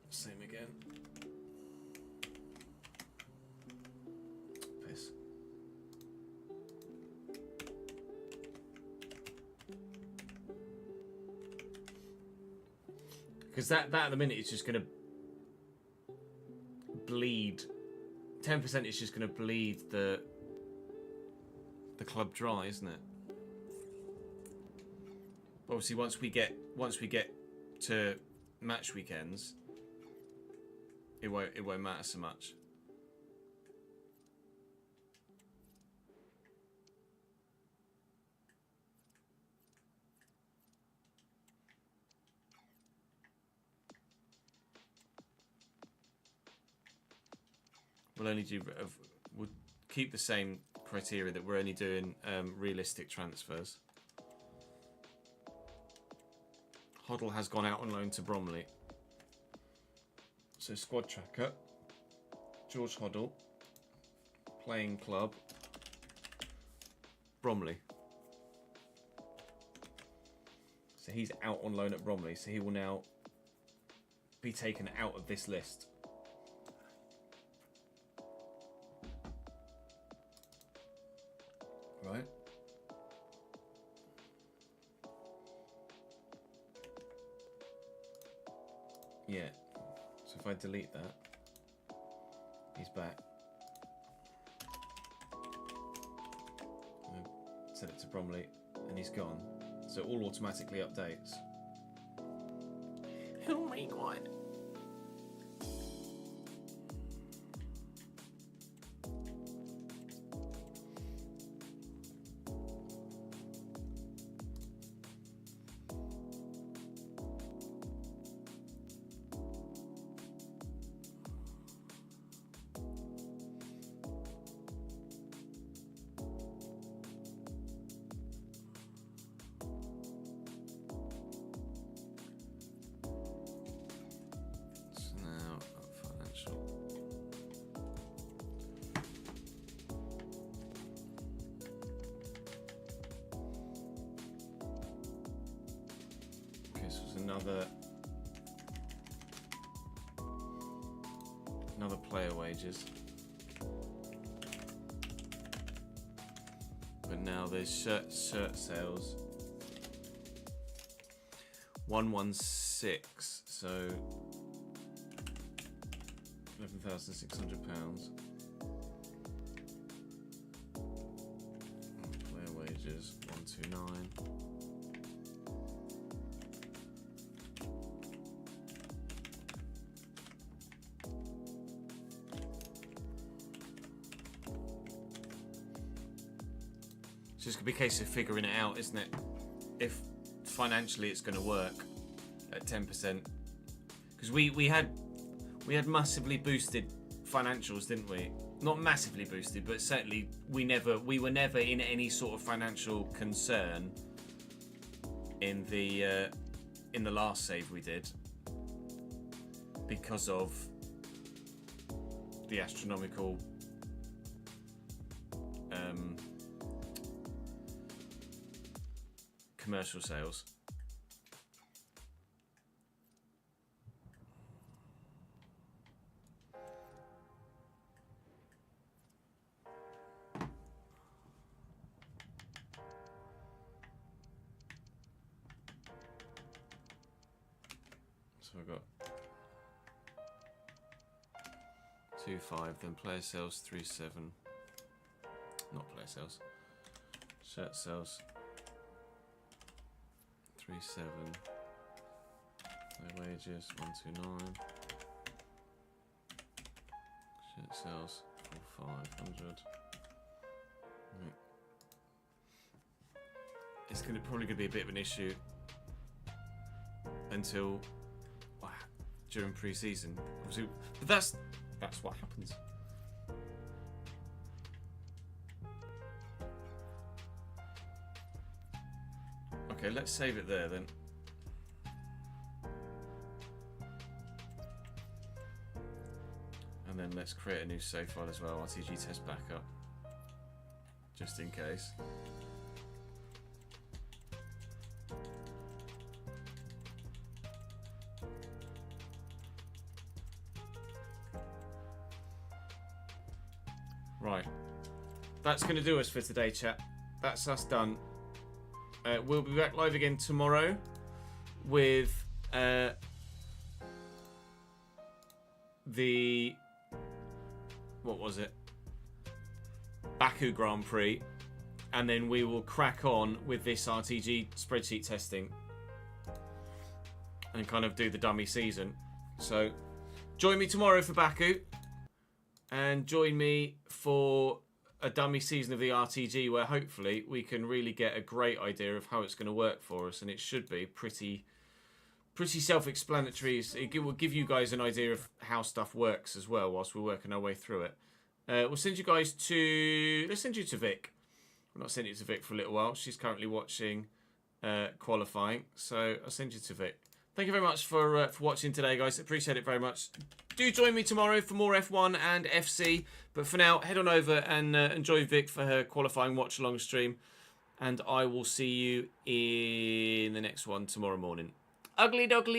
Same again. Piss. Because that at the minute is just going to bleed. 10% is just going to bleed the club dry, isn't it? Obviously, once we get to match weekends, it won't matter so much. We'll only do. We'll keep the same criteria that we're only doing realistic transfers. Hoddle has gone out on loan to Bromley. So squad tracker. George Hoddle. Playing club. Bromley. So he's out on loan at Bromley, so he will now be taken out of this list. Right. Yeah. So if I delete that, he's back. Set it to Bromley, and he's gone. So it all automatically updates. Oh my god. Another player wages. But now there's shirt sales. 116, so £11,600. Player wages 129. It's just gonna be a case of figuring it out, isn't it? If financially it's going to work at 10%, because we had massively boosted financials, didn't we? Not massively boosted, but certainly we were never in any sort of financial concern in the last save we did because of the astronomical commercial sales. So I've got 2.5, then player sales 3.7. Not player sales. Shirt sales 3.7. Their wages 129. Shirt sales 4,500. Right. It's probably gonna be a bit of an issue until during pre-season. But that's what happens. Okay, let's save it there then. And then let's create a new save file as well, RTG test backup. Just in case. Right. That's going to do us for today, chat. That's us done. We'll be back live again tomorrow with the what was it? Baku Grand Prix, and then we will crack on with this RTG spreadsheet testing and kind of do the dummy season. So join me tomorrow for Baku, and join me for a dummy season of the RTG where hopefully we can really get a great idea of how it's going to work for us, and it should be pretty self-explanatory. It will give you guys an idea of how stuff works as well whilst we're working our way through it. We'll send you guys to... Let's send you to Vic. We're not sending you to Vic for a little while. She's currently watching qualifying, so I'll send you to Vic. Thank you very much for watching today, guys. Appreciate it very much. Do join me tomorrow for more F1 and FC. But for now, head on over and enjoy Vic for her qualifying watch-along stream. And I will see you in the next one tomorrow morning. Ugly doggly.